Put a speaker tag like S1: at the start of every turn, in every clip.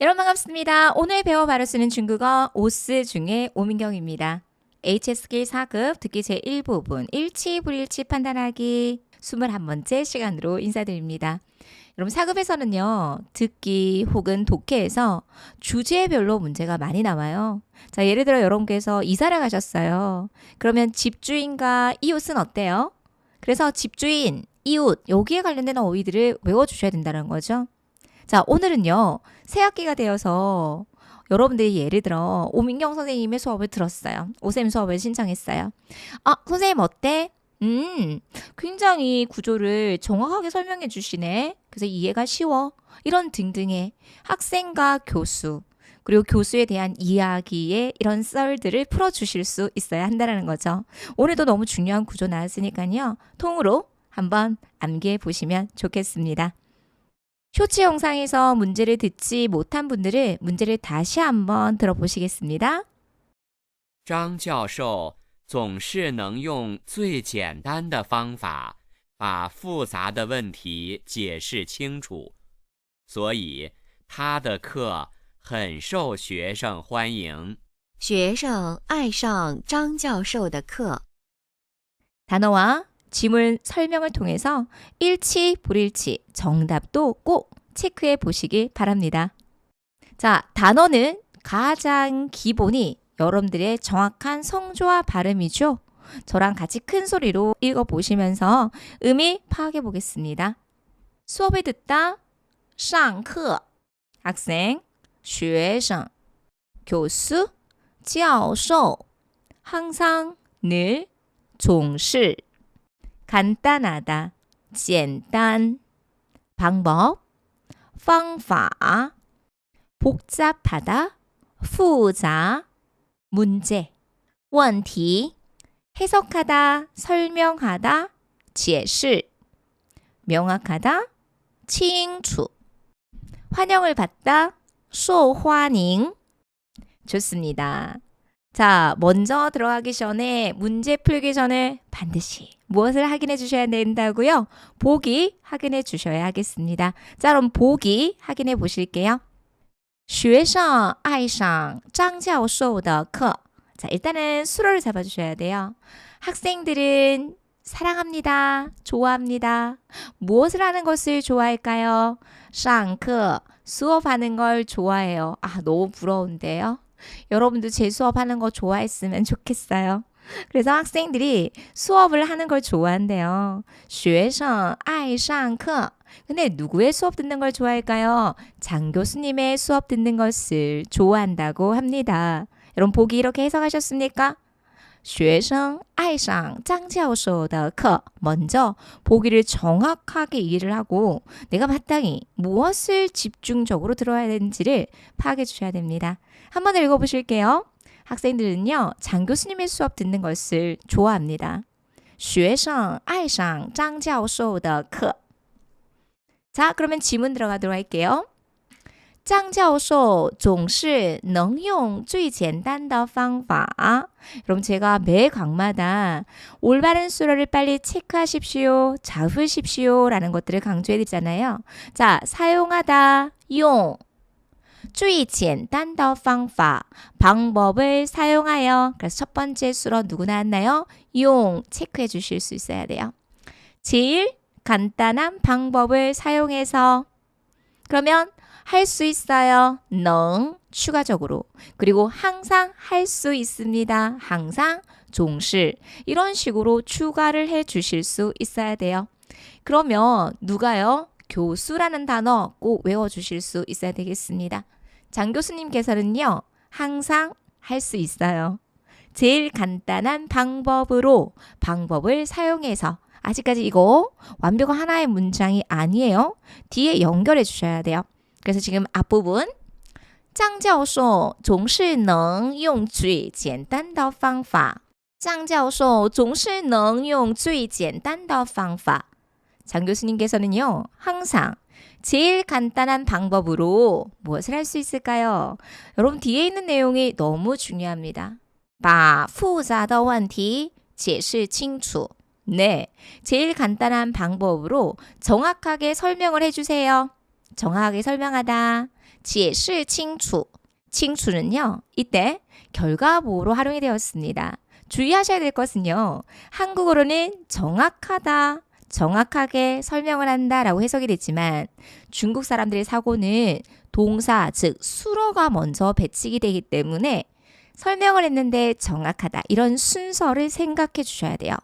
S1: 여러분 반갑습니다. 오늘 배워 바로 쓰는 중국어 오스 중에 오민경입니다. HSK 4급 듣기 제1부분 일치 불일치 판단하기 21번째 시간으로 인사드립니다. 여러분 4급에서는요. 듣기 혹은 독해에서 주제별로 문제가 많이 나와요. 자, 예를 들어 여러분께서 이사를 가셨어요. 그러면 집주인과 이웃은 어때요? 그래서 집주인, 이웃 여기에 관련된 어휘들을 외워주셔야 된다는 거죠. 자, 오늘은요. 새 학기가 되어서 여러분들이 예를 들어 오민경 선생님의 수업을 들었어요. 오쌤 수업을 신청했어요. 아, 선생님 어때? 굉장히 구조를 정확하게 설명해 주시네. 그래서 이해가 쉬워. 이런 등등의 학생과 교수, 그리고 교수에 대한 이야기의 이런 썰들을 풀어주실 수 있어야 한다는 거죠. 오늘도 너무 중요한 구조 나왔으니까요. 통으로 한번 암기해 보시면 좋겠습니다. 쇼츠 영상에서 문제를 듣지 못한 분들은 문제를 다시 한번 들어보시겠습니다.
S2: 张教授总是能用最简单的方法把复杂的问题解释清楚，所以他的课很受学生欢迎。
S3: 学生爱上张教授的课。
S1: 단어와 지문 설명을 통해서 일치, 불일치, 정답도 꼭 체크해 보시기 바랍니다. 자, 단어는 가장 기본이 여러분들의 정확한 성조와 발음이죠. 저랑 같이 큰 소리로 읽어보시면서 의미 파악해 보겠습니다. 수업을 듣다, 上课, 학생, 学生, 교수, 教授, 항상, 늘, 总是, 간단하다, 简单, 방법, 方法, 복잡하다, 复杂, 문제, 问题, 해석하다, 설명하다, 解释, 명확하다, 清楚, 환영을 받다, 受欢迎. 좋습니다. 자, 먼저 들어가기 전에 문제 풀기 전에 반드시 무엇을 확인해 주셔야 된다고요? 보기 확인해 주셔야 하겠습니다. 자, 그럼 보기 확인해 보실게요. 学生爱上张教授的课. 자, 일단은 수로를 잡아 주셔야 돼요. 학생들은 사랑합니다. 좋아합니다. 무엇을 하는 것을 좋아할까요? 上课, 수업하는 걸 좋아해요. 아, 너무 부러운데요. 여러분도 제 수업하는 거 좋아했으면 좋겠어요. 그래서 학생들이 수업을 하는 걸 좋아한대요. 学生爱上课. 근데 누구의 수업 듣는 걸 좋아할까요? 장 교수님의 수업 듣는 것을 좋아한다고 합니다. 여러분 보기 이렇게 해석하셨습니까? 学生爱上张教授的课. 먼저 보기를 정확하게 이해를 하고 내가 마땅히 무엇을 집중적으로 들어야 되는지를 파악해 주셔야 됩니다. 한번 읽어보실게요. 학생들은요, 장 교수님의 수업 듣는 것을 좋아합니다. 学生爱上张教授的课. 자, 그러면 지문 들어가도록 할게요. 张教授总是能用最简单的方法. 여러분 제가 매 강마다 올바른 수로를 빨리 체크하십시오, 잡으십시오 라는 것들을 강조해 드리잖아요. 자, 사용하다, 用. 最简单的方法, 방법을 사용하여. 그래서 첫 번째 수로 누구 나왔나요? 用 체크해 주실 수 있어야 돼요. 제일 간단한 방법을 사용해서. 그러면 할 수 있어요. 能 추가적으로. 그리고 항상 할 수 있습니다. 항상 总是 이런 식으로 추가를 해 주실 수 있어야 돼요. 그러면 누가요? 교수라는 단어 꼭 외워주실 수 있어야 되겠습니다. 장 교수님께서는요. 항상 할 수 있어요. 제일 간단한 방법으로, 방법을 사용해서. 아직까지 이거 완벽한 하나의 문장이 아니에요. 뒤에 연결해 주셔야 돼요. 그래서 지금 앞부분 张教授总是能用最简单的方法. 张教授总是能用最简单的方法. 장 교수님께서는요. 항상 제일 간단한 방법으로 무엇을 할 수 있을까요? 여러분 뒤에 있는 내용이 너무 중요합니다. 把复杂的问题解释清楚. 네, 제일 간단한 방법으로 정확하게 설명을 해주세요. 정확하게 설명하다, 解释清楚. 칭추는요, 이때 결과보호로 활용이 되었습니다. 주의하셔야 될 것은요, 한국어로는 정확하다, 정확하게 설명을 한다 라고 해석이 됐지만 중국 사람들의 사고는 동사, 즉 수로가 먼저 배치기 되기 때문에 설명을 했는데 정확하다, 이런 순서를 생각해 주셔야 돼요.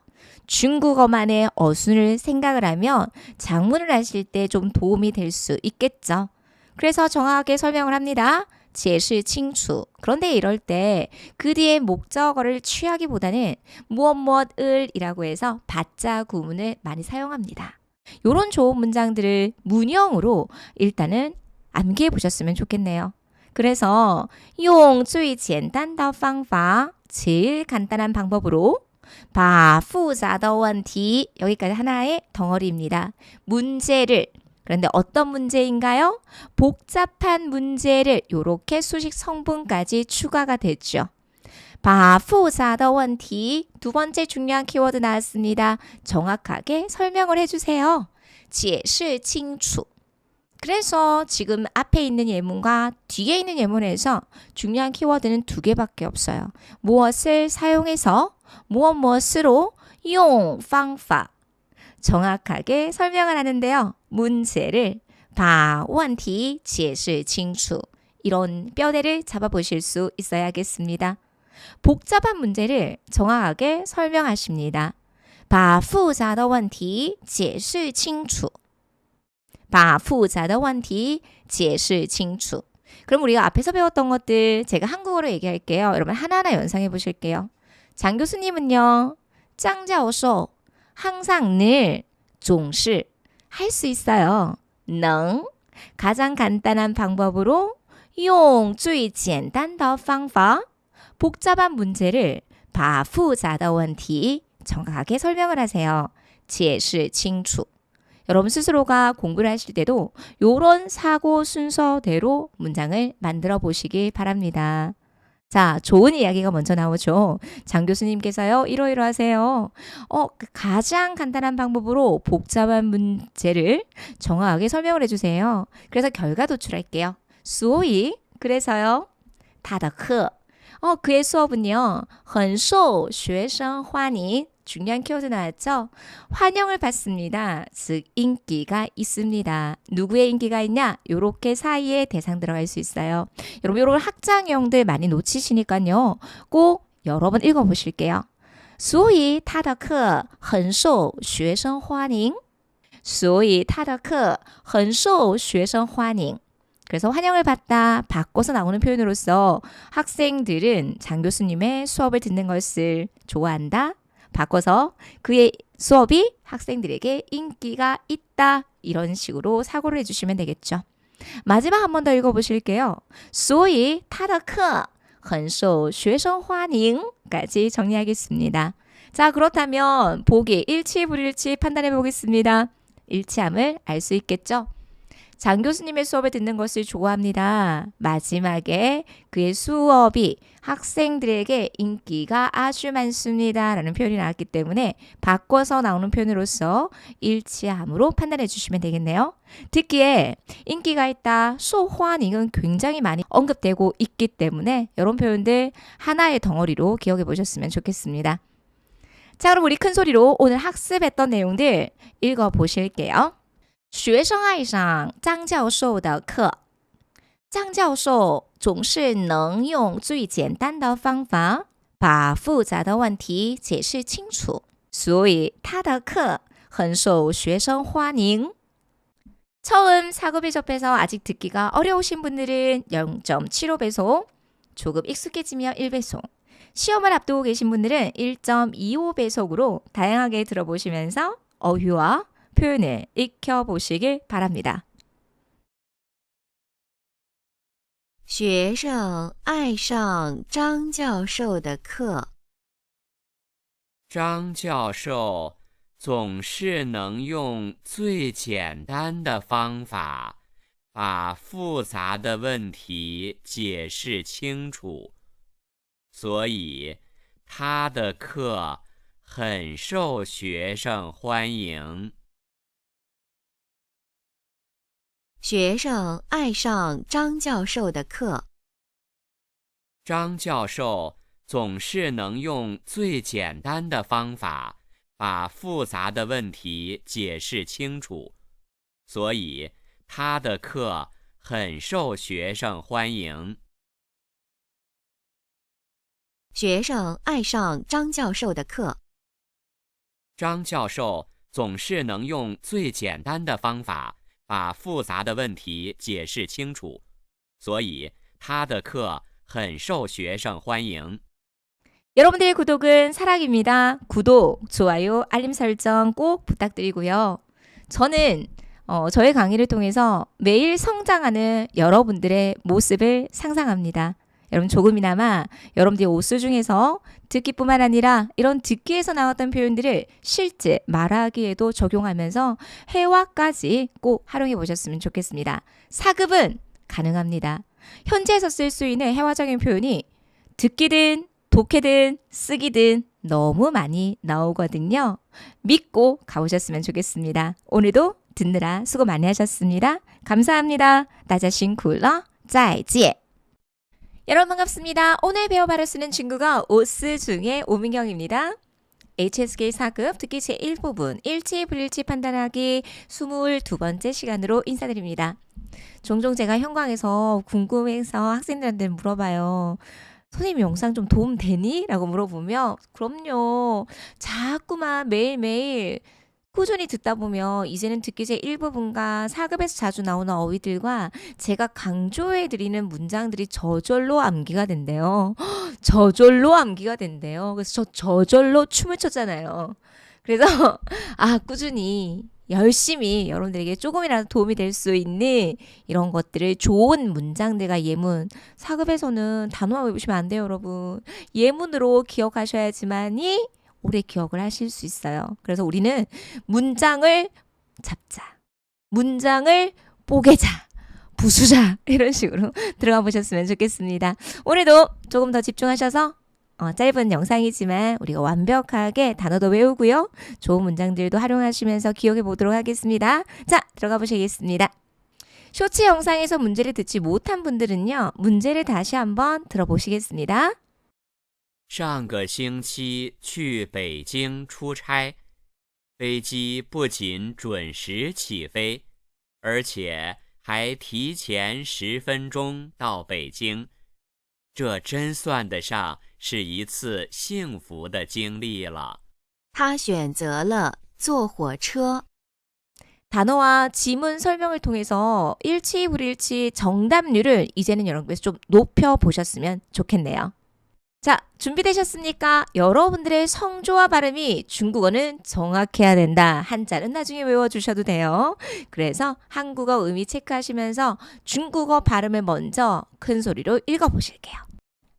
S1: 중국어만의 어순을 생각을 하면 작문을 하실 때 좀 도움이 될 수 있겠죠. 그래서 정확하게 설명을 합니다. 解释清楚. 그런데 이럴 때 그 뒤에 목적어를 취하기보다는 무엇무엇을 이라고 해서 받자 구문을 많이 사용합니다. 이런 좋은 문장들을 문형으로 일단은 암기해 보셨으면 좋겠네요. 그래서 用最简单的方法, 제일 간단한 방법으로 把复杂的问题, 여기까지 하나의 덩어리입니다. 문제를, 그런데 어떤 문제인가요? 복잡한 문제를, 이렇게 수식 성분까지 추가가 됐죠. 把复杂的问题, 두 번째 중요한 키워드 나왔습니다. 정확하게 설명을 해주세요. 解释清楚. 그래서 지금 앞에 있는 예문과 뒤에 있는 예문에서 중요한 키워드는 두 개밖에 없어요. 무엇을 사용해서, 무엇으로, 用方法. 정확하게 설명을 하는데요. 문제를 把问题解释清楚. 이런 뼈대를 잡아보실 수 있어야겠습니다. 복잡한 문제를 정확하게 설명하십니다. 把复杂的问题解释清楚. 把复杂的问题解释清楚. 그럼 우리가 앞에서 배웠던 것들 제가 한국어로 얘기할게요. 여러분 하나하나 연상해 보실게요. 장 교수님은요, 张教授 항상 늘 总是 할 수 있어요. 能 가장 간단한 방법으로 用最简单的方法 복잡한 문제를 把复杂的问题 정확하게 설명을 하세요. 解释清楚. 여러분 스스로가 공부를 하실 때도 이런 사고 순서대로 문장을 만들어 보시기 바랍니다. 자, 좋은 이야기가 먼저 나오죠. 장 교수님께서요, 이러이러하세요. 가장 간단한 방법으로 복잡한 문제를 정확하게 설명을 해주세요. 그래서 결과 도출할게요. 所以, 그래서요, 他的课, 그의 수업은요, 很受学生欢迎. 중요한 키워드 나왔죠? 환영을 받습니다. 즉 인기가 있습니다. 누구의 인기가 있냐? 요렇게 사이에 대상 들어갈 수 있어요. 여러분 이런 학장형들 많이 놓치시니까요. 꼭 여러 번 읽어보실게요. 所以他的课很受学生欢迎. 所以他的课很受学生欢迎. 그래서 환영을 받다, 바꿔서 나오는 표현으로서 학생들은 장 교수님의 수업을 듣는 것을 좋아한다. 바꿔서 그의 수업이 학생들에게 인기가 있다. 이런 식으로 사고를 해주시면 되겠죠. 마지막 한 번 더 읽어보실게요. 所以他的课很受学生欢迎. 까지 정리하겠습니다. 자, 그렇다면 보기 일치 불일치 판단해 보겠습니다. 일치함을 알 수 있겠죠? 장 교수님의 수업을 듣는 것을 좋아합니다. 마지막에 그의 수업이 학생들에게 인기가 아주 많습니다. 라는 표현이 나왔기 때문에 바꿔서 나오는 표현으로서 일치함으로 판단해 주시면 되겠네요. 듣기에 인기가 있다, 受欢迎은 굉장히 많이 언급되고 있기 때문에 이런 표현들 하나의 덩어리로 기억해 보셨으면 좋겠습니다. 자, 그럼 우리 큰 소리로 오늘 학습했던 내용들 읽어보실게요. 学生爱上张教授的课。张教授总是能用最简单的方法把复杂的问题解释清楚，所以他的课很受学生欢迎。 처음 사급에 접해서 아직 듣기가 어려우신 분들은 0.75배속, 조금 익숙해지면 1배속, 시험을 앞두고 계신 분들은 1.25배속으로 다양하게 들어보시면서 어휘와 표현을 익혀보시길 바랍니다.
S3: 学生爱上张教授的课。
S2: 张教授总是能用最简单的方法把复杂的问题解释清楚，所以他的课很受学生欢迎。
S3: 学生爱上张教授的课。
S2: 张教授总是能用最简单的方法把复杂的问题解释清楚，所以他的课很受学生欢迎。
S3: 学生爱上张教授的课。
S2: 张教授总是能用最简单的方法把复杂的问题解释清楚，所以他的课很受学生欢迎。
S1: 여러분들의 구독은 사랑입니다. 구독, 좋아요, 알림 설정 꼭 부탁드리고요. 저는 저의 강의를 통해서 매일 성장하는 여러분들의 모습을 상상합니다. 여러분 조금이나마 여러분들의 오수 중에서 듣기뿐만 아니라 이런 듣기에서 나왔던 표현들을 실제 말하기에도 적용하면서 회화까지 꼭 활용해 보셨으면 좋겠습니다. 사급은 가능합니다. 현재에서 쓸 수 있는 회화적인 표현이 듣기든 독해든 쓰기든 너무 많이 나오거든요. 믿고 가보셨으면 좋겠습니다. 오늘도 듣느라 수고 많이 하셨습니다. 감사합니다. 大家辛苦了再见 여러분 반갑습니다. 오늘 배워바로 쓰는 중국어 오스 중에 오민경입니다. HSK 4급 듣기 제1부분 일치 불일치 판단하기 22번째 시간으로 인사드립니다. 종종 제가 현광에서 궁금해서 학생들한테 물어봐요. 선생님 영상 좀 도움 되니? 라고 물어보면 그럼요. 자꾸만 매일매일 꾸준히 듣다 보면 이제는 듣기 제1부분과 4급에서 자주 나오는 어휘들과 제가 강조해드리는 문장들이 저절로 암기가 된대요. 저절로 암기가 된대요. 그래서 저절로 춤을 췄잖아요. 그래서 꾸준히 열심히 여러분들에게 조금이라도 도움이 될 수 있는 이런 것들을 좋은 문장들과 예문 4급에서는 단어만 외우시면 안 돼요 여러분. 예문으로 기억하셔야지만이 오래 기억을 하실 수 있어요. 그래서 우리는 문장을 잡자. 문장을 뽀개자. 부수자. 이런 식으로 들어가 보셨으면 좋겠습니다. 오늘도 조금 더 집중하셔서 짧은 영상이지만 우리가 완벽하게 단어도 외우고요. 좋은 문장들도 활용하시면서 기억해 보도록 하겠습니다. 자, 들어가 보시겠습니다. 쇼츠 영상에서 문제를 듣지 못한 분들은요. 문제를 다시 한번 들어보시겠습니다.
S2: 上个星期去北京出差，飞机不仅准时起飞，而且还提前10分钟到北京。这真算得上是一次幸福的经历了。
S3: 他选择了坐火车。
S1: 단어와 지문 설명을 통해서 일치 불일치 정답률을 이제는 여러분께서 좀 높여보셨으면 좋겠네요. 자, 준비되셨습니까? 여러분들의 성조와 발음이 중국어는 정확해야 된다. 한자는 나중에 외워주셔도 돼요. 그래서 한국어 의미 체크하시면서 중국어 발음을 먼저 큰 소리로 읽어보실게요.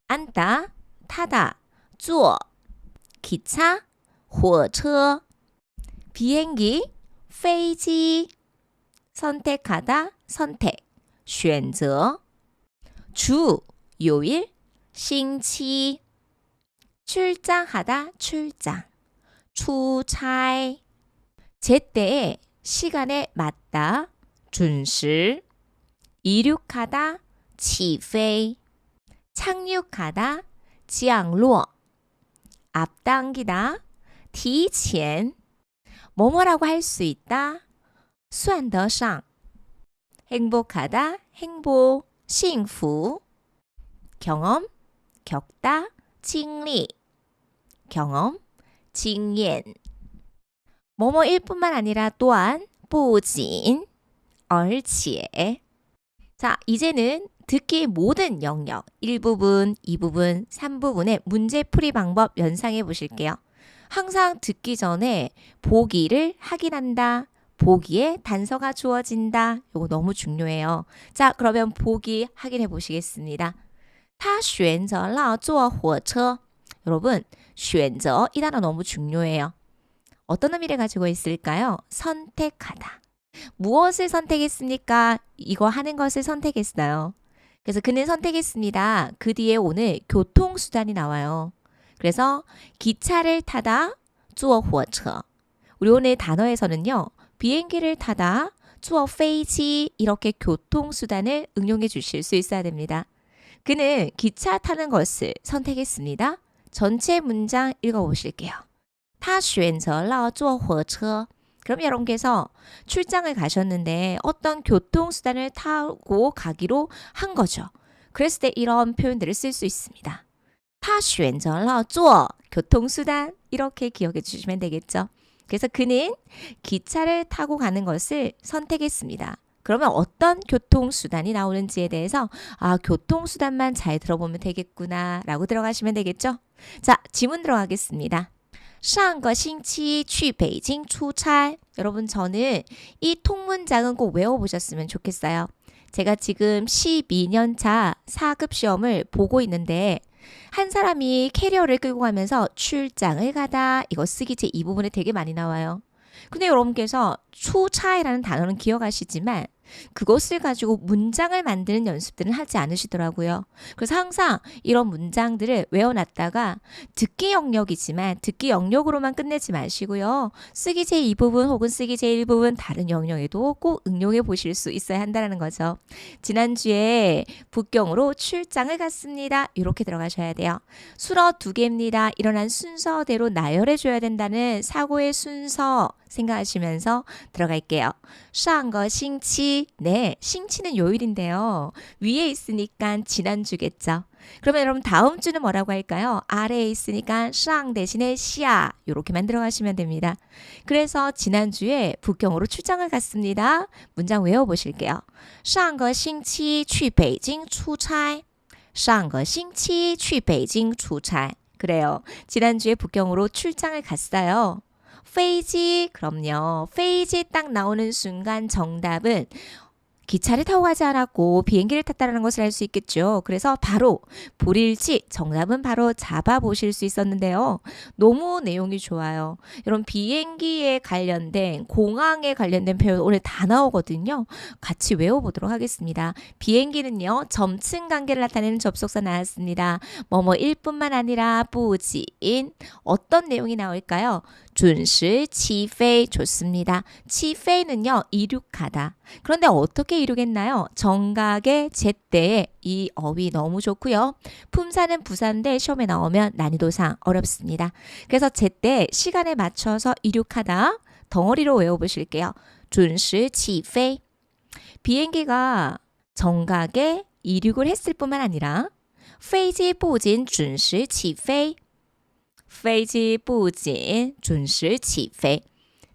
S1: 앉다, 타다, 坐, 기차, 火车, 비행기, 飞机, 선택하다, 선택, 选择, 주, 요일, 星期 출장하다 출장出差 제때에 시간에 맞다 准时 이륙하다 起飞 착륙하다 降落 앞당기다 提前 뭐뭐라고 할 수 있다 算得上 행복하다 행복 幸福 경험 겪다, 经历, 경험, 经验. 뭐뭐일 뿐만 아니라 또한, 不仅, 而且. 자, 이제는 듣기 모든 영역, 1부분, 2부분, 3부분의 문제풀이 방법 연상해 보실게요. 항상 듣기 전에 보기를 확인한다. 보기에 단서가 주어진다. 이거 너무 중요해요. 자, 그러면 보기 확인해 보시겠습니다. 他选择了坐火车. 여러분, 选择 이 단어 너무 중요해요. 어떤 의미를 가지고 있을까요? 선택하다. 무엇을 선택했습니까? 이거 하는 것을 선택했어요. 그래서 그는 선택했습니다. 그 뒤에 오늘 교통수단이 나와요. 그래서 기차를 타다, 坐火车. 우리 오늘 단어에서는요. 비행기를 타다, 坐飞机이렇게 교통수단을 응용해 주실 수 있어야 됩니다. 그는 기차 타는 것을 선택했습니다. 전체 문장 읽어보실게요. 他选择了坐火车. 그럼 여러분께서 출장을 가셨는데 어떤 교통수단을 타고 가기로 한 거죠. 그랬을 때 이런 표현들을 쓸 수 있습니다. 他选择了坐 교통수단 이렇게 기억해 주시면 되겠죠. 그래서 그는 기차를 타고 가는 것을 선택했습니다. 그러면 어떤 교통수단이 나오는지에 대해서 교통수단만 잘 들어보면 되겠구나 라고 들어가시면 되겠죠. 자, 지문 들어가겠습니다. 上个星期去北京出差. 여러분 저는 이 통문장은 꼭 외워보셨으면 좋겠어요. 제가 지금 12년 차 4급 시험을 보고 있는데 한 사람이 캐리어를 끌고 가면서 출장을 가다 이거 쓰기 제 이 부분에 되게 많이 나와요. 근데 여러분께서出差라는 단어는 기억하시지만 그것을 가지고 문장을 만드는 연습들은 하지 않으시더라고요. 그래서 항상 이런 문장들을 외워놨다가 듣기 영역이지만 듣기 영역으로만 끝내지 마시고요. 쓰기 제2부분 혹은 쓰기 제1부분 다른 영역에도 꼭 응용해 보실 수 있어야 한다는 거죠. 지난주에 북경으로 출장을 갔습니다. 이렇게 들어가셔야 돼요. 술어 2개입니다. 일어난 순서대로 나열해 줘야 된다는 사고의 순서 생각하시면서 들어갈게요. 上个星期 네, 싱치는 요일인데요. 위에 있으니까 지난주겠죠. 그러면 여러분 다음 주는 뭐라고 할까요? 아래에 있으니까 上 대신에 下 이렇게만 들어가시면 됩니다. 그래서 지난주에 북경으로 출장을 갔습니다. 문장 외워보실게요. 上个星期去北京出差. 上个星期去北京出差. 그래요. 지난주에 북경으로 출장을 갔어요. 페이지 그럼요. 페이지에 딱 나오는 순간 정답은 기차를 타고 가지 않았고 비행기를 탔다는 것을 알 수 있겠죠. 그래서 바로 불일치 정답은 바로 잡아보실 수 있었는데요. 너무 내용이 좋아요. 여러분 비행기에 관련된 공항에 관련된 표현 오늘 다 나오거든요. 같이 외워보도록 하겠습니다. 비행기는요. 점층 관계를 나타내는 접속사 나왔습니다. 뭐뭐일 뿐만 아니라 부지인 어떤 내용이 나올까요? 准时起飞 좋습니다. 起飞는요. 이륙하다. 그런데 어떻게 이륙했나요? 정각의 제때에 이 어휘 너무 좋고요. 품사는 부사인데 시험에 나오면 난이도상 어렵습니다. 그래서 제때 시간에 맞춰서 이륙하다. 덩어리로 외워보실게요. 准时起飞 비행기가 정각에 이륙을 했을 뿐만 아니라 飞机不仅准时起飞飞机不仅准时起飞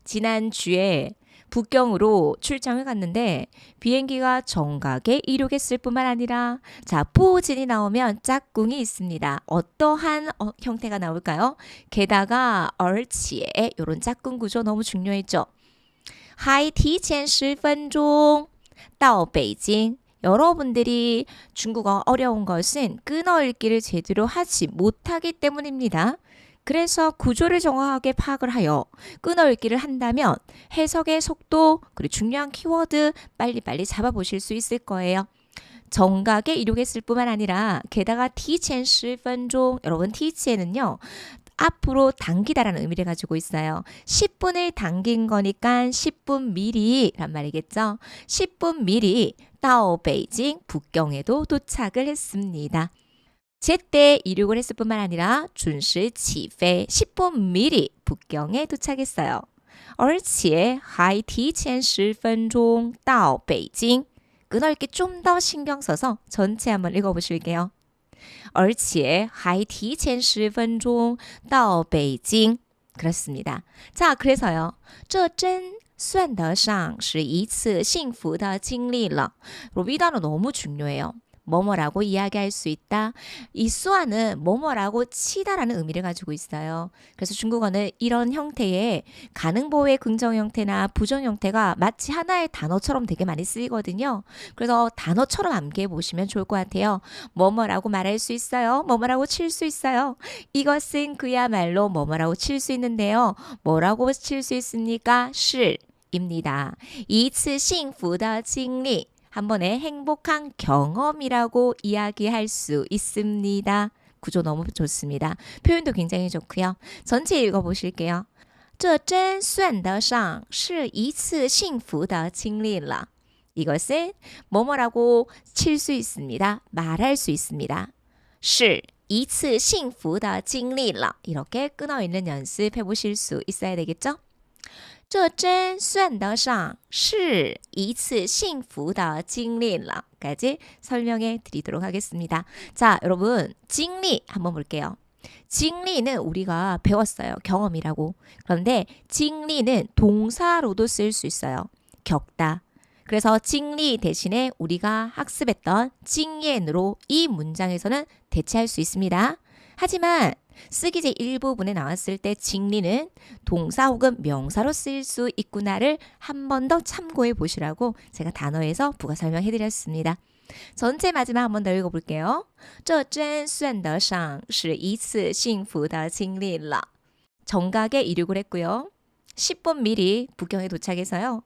S1: 지난주에 북경으로 출장을 갔는데 비행기가 정각에 이륙했을 뿐만 아니라 자, 부진이 나오면 짝꿍이 있습니다. 어떠한 형태가 나올까요? 게다가 얼치에 이런 짝꿍 구조 너무 중요했죠. 还提前10分钟到北京 여러분들이 중국어 어려운 것은 끊어읽기를 제대로 하지 못하기 때문입니다. 그래서 구조를 정확하게 파악을 하여 끊어읽기를 한다면 해석의 속도 그리고 중요한 키워드 빨리빨리 잡아보실 수 있을 거예요. 정각에 이륙했을 뿐만 아니라 게다가 提前10分钟 여러분 提前은요. 앞으로 당기다라는 의미를 가지고 있어요. 10분을 당긴 거니까 10분 미리란 말이겠죠. 10분 미리 到北京 북경에도 도착을 했습니다. 제때 이륙을 했을 뿐만 아니라 准时起飞 10분 미리 북경에 도착했어요. 而且还提前10分钟到北京 끊어읽기 좀 더 신경 써서 전체 한번 읽어보실게요. 而且还提前10分钟到北京 그렇습니다. 자, 그래서요. 这真算得上是一次幸福的经历了. 이 단어 너무 중요해요. 뭐뭐라고 이야기할 수 있다. 이 수아는 뭐뭐라고 치다라는 의미를 가지고 있어요. 그래서 중국어는 이런 형태의 가능보호의 긍정 형태나 부정 형태가 마치 하나의 단어처럼 되게 많이 쓰이거든요. 그래서 단어처럼 암기해 보시면 좋을 것 같아요. 뭐뭐라고 말할 수 있어요. 뭐뭐라고 칠 수 있어요. 이것은 그야말로 뭐뭐라고 칠 수 있는데요. 뭐라고 칠 수 있습니까? 是입니다. 一次幸福的经历 한 번의 행복한 경험이라고 이야기할 수 있습니다. 구조 너무 좋습니다. 표현도 굉장히 좋고요. 전체 읽어보실게요. 这真算得上是一次幸福的经历了. 이것은 뭐뭐라고 칠 수 있습니다. 말할 수 있습니다. 是一次幸福的经历了. 이렇게 끊어있는 연습해 보실 수 있어야 되겠죠? 这真算得上是一次幸福的经历了. 까지 설명해 드리도록 하겠습니다. 자, 여러분, 징리 한번 볼게요. 징리는 우리가 배웠어요. 경험이라고. 그런데 징리는 동사로도 쓸 수 있어요. 겪다. 그래서 징리 대신에 우리가 학습했던 징옌으로 이 문장에서는 대체할 수 있습니다. 하지만 쓰기 제1부분에 나왔을 때 징리는 동사 혹은 명사로 쓸 수 있구나를 한 번 더 참고해 보시라고 제가 단어에서 부가 설명해 드렸습니다. 전체 마지막 한 번 더 읽어볼게요. 这真算得上是一次幸福的经历了. 정각에 이륙을 했고요. 10분 미리 북경에 도착해서요.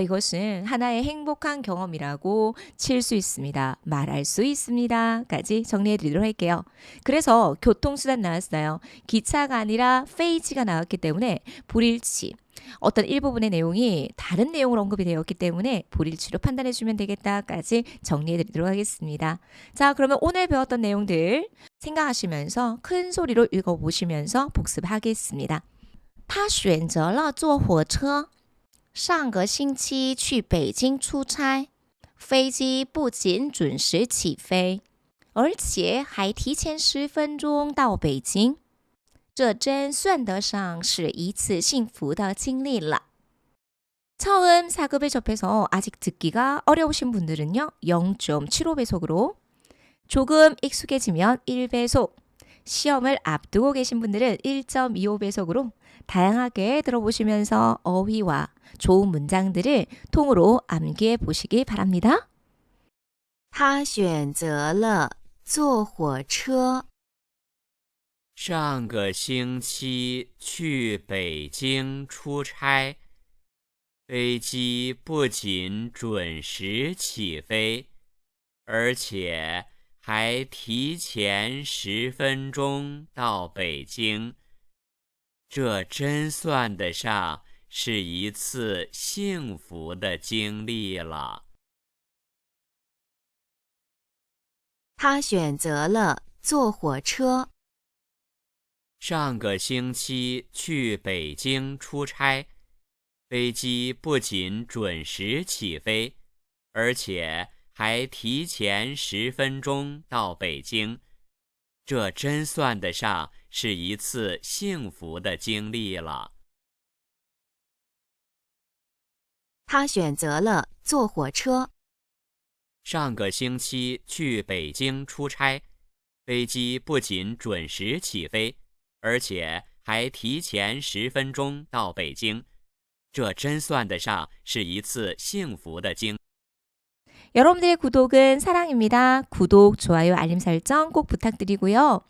S1: 이것은 하나의 행복한 경험이라고 칠 수 있습니다. 말할 수 있습니다. 까지 정리해 드리도록 할게요. 그래서 교통수단 나왔어요. 기차가 아니라 페이지가 나왔기 때문에 불일치. 어떤 일부분의 내용이 다른 내용으로 언급이 되었기 때문에 불일치로 판단해 주면 되겠다까지 정리해 드리도록 하겠습니다. 자, 그러면 오늘 배웠던 내용들 생각하시면서 큰 소리로 읽어보시면서 복습하겠습니다. 他选择了坐火车。上个星期去北京出差，飞机不仅准时起飞，而且还提前10分钟到北京。这真算得上是一次幸福的经历了。 처음 사급을 접해서 아직 듣기가 어려우신 분들은요. 0.75배속으로, 조금 익숙해지면 1배속, 시험을 앞두고 계신 분들은 1.25배속으로 다양하게 들어보시면서 어휘와 좋은 문장들을 통으로 암기해 보시기 바랍니다.
S3: 他选择了坐火车。
S2: 上个星期去北京出差，飞机不仅准时起飞，而且还提前10分钟到北京。这真算得上是一次幸福的经历了。
S3: 他选择了坐火车。
S2: 上个星期去北京出差，飞机不仅准时起飞，而且还提前10分钟到北京。这真算得上是一次幸福的经历了。
S3: 他选择了坐火车。
S2: 上个星期去北京出差，飞机不仅准时起飞，而且还提前10分钟到北京。这真算得上是一次幸福的经历。
S1: 여러분들의 구독은 사랑입니다. 구독, 좋아요, 알림 설정 꼭 부탁드리고요.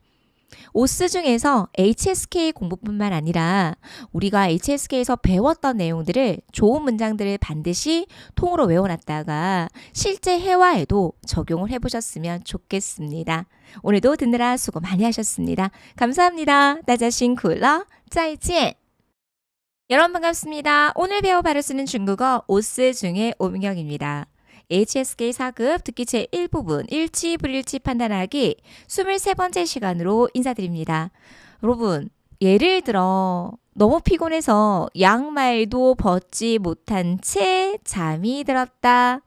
S1: 오스 중에서 HSK 공부뿐만 아니라 우리가 HSK에서 배웠던 내용들을 좋은 문장들을 반드시 통으로 외워놨다가 실제 회화에도 적용을 해보셨으면 좋겠습니다. 오늘도 듣느라 수고 많이 하셨습니다. 감사합니다. 大家辛苦了. 再见. 여러분 반갑습니다. 오늘 배워 바로 쓰는 중국어 오스 중의 오민경입니다. HSK 4급 듣기 제1부분 일치 불일치 판단하기 23번째 시간으로 인사드립니다. 여러분, 예를 들어 너무 피곤해서 양말도 벗지 못한 채 잠이 들었다.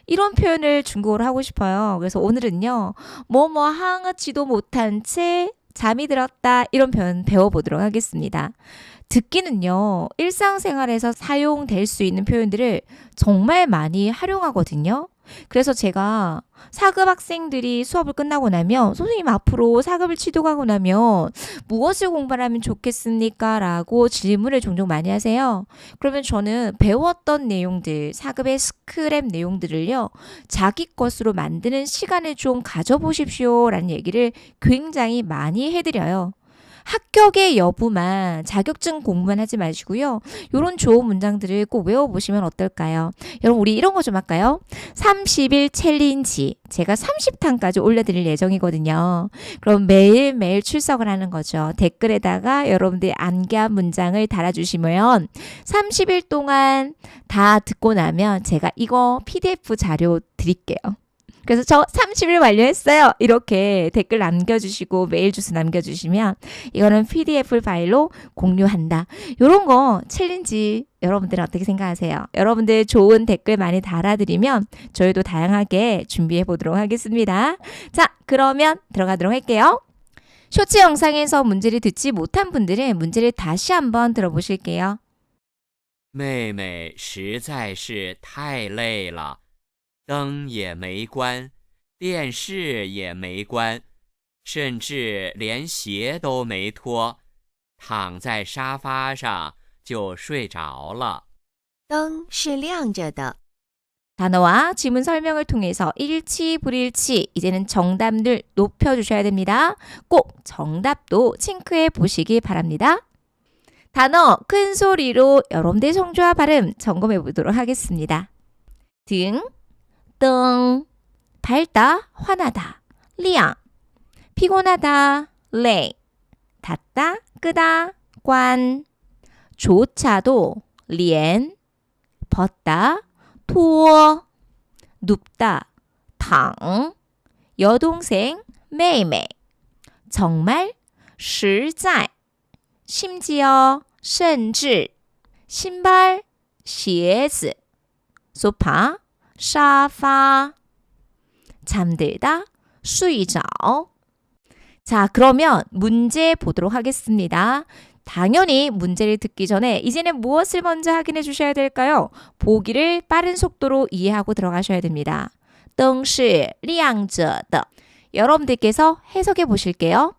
S1: 이런 표현을 중국어로 하고 싶어요. 그래서 오늘은요. 뭐뭐 하지도 못한 채 잠이 들었다. 이런 표현 배워보도록 하겠습니다. 듣기는요. 일상생활에서 사용될 수 있는 표현들을 정말 많이 활용하거든요. 그래서 제가 4급 학생들이 수업을 끝나고 나면 선생님 앞으로 4급을 취득하고 나면 무엇을 공부하면 좋겠습니까? 라고 질문을 종종 많이 하세요. 그러면 저는 배웠던 내용들, 4급의 스크랩 내용들을요. 자기 것으로 만드는 시간을 좀 가져보십시오. 라는 얘기를 굉장히 많이 해드려요. 합격의 여부만 자격증 공부만 하지 마시고요. 이런 좋은 문장들을 꼭 외워보시면 어떨까요? 여러분 우리 이런 거 좀 할까요? 30일 챌린지 제가 30탄까지 올려드릴 예정이거든요. 그럼 매일매일 출석을 하는 거죠. 댓글에다가 여러분들이 암기한 문장을 달아주시면 30일 동안 다 듣고 나면 제가 이거 PDF 자료 드릴게요. 그래서 저 30일 완료했어요. 이렇게 댓글 남겨주시고 메일 주소 남겨주시면 이거는 PDF 파일로 공유한다. 이런 거 챌린지 여러분들은 어떻게 생각하세요? 여러분들 좋은 댓글 많이 달아드리면 저희도 다양하게 준비해 보도록 하겠습니다. 자, 그러면 들어가도록 할게요. 쇼츠 영상에서 문제를 듣지 못한 분들은 문제를 다시 한번 들어보실게요.
S2: 妹妹实在是太累了，灯也没关，电视也没关，甚至连鞋都没脱，躺在沙发上就睡着了。
S3: 灯是亮着的，
S1: 단어와 지문 설명을 통해서 일치, 불일치, 이제는 정답을 높여주셔야 됩니다. 꼭 정답도 체크해 보시기 바랍니다. 단어 큰 소리로 여러분들 성조와 발음 점검해 보도록 하겠습니다. 등, 灯, 밝다, 환하다, 亮, 피곤하다, 累, 닫다, 끄다, 关, 조차도, 连, 벗다, 脱, 눕다, 躺, 여동생, 妹妹, 정말, 实在, 심지어, 甚至, 신발, 鞋子, 소파, 沙发, 잠들다, 睡着. 자, 그러면 문제 보도록 하겠습니다. 당연히 문제를 듣기 전에 이제는 무엇을 먼저 확인해 주셔야 될까요? 보기를 빠른 속도로 이해하고 들어가셔야 됩니다. 灯是亮着的. 여러분들께서 해석해 보실게요.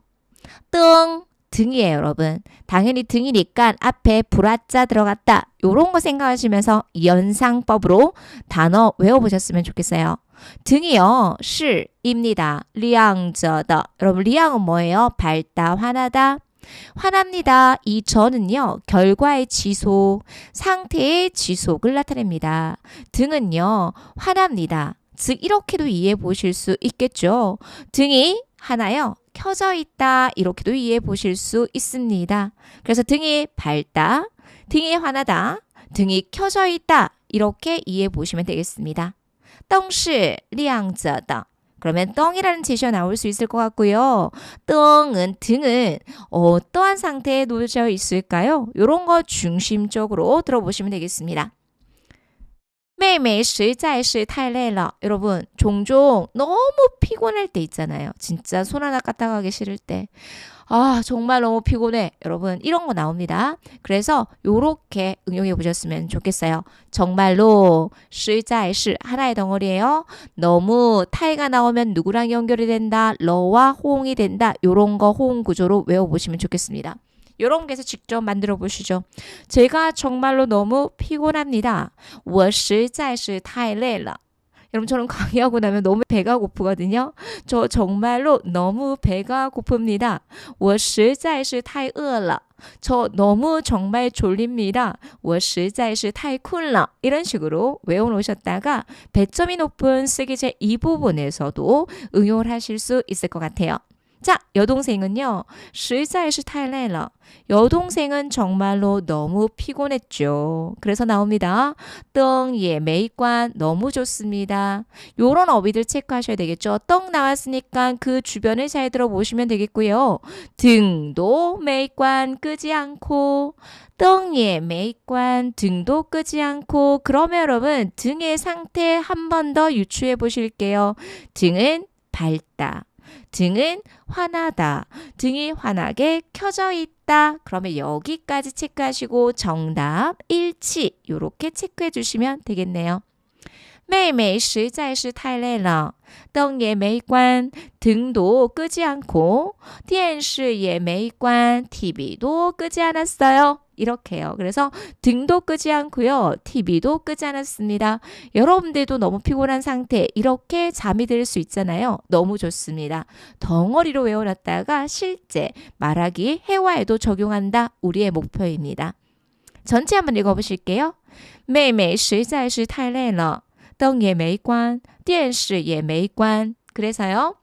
S1: 灯, 등이에요, 여러분. 당연히 등이니까 앞에 불화자 들어갔다. 요런 거 생각하시면서 연상법으로 단어 외워보셨으면 좋겠어요. 등이요, 是입니다. 亮着的. 여러분, 亮은 뭐예요? 밝다, 환하다. 환합니다. 이 저는요, 결과의 지속, 상태의 지속을 나타냅니다. 등은요, 환합니다. 즉, 이렇게도 이해해 보실 수 있겠죠. 등이 하나요, 켜져 있다. 이렇게도 이해해 보실 수 있습니다. 그래서 등이 밝다, 등이 환하다, 등이 켜져 있다. 이렇게 이해해 보시면 되겠습니다. 灯是亮着的. 그러면 떵이라는 제시어 나올 수 있을 것 같고요. 떵은 등은 어떠한 상태에 놓여져 있을까요? 이런 거 중심적으로 들어보시면 되겠습니다. 妹妹实在是太累了. 여러분 종종 너무 피곤할 때 있잖아요. 진짜 손 하나 까딱하기 싫을 때. 아 정말 너무 피곤해. 여러분 이런 거 나옵니다. 그래서 요렇게 응용해 보셨으면 좋겠어요. 정말로 实在是 하나의 덩어리예요. 너무 타이가 나오면 누구랑 연결이 된다. 러와 호응이 된다. 요런 거 호응 구조로 외워보시면 좋겠습니다. 요런 게서 직접 만들어 보시죠. 제가 정말로 너무 피곤합니다. 我实在是太累了. 여러분 저는 강의하고 나면 너무 배가 고프거든요. 저 정말로 너무 배가 고픕니다. 我实在是太饿了. 저 너무 정말 졸립니다. 我实在是太困了. 이런 식으로 외워놓으셨다가 배점이 높은 쓰기제 2부분에서도 응용을 하실 수 있을 것 같아요. 자, 여동생은요. 实在是太累了. 여동생은 정말로 너무 피곤했죠. 그래서 나옵니다. 灯也没关 너무 좋습니다. 요런 어휘들 체크하셔야 되겠죠. 灯 나왔으니까 그 주변을 잘 들어보시면 되겠고요. 등도 没关 끄지 않고 灯也没关 등도 끄지 않고 그러면 여러분 등의 상태 한 번 더 유추해 보실게요. 등은 밝다. 등은 환하다. 등이 환하게 켜져 있다. 그러면 여기까지 체크하시고 정답, 일치 이렇게 체크해 주시면 되겠네요. 妹妹实在是太累了灯也没关 등도 끄지 않고 电视也没关 TV도 끄지 않았어요. 이렇게요. 그래서 등도 끄지 않고요. TV도 끄지 않았습니다. 여러분들도 너무 피곤한 상태 이렇게 잠이 들 수 있잖아요. 너무 좋습니다. 덩어리로 외워놨다가 실제 말하기 회화에도 적용한다. 우리의 목표입니다. 전체 한번 읽어보실게요. 妹妹实在是太累了灯也没关电视也没关 그래서요.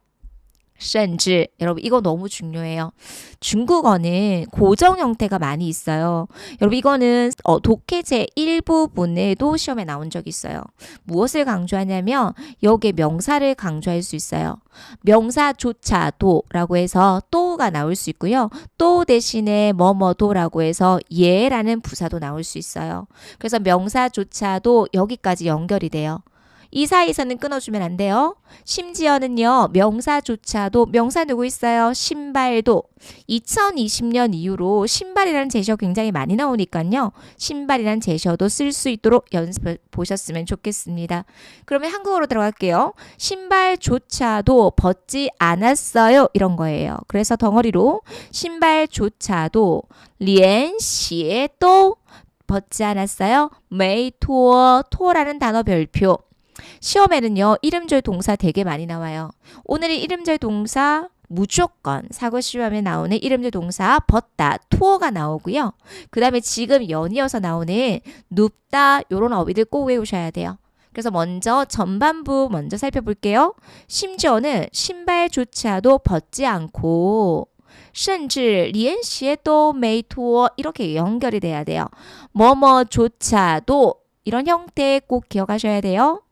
S1: 甚至 여러분 이거 너무 중요해요. 중국어는 고정 형태가 많이 있어요. 여러분 이거는 독해제 일부분에도 시험에 나온 적이 있어요. 무엇을 강조하냐면 여기에 명사를 강조할 수 있어요. 명사조차도라고 해서 또가 나올 수 있고요. 또 대신에 뭐뭐도라고 해서 예라는 부사도 나올 수 있어요. 그래서 명사조차도 여기까지 연결이 돼요. 이 사이에서는 끊어주면 안 돼요. 심지어는요. 명사조차도 명사 누구 있어요? 신발도 2020년 이후로 신발이라는 제시어 굉장히 많이 나오니까요. 신발이라는 제시어도 쓸 수 있도록 연습해 보셨으면 좋겠습니다. 그러면 한국어로 들어갈게요. 신발조차도 벗지 않았어요. 이런 거예요. 그래서 덩어리로 신발조차도 连鞋都 벗지 않았어요. 没脱 토라는 단어 별표 시험에는요. 이름절 동사 되게 많이 나와요. 오늘의 이름절 동사 무조건 사고 시험에 나오는 이름절 동사 벗다, 투어가 나오고요. 그 다음에 지금 연이어서 나오는 눕다 이런 어휘들 꼭 외우셔야 돼요. 그래서 먼저 전반부 먼저 살펴볼게요. 심지어는 신발조차도 벗지 않고 甚至连鞋都没脱 이렇게 연결이 돼야 돼요. 뭐뭐조차도 이런 형태 꼭 기억하셔야 돼요.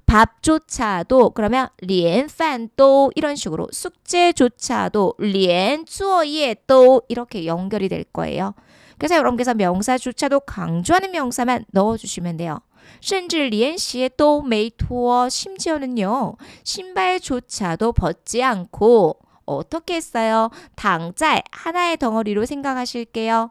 S1: 밥조차도 그러면 连饭都 이런 식으로 숙제조차도 连作业都 이렇게 연결이 될 거예요. 그래서 여러분께서 명사조차도 강조하는 명사만 넣어주시면 돼요. 甚至连鞋都没脱 심지어는요. 신발조차도 벗지 않고 어떻게 했어요? 당짤 하나의 덩어리로 생각하실게요.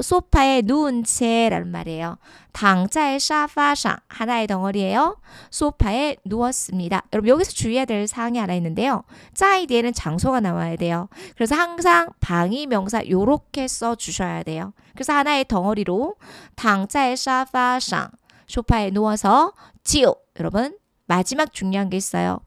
S1: 소파에 누운 채라는 말이에요. 당짤沙发上 하나의 덩어리예요. 소파에 누웠습니다. 여러분 여기서 주의해야 될 사항이 하나 있는데요. 짜이 뒤에는 장소가 나와야 돼요. 그래서 항상 방위 명사 요렇게 써주셔야 돼요. 그래서 하나의 덩어리로 당짤沙发上 소파에 누워서 지우 여러분 마지막 중요한 게 있어요.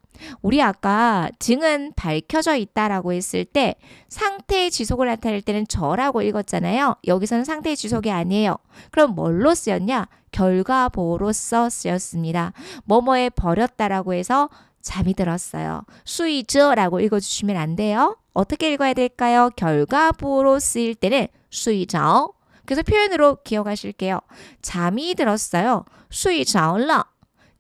S1: 우리 아까 등은 밝혀져 있다라고 했을 때 상태의 지속을 나타낼 때는 저라고 읽었잖아요. 여기서는 상태의 지속이 아니에요. 그럼 뭘로 쓰였냐? 결과보로써 쓰였습니다. 뭐뭐에 버렸다라고 해서 잠이 들었어요. 수이저라고 읽어주시면 안 돼요. 어떻게 읽어야 될까요? 결과보로 쓰일 때는 수이저. 그래서 표현으로 기억하실게요. 잠이 들었어요. 수이저러.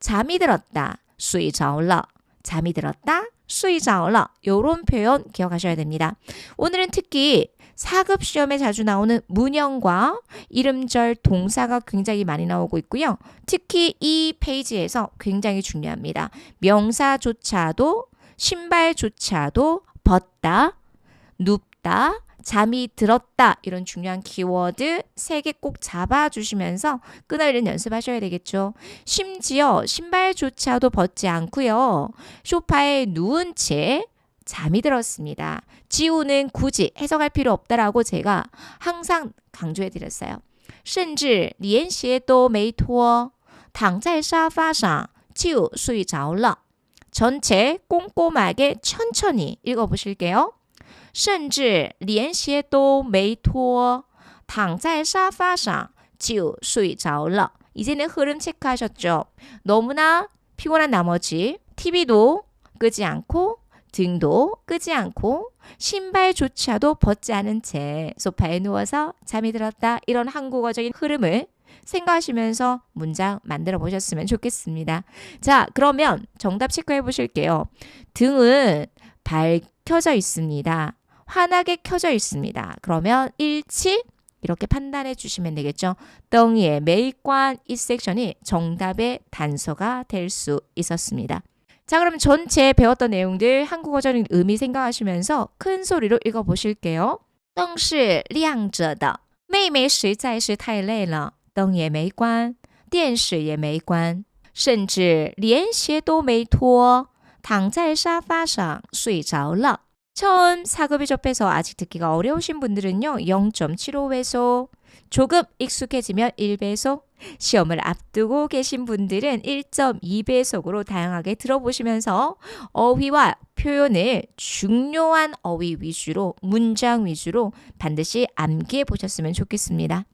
S1: 잠이 들었다. 수이저러. 잠이 들었다. 睡着了 이런 표현 기억하셔야 됩니다. 오늘은 특히 4급 시험에 자주 나오는 문형과 이름절 동사가 굉장히 많이 나오고 있고요. 특히 이 페이지에서 굉장히 중요합니다. 명사조차도 신발조차도 벗다, 눕다, 잠이 들었다 이런 중요한 키워드 3개 꼭 잡아주시면서 끈어있는 연습하셔야 되겠죠. 심지어 신발조차도 벗지 않고요. 소파에 누운 채 잠이 들었습니다. 지우는 굳이 해석할 필요 없다라고 제가 항상 강조해드렸어요. 甚至连鞋都没脱躺在沙发上就睡着了 전체 꼼꼼하게 천천히 읽어보실게요. 甚至连鞋都没脱躺在沙发上就睡着了 이제는 흐름 체크하셨죠? 너무나 피곤한 나머지 TV도 끄지 않고 등도 끄지 않고 신발조차도 벗지 않은 채 소파에 누워서 잠이 들었다. 이런 한국어적인 흐름을 생각하시면서 문장 만들어 보셨으면 좋겠습니다. 자, 그러면 정답 체크해 보실게요. 등은 밝혀져 있습니다. 환하게 켜져 있습니다. 그러면 일치 이렇게 판단해 주시면 되겠죠. 덩이의 매관 이 섹션이 정답의 단서가 될 수 있었습니다. 자, 그럼 전체 배웠던 내용들 한국어적인 의미 생각하시면서 큰 소리로 읽어보실게요. 灯是亮着的妹妹实在是太累了灯也没关电视也没关甚至连鞋都没脱躺在沙发上睡着了 처음 4급이 접해서 아직 듣기가 어려우신 분들은요. 0.75회소 조금 익숙해지면 1배속, 시험을 앞두고 계신 분들은 1.2배속으로 다양하게 들어보시면서 어휘와 표현을 중요한 어휘 위주로, 문장 위주로 반드시 암기해 보셨으면 좋겠습니다.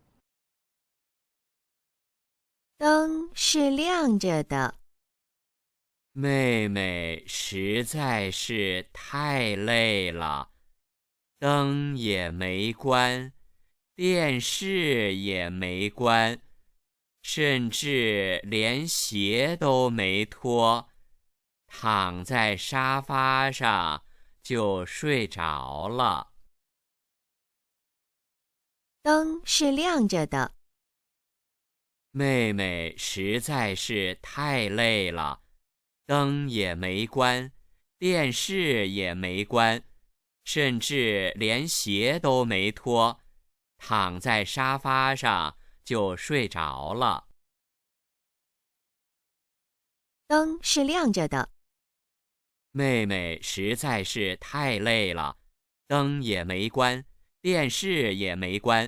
S3: 灯是亮着的，
S2: 妹妹实在是太累了，灯也没关，电视也没关，甚至连鞋都没脱，躺在沙发上就睡着了。
S3: 灯是亮着的，
S2: 妹妹实在是太累了，灯也没关，电视也没关，甚至连鞋都没脱，躺在沙发上就睡着了。
S3: 灯是亮着的，
S2: 妹妹实在是太累了，灯也没关，电视也没关，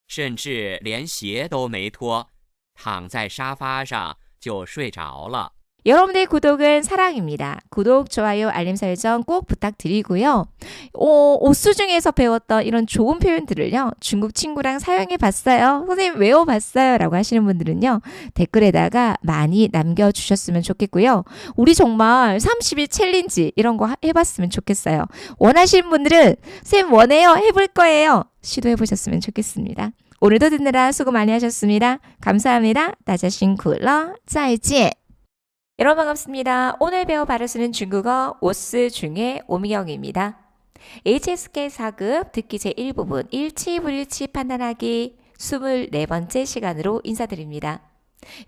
S2: 甚至连鞋都没脱，躺在沙发上就睡着了。
S1: 여러분들의 구독은 사랑입니다. 구독, 좋아요, 알림 설정 꼭 부탁드리고요. 오수 중에서 배웠던 이런 좋은 표현들을요. 중국 친구랑 사용해 봤어요. 선생님 외워봤어요. 라고 하시는 분들은요. 댓글에다가 많이 남겨주셨으면 좋겠고요. 우리 정말 30일 챌린지 이런 거 해봤으면 좋겠어요. 원하시는 분들은 선생님 원해요. 해볼 거예요. 시도해 보셨으면 좋겠습니다. 오늘도 듣느라 수고 많이 하셨습니다. 감사합니다. 大家辛苦了再见 여러분 반갑습니다. 오늘 배워 바로 쓰는 중국어 오스 중에 오미경입니다. HSK 4급 듣기 제1부분 일치 불일치 판단하기 24번째 시간으로 인사드립니다.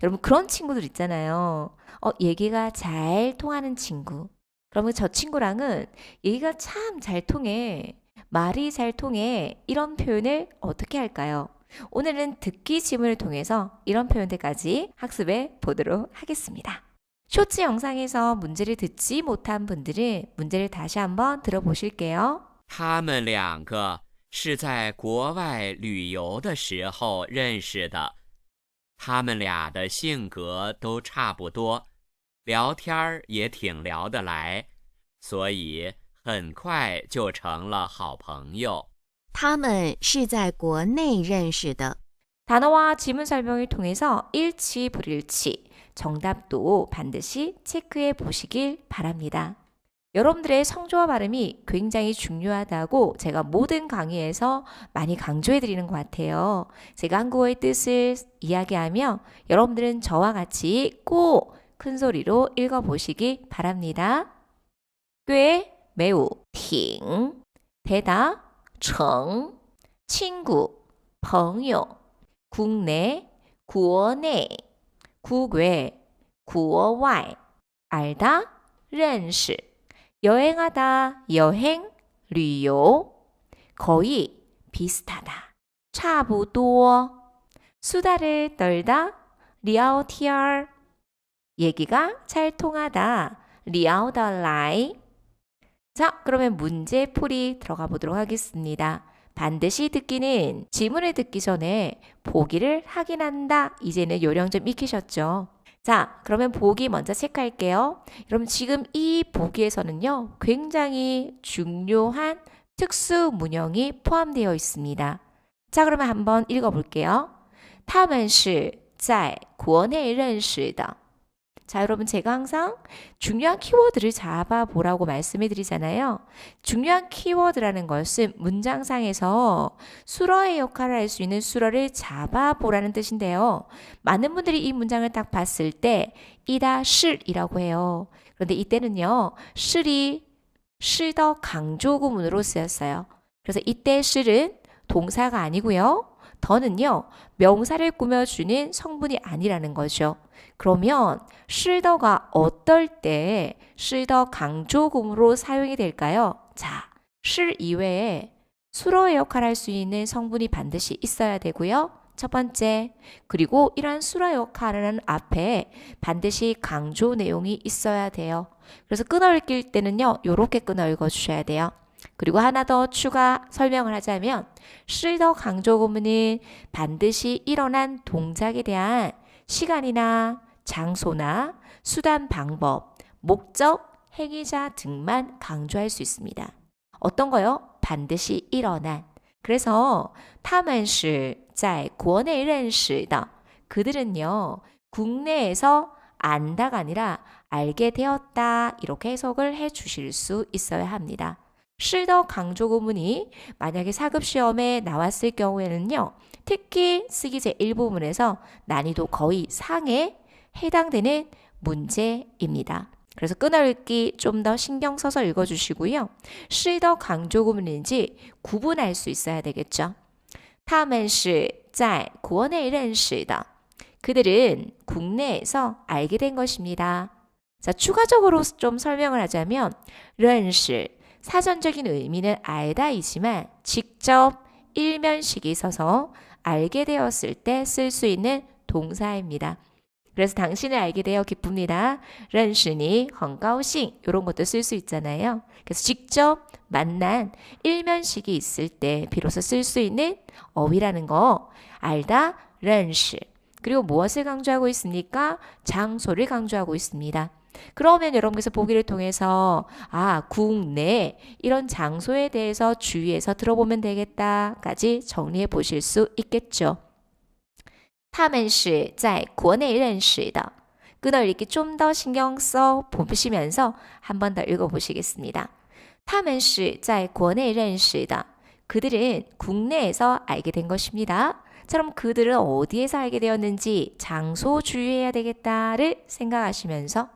S1: 여러분 그런 친구들 있잖아요. 얘기가 잘 통하는 친구. 그러면 저 친구랑은 얘기가 참 잘 통해. 말이 잘 통해. 이런 표현을 어떻게 할까요? 오늘은 듣기 지문을 통해서 이런 표현들까지 학습해 보도록 하겠습니다. 쇼츠 영상에서 문제를 듣지 못한 분들은 문제를 다시 한번 들어보실게요.
S2: 他们两个是在国外旅游的时候认识的，他们俩的性格都差不多，聊天也挺聊得来，所以很快就成了好朋友。
S3: 他们是在国内认识的，
S1: 단어와 지문 설명을 통해서 일치 불일치 정답도 반드시 체크해 보시길 바랍니다. 여러분들의 성조와 발음이 굉장히 중요하다고 제가 모든 강의에서 많이 강조해 드리는 것 같아요. 제가 한국어의 뜻을 이야기하며 여러분들은 저와 같이 꼭 큰 소리로 읽어 보시기 바랍니다. 꽤, 매우, 挺, 대다, 成, 친구, 朋友, 국내, 国内, 국외, 国外, 알다, 认识, 여행하다, 여행, 旅游, 거의 비슷하다, 差不多, 수다를 떨다, 聊天, 얘기가 잘 통하다, 聊得来. 자, 그러면 문제풀이 들어가 보도록 하겠습니다. 반드시 듣기는 지문을 듣기 전에 보기를 확인한다. 이제는 요령 좀 익히셨죠? 자, 그러면 보기 먼저 체크할게요. 여러분 지금 이 보기에서는요. 굉장히 중요한 특수 문형이 포함되어 있습니다. 자, 그러면 한번 읽어볼게요. 他们是在国内认识的. 자, 여러분 제가 항상 중요한 키워드를 잡아보라고 말씀해 드리잖아요. 중요한 키워드라는 것은 문장상에서 수러의 역할을 할 수 있는 수러를 잡아보라는 뜻인데요. 많은 분들이 이 문장을 딱 봤을 때 이다 실이라고 해요. 그런데 이때는요. 실이 실더 강조 구문으로 쓰였어요. 그래서 이때 실은 동사가 아니고요. 더는요. 명사를 꾸며주는 성분이 아니라는 거죠. 그러면 실더가 어떨 때 실더 강조구문으로 사용이 될까요? 자, 실 이외에 수로의 역할을 할 수 있는 성분이 반드시 있어야 되고요. 첫 번째, 그리고 이러한 수로 역할을 하는 앞에 반드시 강조 내용이 있어야 돼요. 그래서 끊어 읽을 때는요. 이렇게 끊어 읽어 주셔야 돼요. 그리고 하나 더 추가 설명을 하자면 是더 강조 구문은 반드시 일어난 동작에 대한 시간이나 장소나 수단 방법, 목적, 행위자 등만 강조할 수 있습니다. 어떤 거요? 반드시 일어난. 그래서 他们是在国内认识的 그들은요 국내에서 안다가 아니라 알게 되었다 이렇게 해석을 해 주실 수 있어야 합니다. 是더 강조 구문이 만약에 사급 시험에 나왔을 경우에는요 특히 쓰기 제1부분에서 난이도 거의 상에 해당되는 문제입니다. 그래서 끊어읽기 좀 더 신경 써서 읽어주시고요. 是더 강조 구문인지 구분할 수 있어야 되겠죠. 他们是在国内认识的 그들은 국내에서 알게 된 것입니다. 자, 추가적으로 좀 설명을 하자면 认识 사전적인 의미는 알다이지만 직접 일면식이 있어서 알게 되었을 때 쓸 수 있는 동사입니다. 그래서 당신을 알게 되어 기쁩니다. 认识你很高兴 이런 것도 쓸 수 있잖아요. 그래서 직접 만난 일면식이 있을 때 비로소 쓸 수 있는 어휘라는 거 알다 认识 그리고 무엇을 강조하고 있습니까? 장소를 강조하고 있습니다. 그러면 여러분께서 보기를 통해서 국내 이런 장소에 대해서 주의해서 들어보면 되겠다까지 정리해 보실 수 있겠죠. 他们是在国内认识的 끊어읽기 좀 더 신경 써 보시면서 한 번 더 읽어보시겠습니다. 他们是在国内认识的 그들은 국내에서 알게 된 것입니다. 그럼 그들은 어디에서 알게 되었는지 장소 주의해야 되겠다를 생각하시면서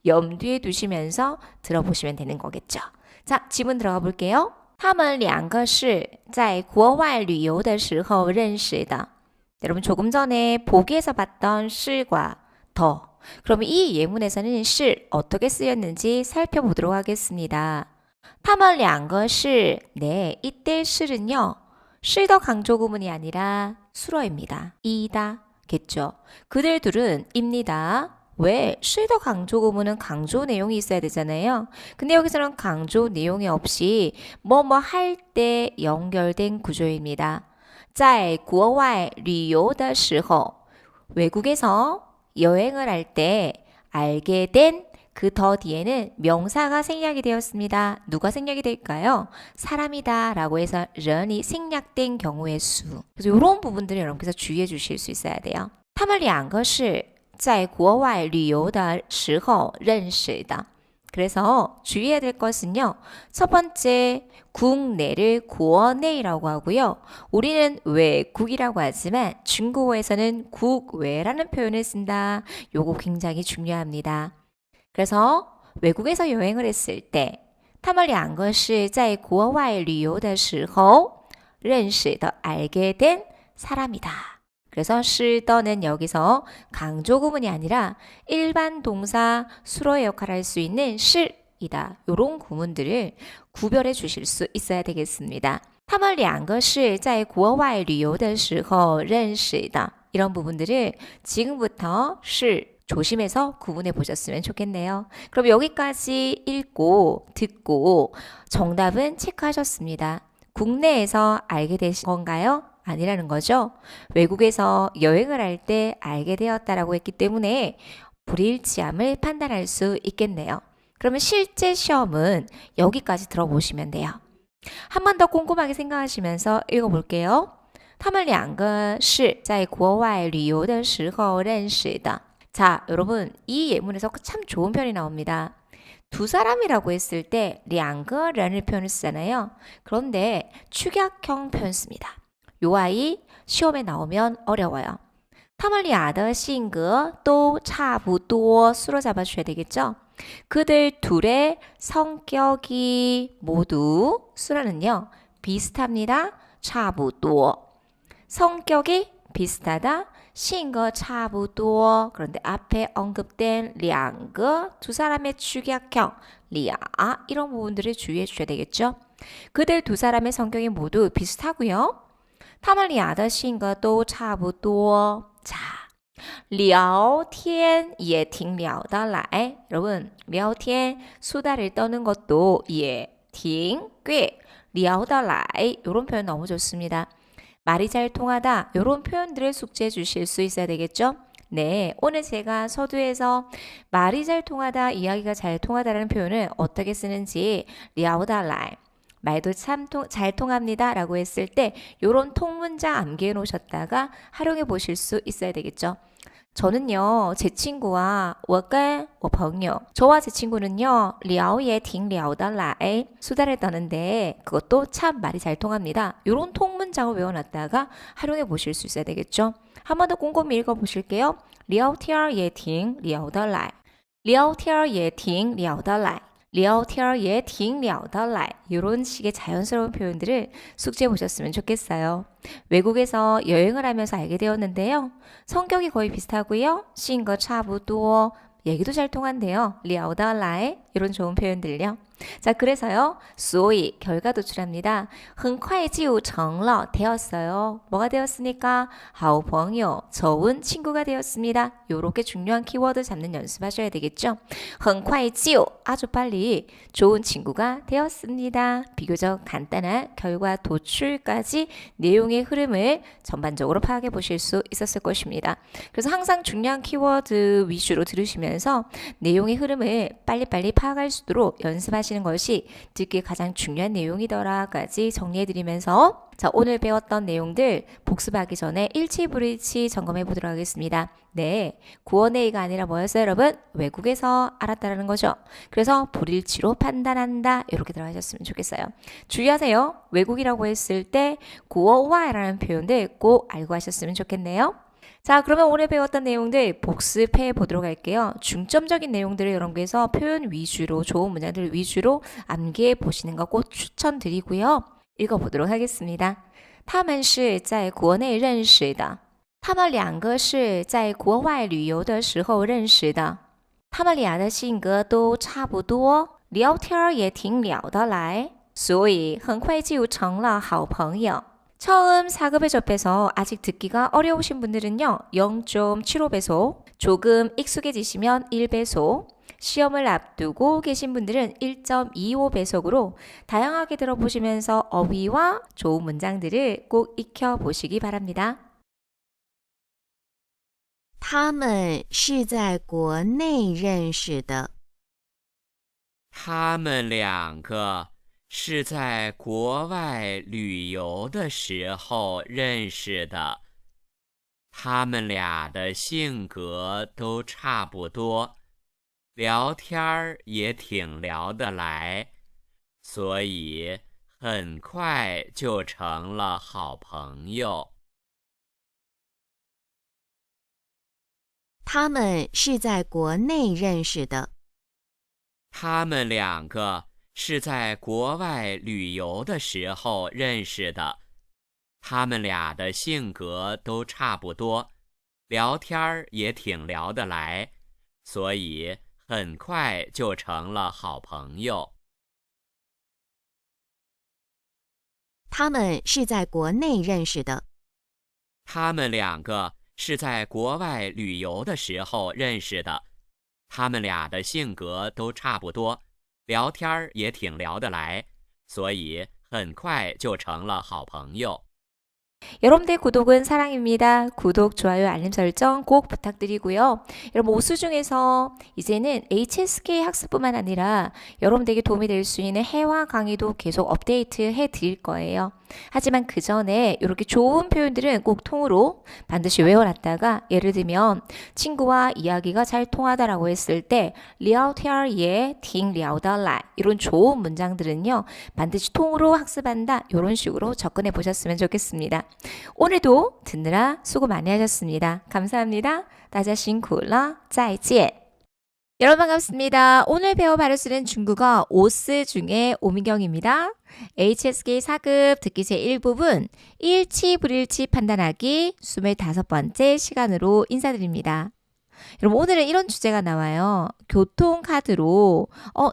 S1: 염두에 두시면서 들어보시면 되는 거겠죠. 자, 지문 들어가 볼게요. 他们两个是在国外旅游的时候认识的 여러분 조금 전에 보기에서 봤던 실과 더 그럼 이 예문에서는 실 어떻게 쓰였는지 살펴보도록 하겠습니다. 他们两个是 네, 이때 실은요. 실더 강조 구문이 아니라 수러입니다. 이다 겠죠. 그들 둘은 입니다. 왜? 실더 강조 구문은 강조 내용이 있어야 되잖아요. 근데 여기서는 강조 내용이 없이 뭐뭐 할 때 연결된 구조입니다. 在国外旅游的时候 외국에서 여행을 할 때 알게 된 그 더 뒤에는 명사가 생략이 되었습니다. 누가 생략이 될까요? 사람이다 라고 해서 런이 생략된 경우의 수. 그래서 이런 부분들을 여러분께서 주의해 주실 수 있어야 돼요. 他们两个是在国外旅游的时候认识的 그래서 주의해야 될 것은요. 첫 번째 국내를 국내라고 하고요. 우리는 외국이라고 하지만 중국어에서는 국외라는 표현을 쓴다. 요거 굉장히 중요합니다. 그래서 외국에서 여행을 했을 때 他们两个是在国外旅游的时候认识的 알게 된 사람이다. 그래서 是더는 여기서 강조 구문이 아니라 일반 동사 수로의 역할을 할 수 있는 실이다. 이런 구문들을 구별해 주실 수 있어야 되겠습니다. 他们两个是在国外旅游的时候认识的 이런 부분들을 지금부터 실 조심해서 구분해 보셨으면 좋겠네요. 그럼 여기까지 읽고 듣고 정답은 체크하셨습니다. 국내에서 알게 되신 건가요? 아니라는 거죠. 외국에서 여행을 할 때 알게 되었다라고 했기 때문에 불일치함을 판단할 수 있겠네요. 그러면 실제 시험은 여기까지 들어보시면 돼요. 한 번 더 꼼꼼하게 생각하시면서 읽어볼게요. 他们两个是在国外旅游的时候认识的 자, 여러분 이 예문에서 참 좋은 표현이 나옵니다. 두 사람이라고 했을 때 两个人을 표현을 쓰잖아요. 그런데 축약형 표현 씁니다. 요 아이 시험에 나오면 어려워요. 他们俩的性格都差不多 수로 잡아주셔야 되겠죠? 그들 둘의 성격이 모두 수라는요. 비슷합니다. 差不多 성격이 비슷하다. 性格差不多 그런데 앞에 언급된 两个 두 사람의 축약형 俩 이런 부분들을 주의해 주셔야 되겠죠? 그들 두 사람의 성격이 모두 비슷하고요. 他们俩的性格都差不多 자, 聊天也挺聊得来 여러분, 聊天 수다를 떠는 것도 예 팅, 꽤, 聊得来 이런 표현 너무 좋습니다. 말이 잘 통하다 이런 표현들을 숙지해 주실 수 있어야 되겠죠? 네, 오늘 제가 서두에서 말이 잘 통하다, 이야기가 잘 통하다라는 표현을 어떻게 쓰는지 聊得来 말도 참 잘 통합니다 라고 했을 때 이런 통문장 암기해 놓으셨다가 활용해 보실 수 있어야 되겠죠. 저는요, 제 친구와 我朋友 저와 제 친구는요, 聊也挺聊得来 수다를 떠는데 그것도 참 말이 잘 통합니다. 이런 통문장을 외워놨다가 활용해 보실 수 있어야 되겠죠. 한 번 더 꼼꼼히 읽어보실게요. 聊天也挺聊得来聊天也挺聊得来聊天也挺聊得来 이런 식의 자연스러운 표현들을 숙지해 보셨으면 좋겠어요. 외국에서 여행을 하면서 알게 되었는데요. 성격이 거의 비슷하고요. 性格差不多 얘기도 잘 통한대요. 聊得来 이런 좋은 표현들요. 자, 그래서요. 所以 결과 도출합니다. 很快就成了 되었어요. 뭐가 되었습니까? 好朋友 좋은 친구가 되었습니다. 요렇게 중요한 키워드 잡는 연습하셔야 되겠죠. 很快就 아주 빨리 좋은 친구가 되었습니다. 비교적 간단한 결과 도출까지 내용의 흐름을 전반적으로 파악해 보실 수 있었을 것입니다. 그래서 항상 중요한 키워드 위주로 들으시면서 내용의 흐름을 빨리빨리 파악할 수 있도록 연습하시는 것이 듣기에 가장 중요한 내용이더라까지 정리해드리면서 자, 오늘 배웠던 내용들 복습하기 전에 일치 불일치 점검해 보도록 하겠습니다. 네, 구원의가 아니라 뭐였어요, 여러분? 외국에서 알았다라는 거죠. 그래서 불일치로 판단한다 이렇게 들어가셨으면 좋겠어요. 주의하세요. 외국이라고 했을 때 구어와라는 표현들 꼭 알고 하셨으면 좋겠네요. 자, 그러면 오늘 배웠던 내용들 복습해 보도록 할게요. 중점적인 내용들을 여러분께서 표현 위주로 좋은 문장들 위주로 암기해 보시는 거 꼭 추천드리고요. 읽어보도록 하겠습니다. 他们是在国内认识的他们两个是在国外旅游的时候认识的他们俩的性格都差不多聊天也挺聊得来所以很快就成了好朋友 처음 4급에 접해서 아직 듣기가 어려우신 분들은요. 0.75배속, 조금 익숙해지시면 1배속, 시험을 앞두고 계신 분들은 1.25배속으로 다양하게 들어보시면서 어휘와 좋은 문장들을 꼭 익혀보시기 바랍니다.
S3: 他们是在国内认识的。
S2: 他们两个是在国外旅游的时候认识的。他们俩的性格都差不多，聊天也挺聊得来，所以很快就成了好朋友。
S3: 他们是在国内认识的。
S2: 他们两个是在国外旅游的时候认识的。他们俩的性格都差不多，聊天也挺聊得来，所以很快就成了好朋友。
S3: 他们是在国内认识的。
S2: 他们两个是在国外旅游的时候认识的。他们俩的性格都差不多，聊天也挺聊得来，所以很快就成了好朋友。
S1: 여러분들의 구독은 사랑입니다. 구독, 좋아요, 알림 설정 꼭 부탁드리고요. 여러분 오수 중에서 이제는 HSK 학습뿐만 아니라 여러분들에게 도움이 될 수 있는 회화 강의도 계속 업데이트 해드릴 거예요. 하지만 그 전에 이렇게 좋은 표현들은 꼭 통으로 반드시 외워놨다가 예를 들면 친구와 이야기가 잘 통하다라고 했을 때 聊天也挺聊得来 이런 좋은 문장들은요 반드시 통으로 학습한다 이런 식으로 접근해 보셨으면 좋겠습니다. 오늘도 듣느라 수고 많이 하셨습니다. 감사합니다. 大家辛苦了再见 여러분 반갑습니다. 오늘 배워 바로 쓰는 중국어 오스 중에 오미경입니다. HSK 4급 듣기 제1부분 일치 불일치 판단하기 25번째 시간으로 인사드립니다. 여러분 오늘은 이런 주제가 나와요. 교통카드로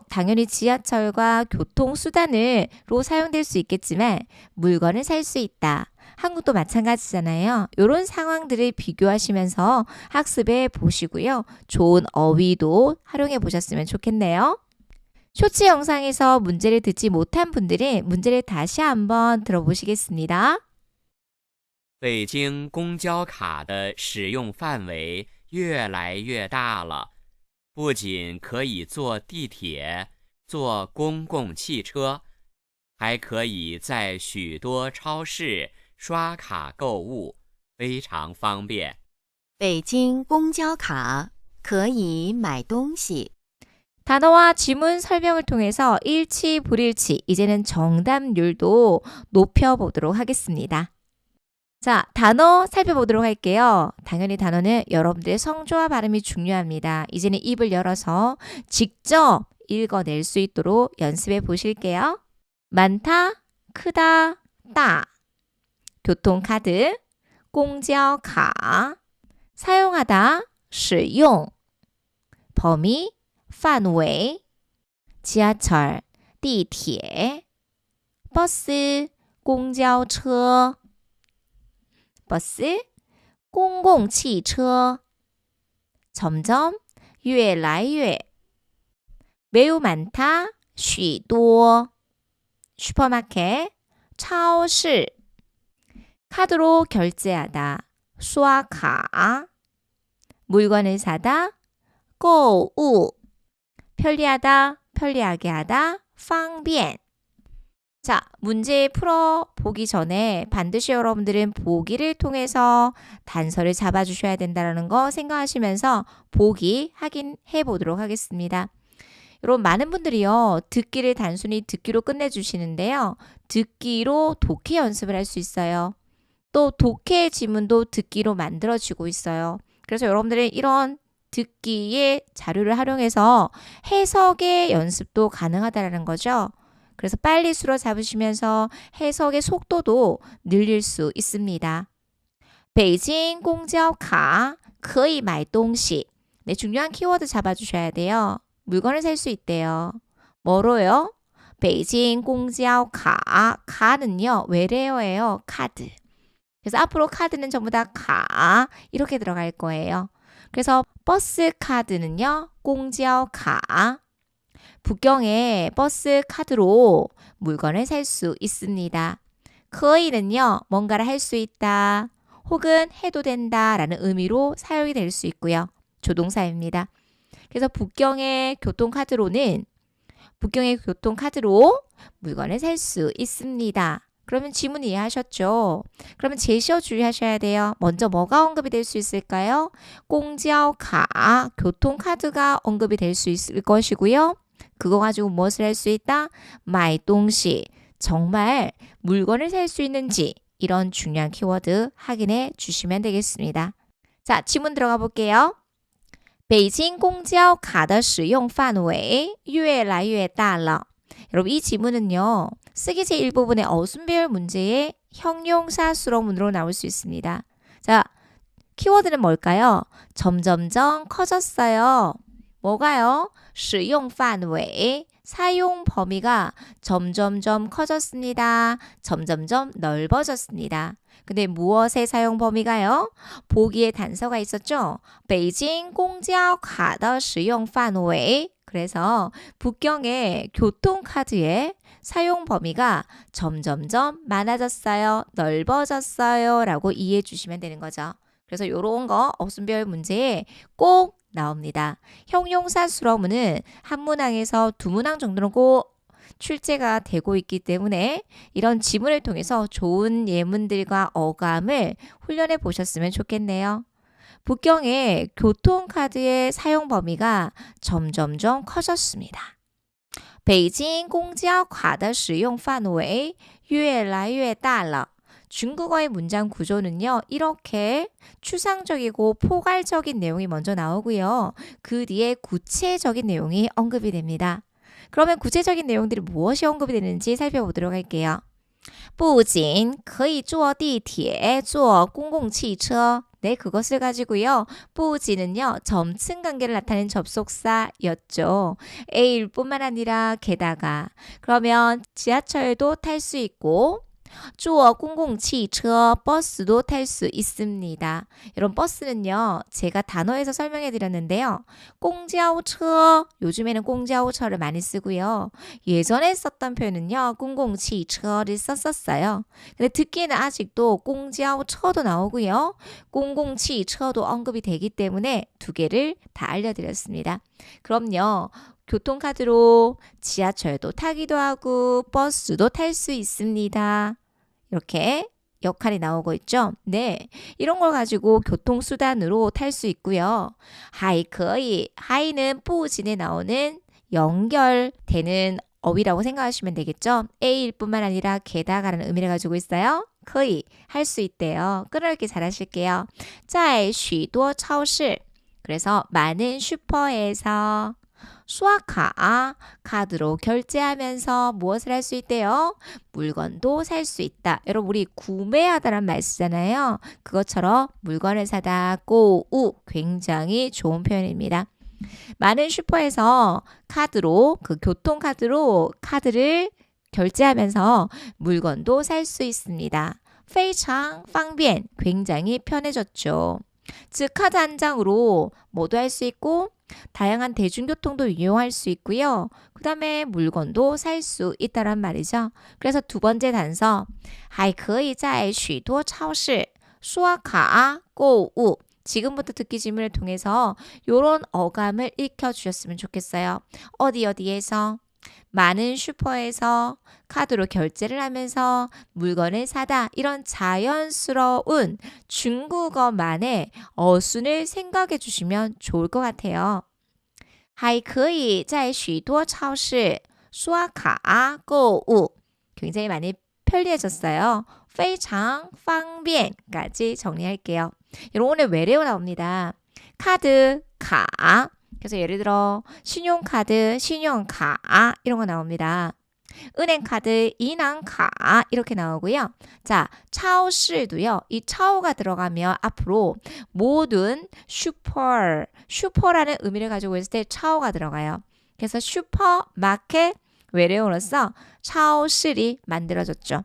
S1: 당연히 지하철과 교통수단으로 사용될 수 있겠지만 물건을 살 수 있다. 한국도 마찬가지잖아요. 이런 상황들을 비교하시면서 학습해 보시고요. 좋은 어휘도 활용해 보셨으면 좋겠네요. 쇼츠 영상에서 문제를 듣지 못한 분들은 문제를 다시 한번 들어보시겠습니다.
S2: 北京公交卡的使用范围越来越大了，不仅可以坐地铁、坐公共汽车，还可以在许多超市刷卡购物，非常方便。
S3: 北京公交卡可以买东西。
S1: 단어와 지문 설명을 통해서 일치, 불일치, 이제는 정답률도 높여보도록 하겠습니다. 자, 단어 살펴보도록 할게요. 당연히 단어는 여러분들의 성조와 발음이 중요합니다. 이제는 입을 열어서 직접 읽어낼 수 있도록 연습해 보실게요. 많다, 크다, 따. 교통카드, 공交卡. 사용하다, 使用. 범위, 范围. 지하철, 地铁. 버스, 公交车. 버스, 公共汽车. 점점, 越来越. 매우 많다, 许多. 슈퍼마켓, 超市. 카드로 결제하다, 刷卡. 물건을 사다, 购物. 편리하다, 편리하게 하다, 方便. 자, 문제 풀어보기 전에 반드시 여러분들은 보기를 통해서 단서를 잡아주셔야 된다는 거 생각하시면서 보기 확인해 보도록 하겠습니다. 여러분 많은 분들이요. 듣기를 단순히 듣기로 끝내주시는데요. 듣기로 독해 연습을 할 수 있어요. 또 독해 지문도 듣기로 만들어지고 있어요. 그래서 여러분들은 이런 듣기의 자료를 활용해서 해석의 연습도 가능하다는 거죠. 그래서 빨리 수로 잡으시면서 해석의 속도도 늘릴 수 있습니다. 北京公交卡可以买东西. 네, 중요한 키워드 잡아주셔야 돼요. 물건을 살 수 있대요. 뭐로요? 北京公交卡. 가는요. 외래어예요. 카드. 그래서 앞으로 카드는 전부 다 가 이렇게 들어갈 거예요. 그래서 버스 카드는요. 公交卡. 북경에 버스 카드로 물건을 살 수 있습니다. 可以는요. 뭔가를 할 수 있다. 혹은 해도 된다 라는 의미로 사용이 될 수 있고요. 조동사입니다. 그래서 북경의 교통카드로 물건을 살 수 있습니다. 그러면 지문 이해하셨죠? 그러면 제시어 주의하셔야 돼요. 먼저 뭐가 언급이 될 수 있을까요? 公交卡, 교통카드가 언급이 될 수 있을 것이고요. 그거 가지고 무엇을 할 수 있다? 买东西, 정말 물건을 살 수 있는지 이런 중요한 키워드 확인해 주시면 되겠습니다. 자, 지문 들어가 볼게요. 北京公交卡的使用范围越来越大了. 여러분 이 지문은요. 쓰기 제1부분의 어순배열 문제의 형용사 수로문으로 나올 수 있습니다. 자, 키워드는 뭘까요? 점점점 커졌어요. 뭐가요? 使用范围, 사용 범위가 점점점 커졌습니다. 점점점 넓어졌습니다. 근데 무엇의 사용 범위가요? 보기에 단서가 있었죠? 北京公交卡的使用范围. 그래서 북경의 교통카드의 사용 범위가 점점점 많아졌어요. 넓어졌어요. 라고 이해해 주시면 되는 거죠. 그래서 이런 거 어순별 문제에 꼭 나옵니다. 형용사 수로문은 한 문항에서 두 문항 정도는 꼭 출제가 되고 있기 때문에 이런 지문을 통해서 좋은 예문들과 어감을 훈련해 보셨으면 좋겠네요. 북경의 교통카드의 사용 범위가 점점점 커졌습니다. 北京公交卡的使用范围越来越大了. 중국어의 문장 구조는요. 이렇게 추상적이고 포괄적인 내용이 먼저 나오고요. 그 뒤에 구체적인 내용이 언급이 됩니다. 그러면 구체적인 내용들이 무엇이 언급이 되는지 살펴보도록 할게요. 不仅可以坐地铁,坐公共汽车. 네, 그것을 가지고요. 不仅은요. 점층 관계를 나타내는 접속사였죠. A일 뿐만 아니라 게다가. 그러면 지하철도 탈 수 있고 坐 공공汽车 버스도 탈 수 있습니다. 여러분 버스는요. 제가 단어에서 설명해 드렸는데요. 공자오처 요즘에는 공자오처를 많이 쓰고요. 예전에 썼던 표현은요. 공공汽车를 썼었어요. 근데 듣기에는 아직도 공자오처도 나오고요. 공공汽车도 언급이 되기 때문에 두 개를 다 알려드렸습니다. 그럼요. 교통카드로 지하철도 타기도 하고 버스도 탈 수 있습니다. 이렇게 역할이 나오고 있죠. 네, 이런 걸 가지고 교통수단으로 탈 수 있고요. 하이커이, 하이는 부진에 나오는 연결되는 어휘라고 생각하시면 되겠죠. A일 뿐만 아니라 게다가라는 의미를 가지고 있어요. 거의 할 수 있대요. 끊어읽기 잘 하실게요. 在许多超市 그래서 많은 슈퍼에서 수아카 카드로 결제하면서 무엇을 할 수 있대요? 물건도 살 수 있다. 여러분 우리 구매하다란 말 쓰잖아요. 그것처럼 물건을 사다 꼬우 굉장히 좋은 표현입니다. 많은 슈퍼에서 카드로 그 교통카드로 카드를 결제하면서 물건도 살 수 있습니다. 非常方便 굉장히 편해졌죠. 즉 카드 한 장으로 뭐도 할 수 있고 다양한 대중교통도 이용할 수 있고요. 그 다음에 물건도 살 수 있다란 말이죠. 그래서 두 번째 단서 还可以在许多超市刷卡购物 지금부터 듣기 질문을 통해서 이런 어감을 익혀주셨으면 좋겠어요. 어디에서 많은 슈퍼에서 카드로 결제를 하면서 물건을 사다 이런 자연스러운 중국어만의 어순을 생각해 주시면 좋을 것 같아요. 还可以在许多超市刷卡购物 굉장히 많이 편리해졌어요. 非常方便까지 정리할게요. 여러분 오늘 외래어 나옵니다. 카드, 카 그래서 예를 들어 신용카드, 신용카 이런 거 나옵니다. 은행카드, 인왕카 이렇게 나오고요. 자, 차오실도요. 이 차오가 들어가면 앞으로 모든 슈퍼라는 의미를 가지고 있을 때 차오가 들어가요. 그래서 슈퍼마켓 외래어로서 차오실이 만들어졌죠.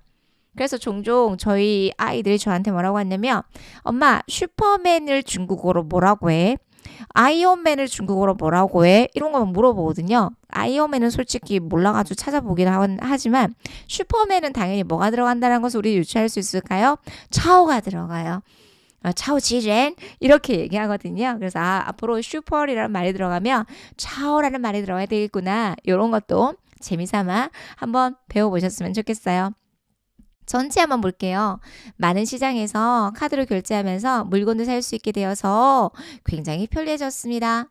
S1: 그래서 종종 저희 아이들이 저한테 뭐라고 했냐면 엄마 슈퍼맨을 중국어로 뭐라고 해? 아이언맨을 중국어로 뭐라고 해? 이런 거 물어보거든요. 아이언맨은 솔직히 몰라가지고 찾아보긴 하지만 슈퍼맨은 당연히 뭐가 들어간다는 것을 우리 유추할 수 있을까요? 차오가 들어가요. 차오지렌 이렇게 얘기하거든요. 그래서 앞으로 슈퍼라는 말이 들어가면 차오라는 말이 들어가야 되겠구나. 이런 것도 재미삼아 한번 배워보셨으면 좋겠어요. 전체 한번 볼게요. 많은 시장에서 카드로 결제하면서 물건도 살 수 있게 되어서 굉장히 편리해졌습니다.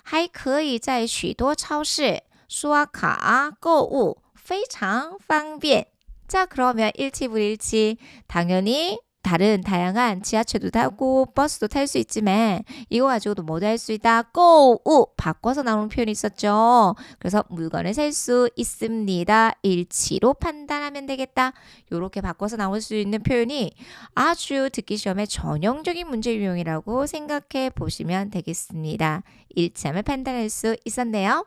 S1: 还可以在许多超市刷卡购物非常方便 자, 그러면 일치불일치 당연히 다른 다양한 지하철도 타고 버스도 탈 수 있지만 이거 가지고도 뭐도 할 수 있다. 꼬우 바꿔서 나오는 표현이 있었죠. 그래서 물건을 살 수 있습니다. 일치로 판단하면 되겠다. 이렇게 바꿔서 나올 수 있는 표현이 아주 듣기 시험에 전형적인 문제 유형이라고 생각해 보시면 되겠습니다. 일치함을 판단할 수 있었네요.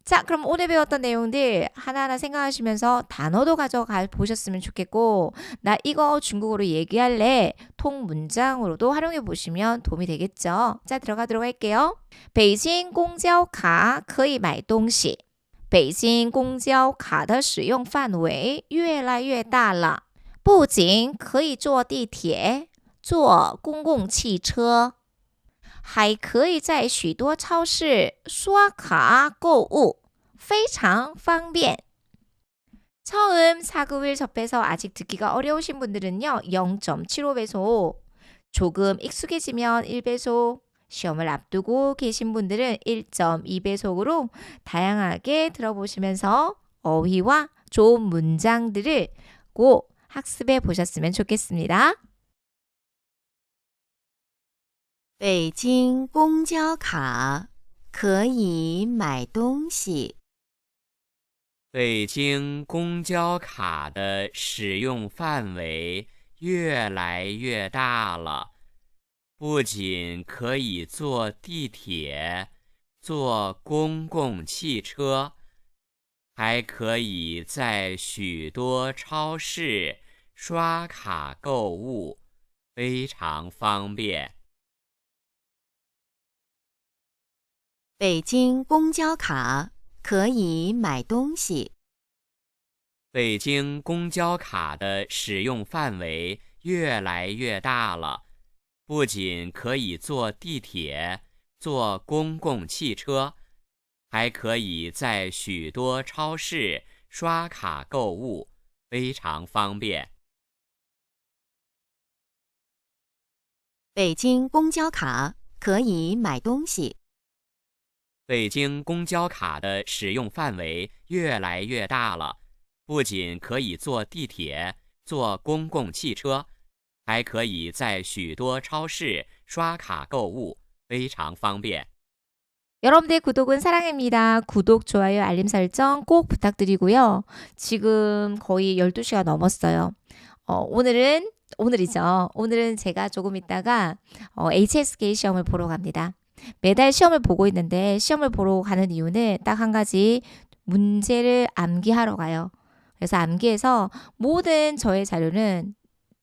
S1: 자, 그럼 오늘 배웠던 내용들 하나하나 생각하시면서 단어도 가져가 보셨으면 좋겠고 나 이거 중국어로 얘기할래 통문장으로도 활용해 보시면 도움이 되겠죠. 자, 들어가도록 할게요. 北京公交卡可以买东西北京公交卡的使用范围越来越大了不仅可以坐地铁坐公共汽车还可以在许多超市刷卡购物非常方便 처음 사급을 접해서 아직 듣기가 어려우신 분들은요. 0.75배속 조금 익숙해지면 1배속 시험을 앞두고 계신 분들은 1.2배속으로 다양하게 들어보시면서 어휘와 좋은 문장들을 꼭 학습해 보셨으면 좋겠습니다.
S3: 北京公交卡可以买东西
S2: 北京公交卡的使用范围越来越大了，不仅可以坐地铁、坐公共汽车，还可以在许多超市刷卡购物，非常方便。
S3: 北京公交卡可以买东西。
S2: 北京公交卡的使用范围越来越大了，不仅可以坐地铁、坐公共汽车，还可以在许多超市刷卡购物，非常方便。
S3: 北京公交卡可以买东西。
S2: 北京公交卡的使用范围越来越大了，不仅可以坐地铁、坐公共汽车，还可以在许多超市刷卡购物，非常方便。
S1: 여러분들의 구독은 사랑입니다. 구독, 좋아요, 알림 설정 꼭 부탁드리고요. 지금 거의 12시가 넘었어요. 오늘은 제가 조금 있다가 HSK 시험을 보러 갑니다. 매달 시험을 보고 있는데 시험을 보러 가는 이유는 딱 한 가지, 문제를 암기하러 가요. 그래서 암기해서 모든 저의 자료는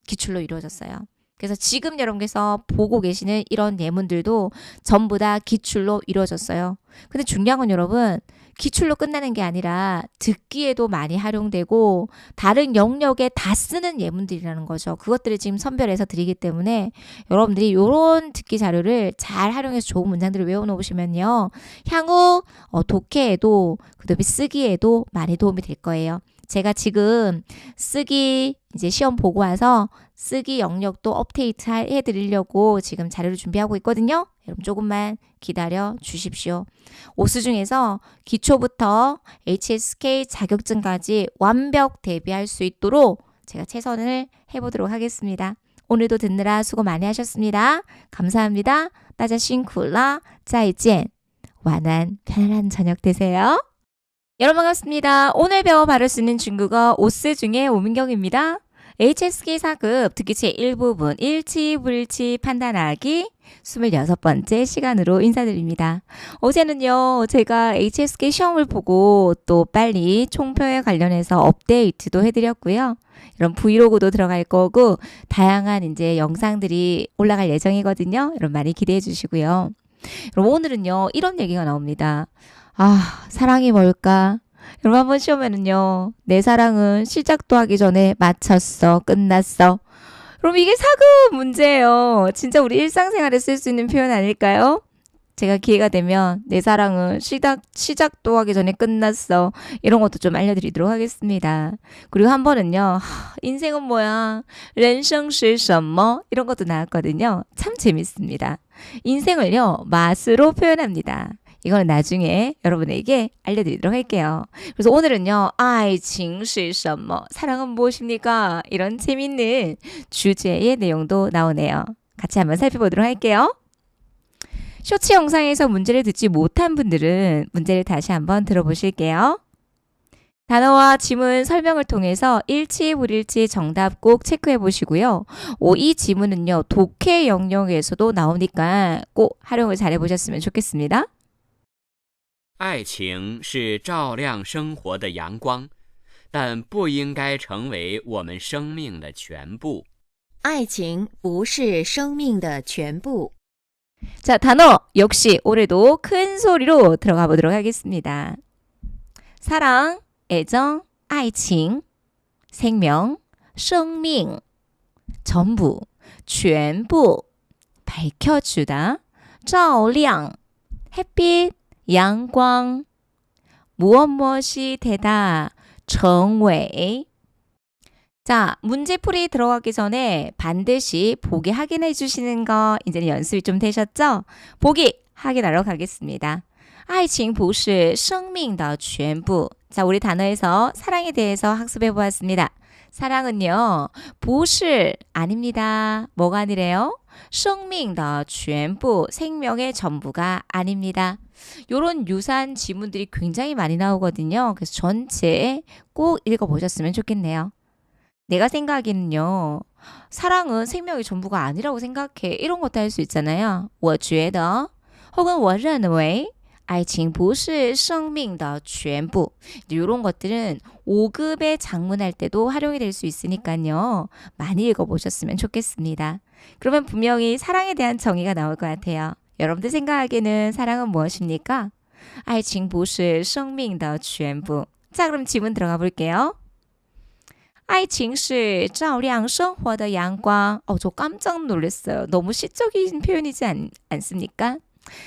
S1: 기출로 이루어졌어요. 그래서 지금 여러분께서 보고 계시는 이런 예문들도 전부 다 기출로 이루어졌어요. 근데 중요한 건 여러분, 기출로 끝나는 게 아니라 듣기에도 많이 활용되고 다른 영역에 다 쓰는 예문들이라는 거죠. 그것들을 지금 선별해서 드리기 때문에 여러분들이 이런 듣기 자료를 잘 활용해서 좋은 문장들을 외워놓으시면요, 향후 독해에도 그다음에 쓰기에도 많이 도움이 될 거예요. 제가 지금 쓰기 이제 시험 보고 와서 쓰기 영역도 업데이트 해드리려고 지금 자료를 준비하고 있거든요. 여러분 조금만 기다려 주십시오. 오수 중에서 기초부터 HSK 자격증까지 완벽 대비할 수 있도록 제가 최선을 해보도록 하겠습니다. 오늘도 듣느라 수고 많이 하셨습니다. 감사합니다. 大家辛苦了，再见. 완한 편안한 저녁 되세요. 여러분 반갑습니다. 오늘 배워 바를 수 있는 중국어 5스 중에 오민경입니다. HSK 4급 듣기 제1부분 일치 불일치 판단하기 26번째 시간으로 인사드립니다. 어제는요, 제가 HSK 시험을 보고 또 빨리 총평에 관련해서 업데이트도 해드렸고요. 이런 브이로그도 들어갈 거고 다양한 이제 영상들이 올라갈 예정이거든요. 여러분 많이 기대해 주시고요. 여러분 오늘은요, 이런 얘기가 나옵니다. 사랑이 뭘까? 여러분 한번 시험에는요, 내 사랑은 시작도 하기 전에 마쳤어, 끝났어. 그럼 이게 4급 문제예요. 진짜 우리 일상생활에 쓸 수 있는 표현 아닐까요? 제가 기회가 되면 내 사랑은 시작도 하기 전에 끝났어, 이런 것도 좀 알려드리도록 하겠습니다. 그리고 한 번은요, 인생은 뭐야? 人生是什么? 이런 것도 나왔거든요. 참 재밌습니다. 인생을요, 맛으로 표현합니다. 이거는 나중에 여러분에게 알려드리도록 할게요. 그래서 오늘은요, 爱情是什么? 사랑은 무엇입니까? 이런 재밌는 주제의 내용도 나오네요. 같이 한번 살펴보도록 할게요. 쇼츠 영상에서 문제를 듣지 못한 분들은 문제를 다시 한번 들어보실게요. 단어와 지문 설명을 통해서 일치, 불일치 정답 꼭 체크해 보시고요. 이 지문은요, 독해 영역에서도 나오니까 꼭 활용을 잘해 보셨으면 좋겠습니다.
S2: 爱情是照亮生活的阳光，但不应该成为我们生命的全部。
S3: 爱情不是生命的全部。
S1: 자, 단어 역시 올해도 큰 소리로 들어가 보도록 하겠습니다. 사랑, 애정, 爱情, 생명, 生命, 전부, 全部, 밝혀주다, 照亮, 햇빛, 양광, 무엇이 되다, 成为. 자, 문제풀이 들어가기 전에 반드시 보기 확인해 주시는 거 이제는 연습이 좀 되셨죠? 보기 확인하러 가겠습니다. 爱情不是生命的全部. 자, 우리 단어에서 사랑에 대해서 학습해 보았습니다. 사랑은요, 不是 아닙니다. 뭐가 아니래요? 生命的全部, 생명의 전부가 아닙니다. 요런 유사한 지문들이 굉장히 많이 나오거든요. 그래서 전체 꼭 읽어보셨으면 좋겠네요. 내가 생각하기는요, 사랑은 생명의 전부가 아니라고 생각해. 이런 것도 할 수 있잖아요. 我觉得 혹은 我认为爱情不是生命的全部. 이런 것들은 5급에 작문할 때도 활용이 될 수 있으니까요. 많이 읽어보셨으면 좋겠습니다. 그러면 분명히 사랑에 대한 정의가 나올 것 같아요. 여러분들 생각하기에는 사랑은 무엇입니까? 爱情不是生命的全部. 자, 그럼 지문 들어가 볼게요. 爱情是照亮生活的阳光. 저 깜짝 놀랐어요. 너무 시적인 표현이지 않습니까?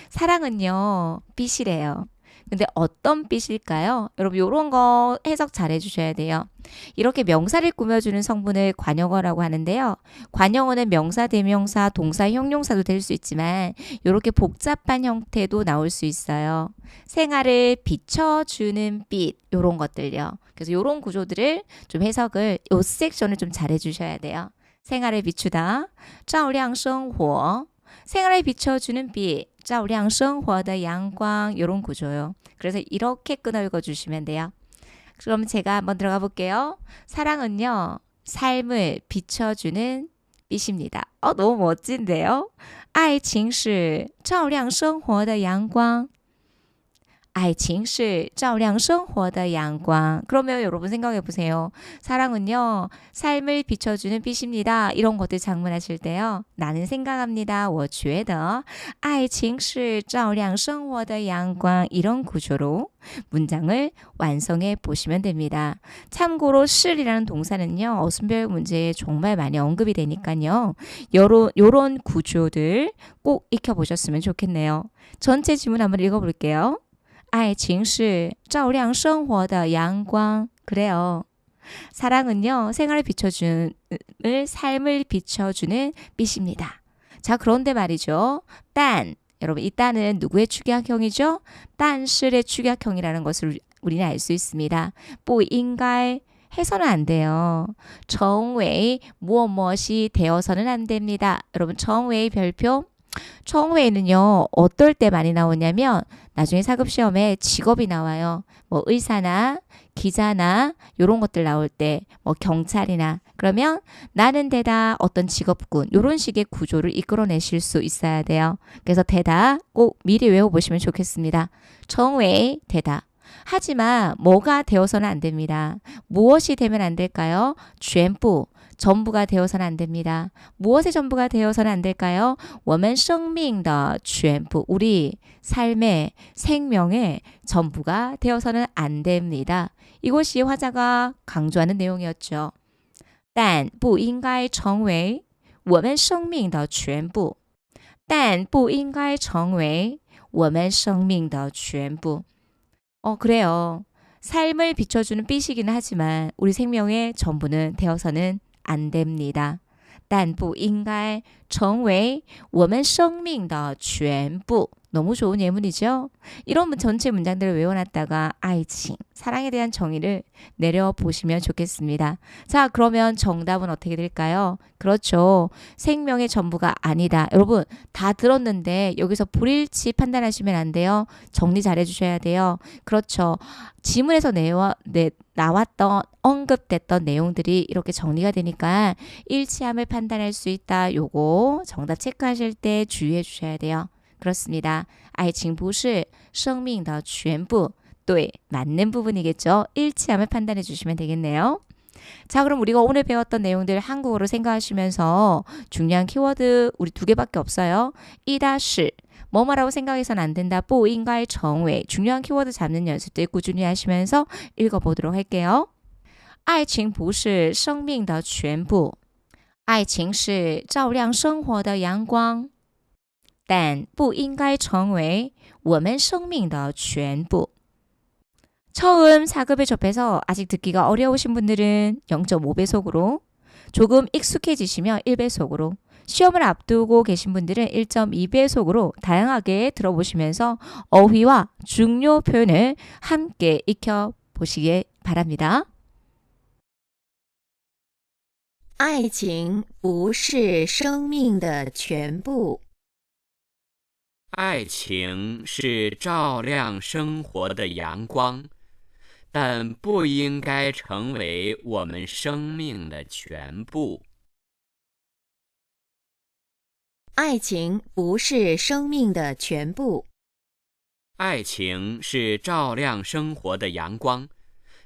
S1: 사랑은요, 빛이래요. 근데 어떤 빛일까요? 여러분, 요런 거 해석 잘 해주셔야 돼요. 이렇게 명사를 꾸며주는 성분을 관용어라고 하는데요. 관용어는 명사, 대명사, 동사, 형용사도 될 수 있지만 이렇게 복잡한 형태도 나올 수 있어요. 생활을 비춰주는 빛, 요런 것들요. 그래서 요런 구조들을 좀 해석을, 요 섹션을 좀 잘 해주셔야 돼요. 생활을 비추다, 照亮生活, 생활을 비춰주는 빛, 照亮生活的阳光, 이런 구조요. 그래서 이렇게 끊어 읽어주시면 돼요. 그럼 제가 한번 들어가 볼게요. 사랑은요, 삶을 비춰주는 빛입니다. 너무 멋진데요? 爱情是照亮生活的阳光. 爱情是照亮生活的阳光. 그러면 여러분 생각해 보세요. 사랑은요, 삶을 비춰주는 빛입니다. 이런 것들 작문하실 때요. 나는 생각합니다. 我觉得爱情是照亮生活的阳光. 이런 구조로 문장을 완성해 보시면 됩니다. 참고로 실이라는 동사는요, 어순별 문제에 정말 많이 언급이 되니까요. 요런 구조들 꼭 익혀보셨으면 좋겠네요. 전체 지문 한번 읽어볼게요. 爱情是照亮生活的阳光. 그래요. 사랑은요, 삶을 비춰주는 빛입니다. 자, 그런데 말이죠. 딴, 여러분, 이 딴은 누구의 축약형이죠? 但是의 축약형이라는 것을 우리는 알 수 있습니다. 不应该 해서는 안 돼요. 成为 무엇이 되어서는 안 됩니다. 여러분, 成为 별표. 成为는요, 어떨 때 많이 나오냐면 나중에 사급시험에 직업이 나와요. 뭐 의사나 기자나 이런 것들 나올 때, 뭐 경찰이나. 그러면 나는 되다 어떤 직업군, 이런 식의 구조를 이끌어내실 수 있어야 돼요. 그래서 되다 꼭 미리 외워보시면 좋겠습니다. 成为 되다. 하지만 뭐가 되어서는 안 됩니다. 무엇이 되면 안 될까요? 全部. 전부가 되어서는 안 됩니다. 무엇의 전부가 되어서는 안 될까요? 我们生命的全部. 우리 삶의, 생명의 전부가 되어서는 안 됩니다. 이것이 화자가 강조하는 내용이었죠. 但不应该成为我们生命的全部. 但不应该成为我们生命的全部. 그래요. 삶을 비춰주는 빛이기는 하지만 우리 생명의 전부는 되어서는 안 됩니다. 但不应该成为我们生命的全部. 너무 좋은 예문이죠? 이런 전체 문장들을 외워놨다가 爱情, 사랑에 대한 정의를 내려보시면 좋겠습니다. 자, 그러면 정답은 어떻게 될까요? 그렇죠. 생명의 전부가 아니다. 여러분, 다 들었는데 여기서 불일치 판단하시면 안 돼요. 정리 잘 해주셔야 돼요. 그렇죠. 지문에서 나왔던 언급됐던 내용들이 이렇게 정리가 되니까 일치함을 판단할 수 있다. 요거 정답 체크하실 때 주의해 주셔야 돼요. 그렇습니다. 爱情不是生命的全部. 네, 맞는 부분이겠죠. 일치함을 판단해 주시면 되겠네요. 자, 그럼 우리가 오늘 배웠던 내용들 한국어로 생각하시면서 중요한 키워드 우리 2개밖에 없어요. 一다시 뭐뭐라고 생각해서는 안 된다. 不应该成为 중요한 키워드 잡는 연습들 꾸준히 하시면서 읽어보도록 할게요. 爱情不是生命的全部. 爱情是照亮生活的阳光. 但不应该成为我们生命的全部. 처음 4급에 접해서 아직 듣기가 어려우신 분들은 0.5배속으로, 조금 익숙해지시면 1배속으로, 시험을 앞두고 계신 분들은 1.2배속으로 다양하게 들어보시면서 어휘와 중요 표현을 함께 익혀보시기 바랍니다.
S3: 爱情不是生命的全部。
S2: 爱情是照亮生活的阳光，但不应该成为我们生命的全部。
S3: 爱情不是生命的全部。
S2: 爱情是照亮生活的阳光，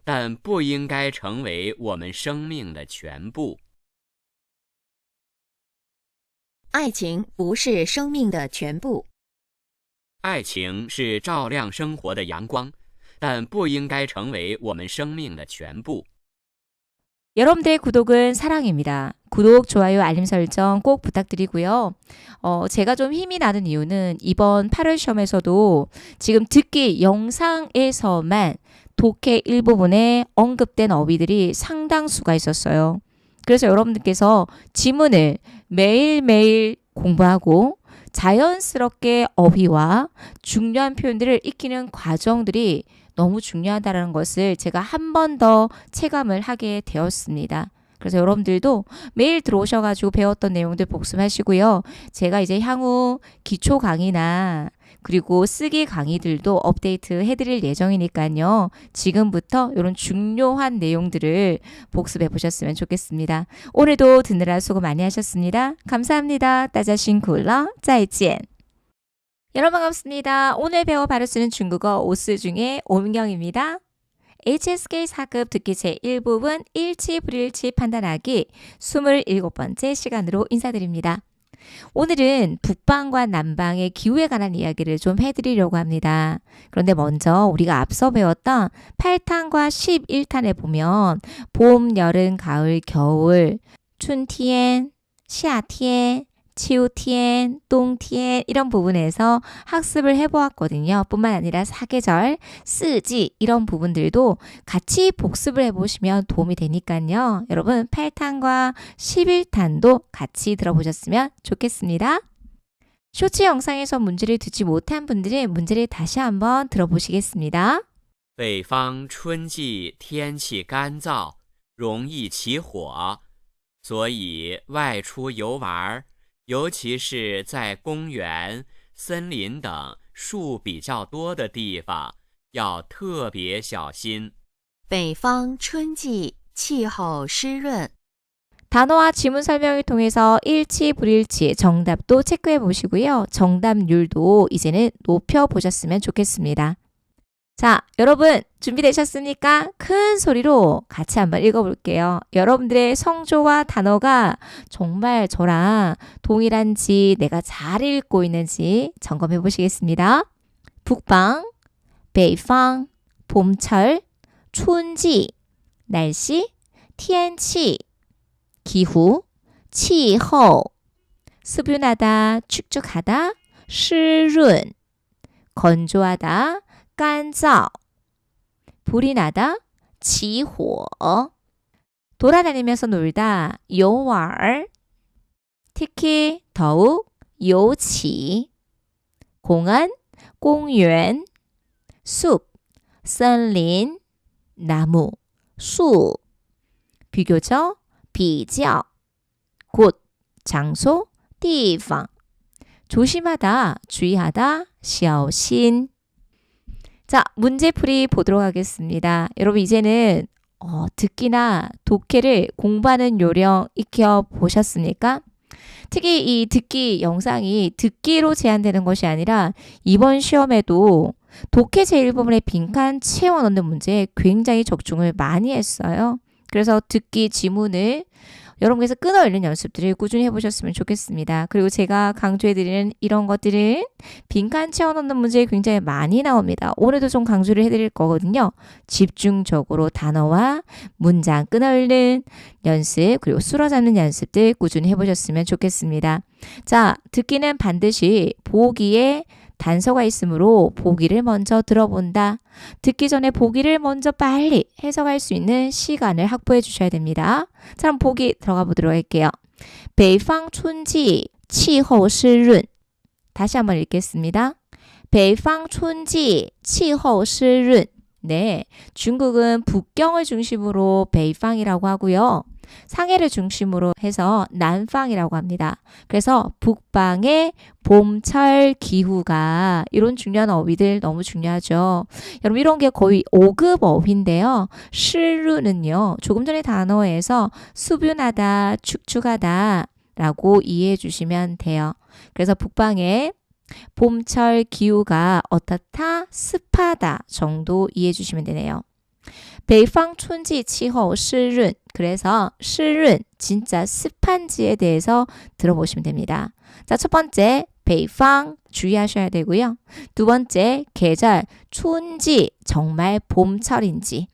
S2: 但不应该成为我们生命的全部。
S3: 爱情不是生命的全部。
S2: 爱情是照亮生活的阳光，但不应该成为我们生命的全部。
S1: 여러분들의 구독은 사랑입니다. 구독, 좋아요, 알림 설정 꼭 부탁드리고요. 제가 좀 힘이 나는 이유는 이번 8월 시험에서도 지금 듣기 영상에서만 독해 일부분에 언급된 어휘들이 상당수가 있었어요. 그래서 여러분들께서 지문을 매일매일 공부하고 자연스럽게 어휘와 중요한 표현들을 익히는 과정들이 너무 중요하다는 것을 제가 한 번 더 체감을 하게 되었습니다. 그래서 여러분들도 매일 들어오셔가지고 배웠던 내용들 복습하시고요. 제가 이제 향후 기초 강의나 그리고 쓰기 강의들도 업데이트 해드릴 예정이니까요. 지금부터 이런 중요한 내용들을 복습해 보셨으면 좋겠습니다. 오늘도 듣느라 수고 많이 하셨습니다. 감사합니다. 따자신굴러 짜이지엔. 여러분 반갑습니다. 오늘 배워 바로 쓰는 중국어 오스 중에 오민경입니다. HSK 4급 듣기 제1부분 일치 불일치 판단하기 27번째 시간으로 인사드립니다. 오늘은 북방과 남방의 기후에 관한 이야기를 좀 해드리려고 합니다. 그런데 먼저 우리가 앞서 배웠던 8탄과 11탄에 보면 봄, 여름, 가을, 겨울, 춘티엔, 시아티엔, 치우티엔, 똥티엔 이런 부분에서 학습을 해보았거든요. 뿐만 아니라 사계절, 쓰지 이런 부분들도 같이 복습을 해보시면 도움이 되니까요. 여러분 8탄과 11탄도 같이 들어보셨으면 좋겠습니다. 쇼츠 영상에서 문제를 듣지 못한 분들은 문제를 다시 한번 들어보시겠습니다.
S2: 北方春季天气干燥，容易起火，所以外出游玩，尤其是在公园、森林等树比较多的地方，要特别小心。
S3: 北方春季气候湿润。
S1: 단어와 지문 설명을 통해서 일치, 불일치 정답도 체크해 보시고요. 정답률도 이제는 높여 보셨으면 좋겠습니다. 자, 여러분 준비되셨습니까? 큰 소리로 같이 한번 읽어볼게요. 여러분들의 성조와 단어가 정말 저랑 동일한지 내가 잘 읽고 있는지 점검해 보시겠습니다. 북방,北方, 봄철, 춘지, 날씨, 天气, 기후, 气候, 수분하다, 축축하다, 湿润, 건조하다, 干燥, 불이 나다, 起火, 돌아다니면서 놀다, 游玩, 특히 더욱, 尤其, 공원, 公园, 숲, 森林, 나무, 树, 비교적, 比较, 곳, 장소, 地方, 조심하다, 주의하다, 小心. 자, 문제풀이 보도록 하겠습니다. 여러분 이제는 듣기나 독해를 공부하는 요령 익혀보셨습니까? 특히 이 듣기 영상이 듣기로 제한되는 것이 아니라 이번 시험에도 독해 제1부분의 빈칸 채워 넣는 문제에 굉장히 적중을 많이 했어요. 그래서 듣기 지문을 여러분께서 끊어 읽는 연습들을 꾸준히 해보셨으면 좋겠습니다. 그리고 제가 강조해드리는 이런 것들은 빈칸 채워넣는 문제에 굉장히 많이 나옵니다. 오늘도 좀 강조를 해드릴 거거든요. 집중적으로 단어와 문장 끊어 읽는 연습 그리고 쓸어 잡는 연습들 꾸준히 해보셨으면 좋겠습니다. 자, 듣기는 반드시 보기에 단서가 있으므로 보기를 먼저 들어본다. 듣기 전에 보기를 먼저 빨리 해석할 수 있는 시간을 확보해 주셔야 됩니다. 자, 그럼 보기 들어가 보도록 할게요. 北方春季气候湿润. 다시 한번 읽겠습니다. 北方春季气候湿润. 네, 중국은 북경을 중심으로 베이팡이라고 하고요. 상해를 중심으로 해서南方이라고 합니다. 그래서 북방의 봄철 기후가 이런 중요한 어휘들 너무 중요하죠. 여러분 이런 게 거의 5급 어휘인데요. 시루는요. 조금 전에 단어에서 수분하다, 축축하다 라고 이해해 주시면 돼요. 그래서 북방의 봄철 기후가 어떻다, 습하다 정도 이해해 주시면 되네요. 北方春季气候湿润. 그래서 湿润, 진짜 습한지에 대해서 들어보시면 됩니다. 자, 첫 번째, 北方 주의하셔야 되고요. 두 번째, 계절, 춘지, 정말 봄철인지.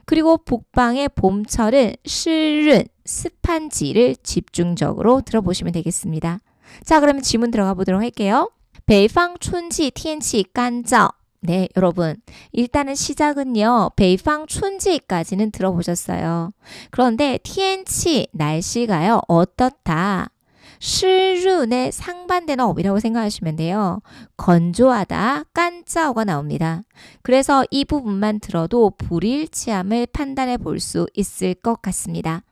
S1: 그리고 북방의 봄철은 湿润, 습한지를 집중적으로 들어보시면 되겠습니다. 자, 그러면 질문 들어가 보도록 할게요. 北方春季天气干燥. 네, 여러분. 일단은 시작은요. 北方 춘지까지는 들어보셨어요. 그런데 天气 날씨가요. 어떻다. 湿润의 상반되는 어휘라고 생각하시면 돼요. 건조하다, 깐짜오가 나옵니다. 그래서 이 부분만 들어도 불일치함을 판단해 볼 수 있을 것 같습니다.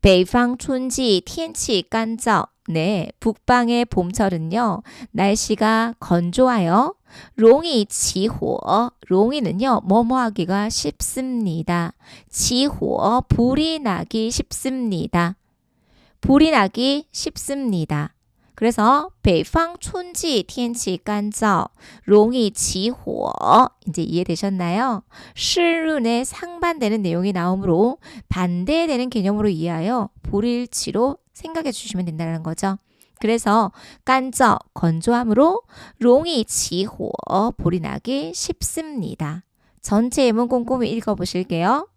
S1: 北方春季天气干燥. 네, 북방의 봄철은요. 날씨가 건조하여 롱이 지호, 롱이는요. 뭐뭐하기가 쉽습니다. 지호, 불이 나기 쉽습니다. 불이 나기 쉽습니다. 그래서 北方春季天气干燥, 롱이 지호. 이제 이해되셨나요? 湿润의 상반되는 내용이 나오므로 반대되는 개념으로 이해하여 불일치로 생각해 주시면 된다는 거죠. 그래서 깐저, 건조함으로 롱이 지호, 불이 나기 쉽습니다. 전체 예문 꼼꼼히 읽어보실게요.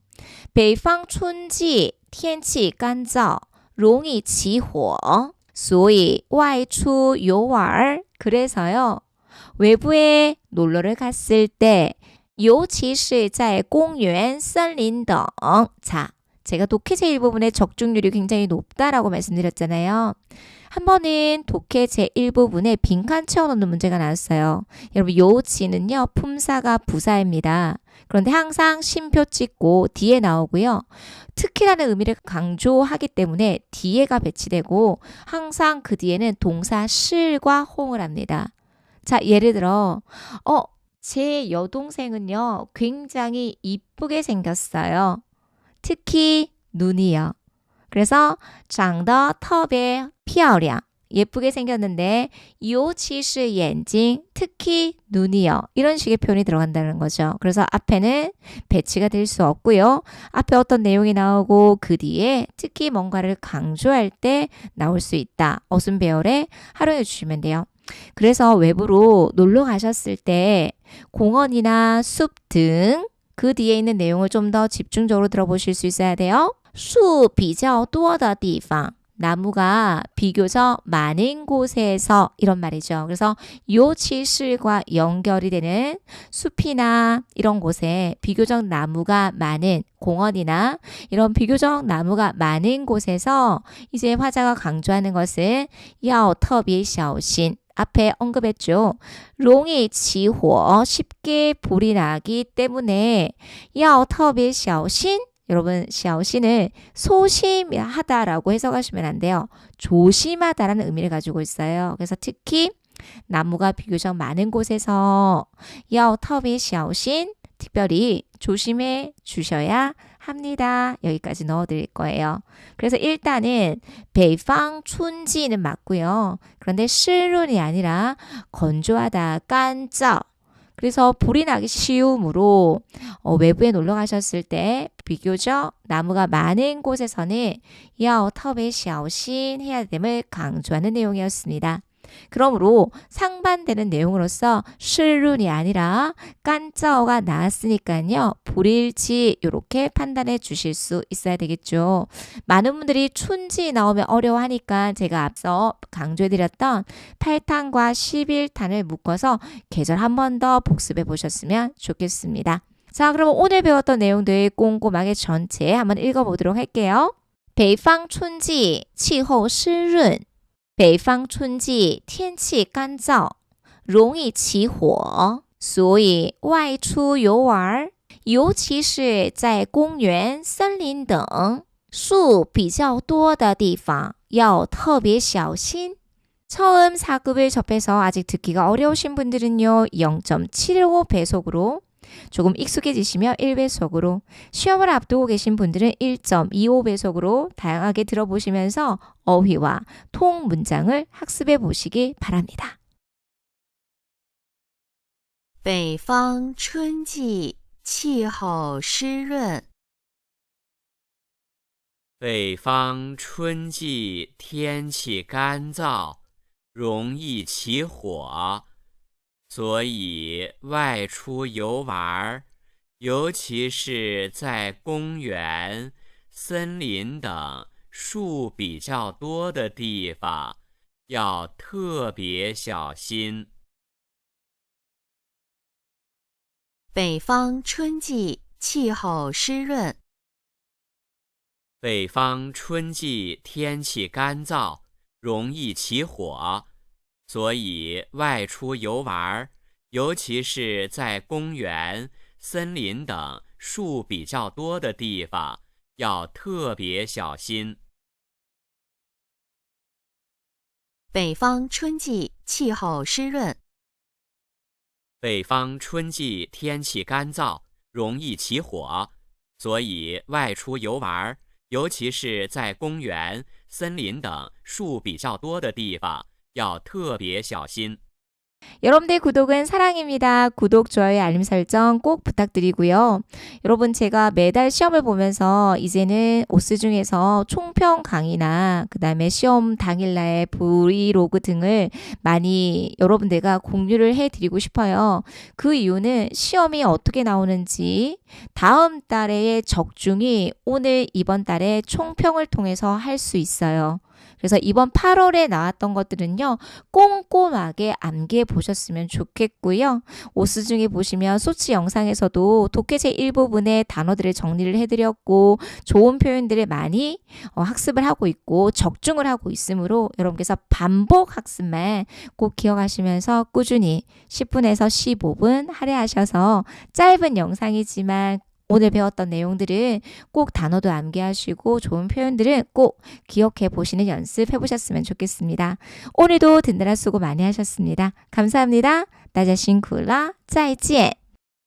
S1: 北方春季天气干燥, 롱이 지호, 所以外出游玩, 그래서요. 외부에 놀러를 갔을 때, 尤其是在公园,森林等. 자, 제가 독해 제1부분의 적중률이 굉장히 높다라고 말씀드렸잖아요. 한 번은 독해 제1부분에 빈칸 채워넣는 문제가 나왔어요. 여러분, 요치는요, 품사가 부사입니다. 그런데 항상 쉼표 찍고 뒤에 나오고요. 특히라는 의미를 강조하기 때문에 뒤에가 배치되고 항상 그 뒤에는 동사 실과 호응을 합니다. 자, 예를 들어 제 여동생은요, 굉장히 이쁘게 생겼어요. 특히 눈이요. 그래서 长得特别漂亮. 예쁘게 생겼는데 尤其是眼睛, 특히 눈이요. 이런 식의 표현이 들어간다는 거죠. 그래서 앞에는 배치가 될 수 없고요. 앞에 어떤 내용이 나오고 그 뒤에 특히 뭔가를 강조할 때 나올 수 있다. 어순 배열에 활용해 주시면 돼요. 그래서 외부로 놀러 가셨을 때 공원이나 숲 등 그 뒤에 있는 내용을 좀 더 집중적으로 들어보실 수 있어야 돼요. 树比较多的地方. 나무가 비교적 많은 곳에서 이런 말이죠. 그래서 요치실과 연결이 되는 숲이나 이런 곳에 비교적 나무가 많은 공원이나 이런 비교적 나무가 많은 곳에서 이제 화자가 강조하는 것은 要特别小心. 앞에 언급했죠. 롱이 지호, 쉽게 불이 나기 때문에 要特别小心. 여러분, 小心을 소심하다라고 해석하시면 안 돼요. 조심하다라는 의미를 가지고 있어요. 그래서 특히 나무가 비교적 많은 곳에서 要特别小心, 특별히 조심해 주셔야 합니다. 여기까지 넣어드릴 거예요. 그래서 일단은 北方 춘지는 맞고요. 그런데 湿润이 아니라 건조하다, 깐짜. 그래서 불이 나기 쉬움으로 외부에 놀러 가셨을 때 비교적 나무가 많은 곳에서는 要特别小心 해야 됨을 강조하는 내용이었습니다. 그러므로 상반되는 내용으로서 湿润이 아니라 깐짜오가 나왔으니까요. 불일치 이렇게 판단해 주실 수 있어야 되겠죠. 많은 분들이 춘지 나오면 어려워하니까 제가 앞서 강조해드렸던 8탄과 11탄을 묶어서 계절 한 번 더 복습해 보셨으면 좋겠습니다. 자, 그럼 오늘 배웠던 내용들 꼼꼼하게 전체 한번 읽어보도록 할게요. 北方春季气候湿润北方春季天气干燥，容易起火，所以外出游玩，尤其是在公园、森林等树比较多的地方，要特别小心。 처음 4급을 접해서 아직 듣기가 어려우신 분들은요. 0.75 배속으로 조금 익숙해지시며 1배속으로 시험을 앞두고 계신 분들은 1.25 배속으로 다양하게 들어보시면서 어휘와 통 문장을 학습해 보시기 바랍니다.
S3: 北方春季气候湿润。
S2: 北方春季天气干燥，容易起火，所以外出游玩，尤其是在公园、森林等树比较多的地方，要特别小心。
S3: 北方春季气候湿润。
S2: 北方春季天气干燥，容易起火，所以外出游玩，尤其是在公园、森林等树比较多的地方，要特别小心。
S3: 北方春季气候湿润。
S2: 北方春季天气干燥，容易起火，所以外出游玩，尤其是在公园、森林等树比较多的地方，要特别小心。
S1: 여러분들 구독은 사랑입니다. 구독, 좋아요, 알림 설정 꼭 부탁드리고요. 여러분 제가 매달 시험을 보면서 이제는 오스 중에서 총평 강의나 그 다음에 시험 당일날 브이로그 등을 많이 여러분들과 공유를 해드리고 싶어요. 그 이유는 시험이 어떻게 나오는지 다음 달의 적중이 오늘 이번 달에 총평을 통해서 할 수 있어요. 그래서 이번 8월에 나왔던 것들은요, 꼼꼼하게 암기해 보셨으면 좋겠고요. 오스 중에 보시면 소치 영상에서도 독해제 일부분의 단어들을 정리를 해드렸고, 좋은 표현들을 많이 학습을 하고 있고, 적중을 하고 있으므로 여러분께서 반복 학습만 꼭 기억하시면서 꾸준히 10분에서 15분 할애하셔서 짧은 영상이지만 오늘 배웠던 내용들은 꼭 단어도 암기하시고 좋은 표현들은 꼭 기억해 보시는 연습해 보셨으면 좋겠습니다. 오늘도 든든한 수고 많이 하셨습니다. 감사합니다. 大家辛苦了，再见.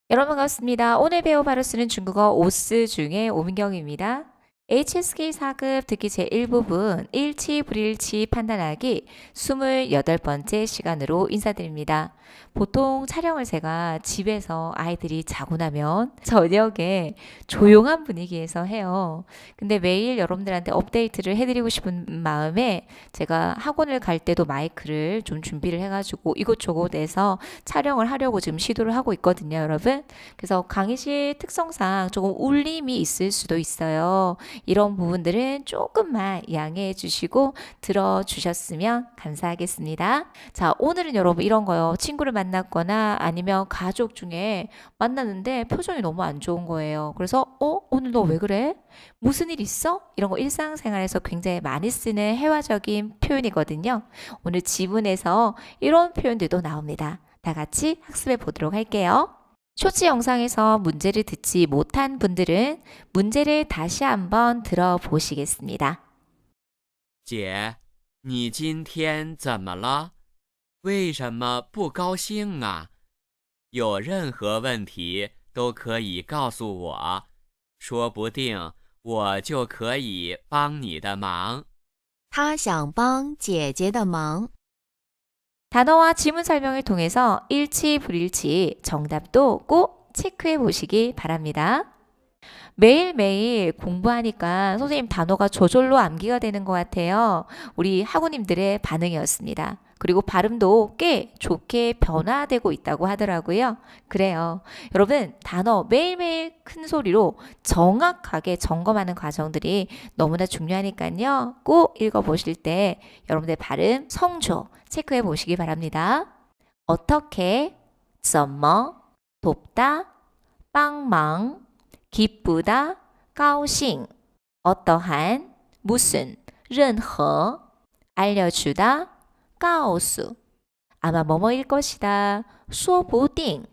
S1: 여러분 반갑습니다. 오늘 배워 바로 쓰는 중국어 오스 중에 오민경입니다. HSK 4급 듣기 제1부분 일치 불일치 판단하기 28번째 시간으로 인사드립니다. 보통 촬영을 제가 집에서 아이들이 자고 나면 저녁에 조용한 분위기에서 해요. 근데 매일 여러분들한테 업데이트를 해드리고 싶은 마음에 제가 학원을 갈 때도 마이크를 좀 준비를 해가지고 이곳저곳에서 촬영을 하려고 지금 시도를 하고 있거든요, 여러분. 그래서 강의실 특성상 조금 울림이 있을 수도 있어요. 이런 부분들은 조금만 양해해 주시고 들어주셨으면 감사하겠습니다. 자, 오늘은 여러분 이런 거요. 친구를 만났거나 아니면 가족 중에 만났는데 표정이 너무 안 좋은 거예요. 그래서 오늘 너 왜 그래? 무슨 일 있어? 이런 거 일상생활에서 굉장히 많이 쓰는 회화적인 표현이거든요. 오늘 지문에서 이런 표현들도 나옵니다. 다 같이 학습해 보도록 할게요. 쇼츠 영상에서 문제를 듣지 못한 분들은 문제를 다시 한번 들어보시겠습니다.
S2: 姐，你今天怎么了？为什么不高兴啊？有任何问题都可以告诉我，说不定我就可以帮你的忙。
S3: 他想帮姐姐的忙。
S1: 단어와 지문 설명을 통해서 일치, 불일치, 정답도 꼭 체크해 보시기 바랍니다. 매일매일 공부하니까 선생님 단어가 저절로 암기가 되는 것 같아요. 우리 학우님들의 반응이었습니다. 그리고 발음도 꽤 좋게 변화되고 있다고 하더라고요. 그래요. 여러분, 단어 매일매일 큰 소리로 정확하게 점검하는 과정들이 너무나 중요하니까요. 꼭 읽어보실 때 여러분들 발음, 성조 체크해 보시기 바랍니다. 어떻게, 怎么, 돕다, 帮忙, 기쁘다, 高兴, 어떠한, 무슨, 任何, 알려주다, 告诉, 아마 뭐뭐일 것이다, 说不定.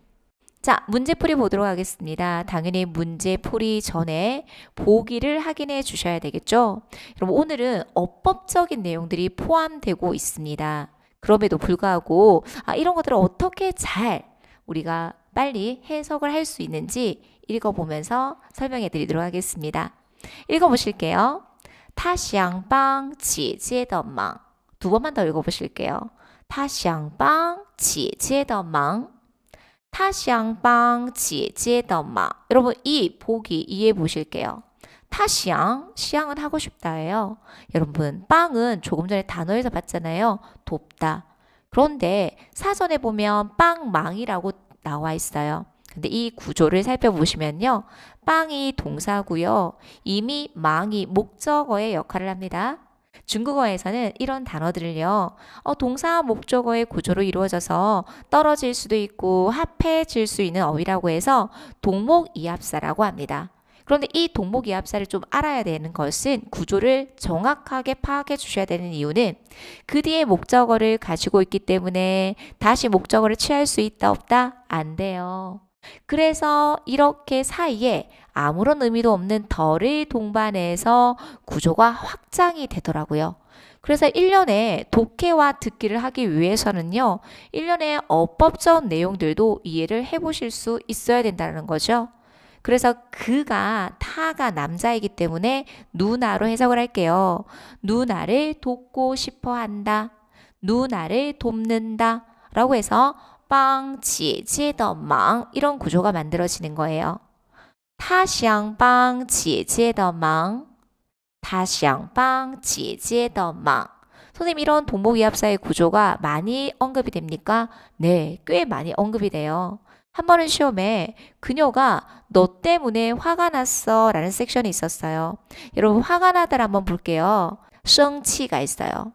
S1: 자, 문제풀이 보도록 하겠습니다. 당연히 문제풀이 전에 보기를 확인해 주셔야 되겠죠? 여러분, 오늘은 어법적인 내용들이 포함되고 있습니다. 그럼에도 불구하고 이런 것들을 어떻게 잘 우리가 빨리 해석을 할 수 있는지 읽어보면서 설명해 드리도록 하겠습니다. 읽어보실게요. 他想帮姐姐的忙. 두 번만 더 읽어보실게요. 他想帮姐姐的忙. 타샹방 제제더마. 여러분 이 보기 이해해 보실게요. 타샹, 시향은 하고 싶다예요. 여러분 빵은 조금 전에 단어에서 봤잖아요. 돕다. 그런데 사전에 보면 빵망이라고 나와 있어요. 근데 이 구조를 살펴보시면요. 빵이 동사고요. 이미 망이 목적어의 역할을 합니다. 중국어에서는 이런 단어들을요. 동사 목적어의 구조로 이루어져서 떨어질 수도 있고 합해질 수 있는 어휘라고 해서 동목이합사라고 합니다. 그런데 이 동목이합사를 좀 알아야 되는 것은 구조를 정확하게 파악해 주셔야 되는 이유는 그 뒤에 목적어를 가지고 있기 때문에 다시 목적어를 취할 수 있다 없다? 안 돼요. 그래서 이렇게 사이에 아무런 의미도 없는 덜을 동반해서 구조가 확장이 되더라고요. 그래서 1년에 독해와 듣기를 하기 위해서는요. 1년에 어법적 내용들도 이해를 해보실 수 있어야 된다는 거죠. 그래서 그가 타가 남자이기 때문에 누나로 해석을 할게요. 누나를 돕고 싶어 한다. 누나를 돕는다. 라고 해서 빵, 제제더망 이런 구조가 만들어지는 거예요. 타샹빵, 제제더망. 타샹빵, 제제더망. 선생님 이런 동목이합사의 구조가 많이 언급이 됩니까? 네, 꽤 많이 언급이 돼요. 한 번은 시험에 그녀가 너 때문에 화가 났어 라는 섹션이 있었어요. 여러분 화가 나다를 한번 볼게요. 生气가 있어요.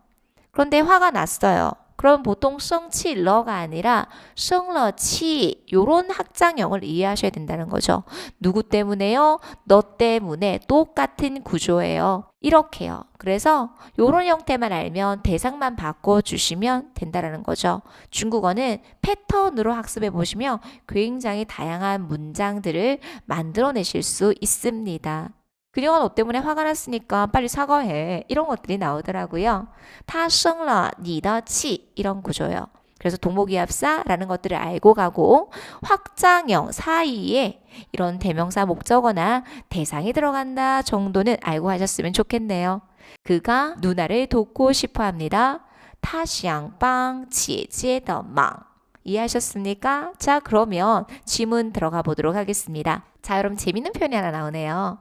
S1: 그런데 화가 났어요. 그럼 보통 生气러가 아니라 生了气 요런 확장형을 이해하셔야 된다는 거죠. 누구 때문에요? 너 때문에 똑같은 구조예요. 이렇게요. 그래서 요런 형태만 알면 대상만 바꿔주시면 된다는 거죠. 중국어는 패턴으로 학습해 보시면 굉장히 다양한 문장들을 만들어내실 수 있습니다. 그녀가 너 때문에 화가 났으니까 빨리 사과해. 이런 것들이 나오더라고요. 他生了你的气 이런 구조예요. 그래서 동목이합사라는 것들을 알고 가고 확장형 사이에 이런 대명사 목적어나 대상이 들어간다 정도는 알고 하셨으면 좋겠네요. 그가 누나를 돕고 싶어 합니다. 他想帮姐姐的忙. 이해하셨습니까? 자, 그러면 지문 들어가 보도록 하겠습니다. 자, 여러분 재밌는 표현이 하나 나오네요.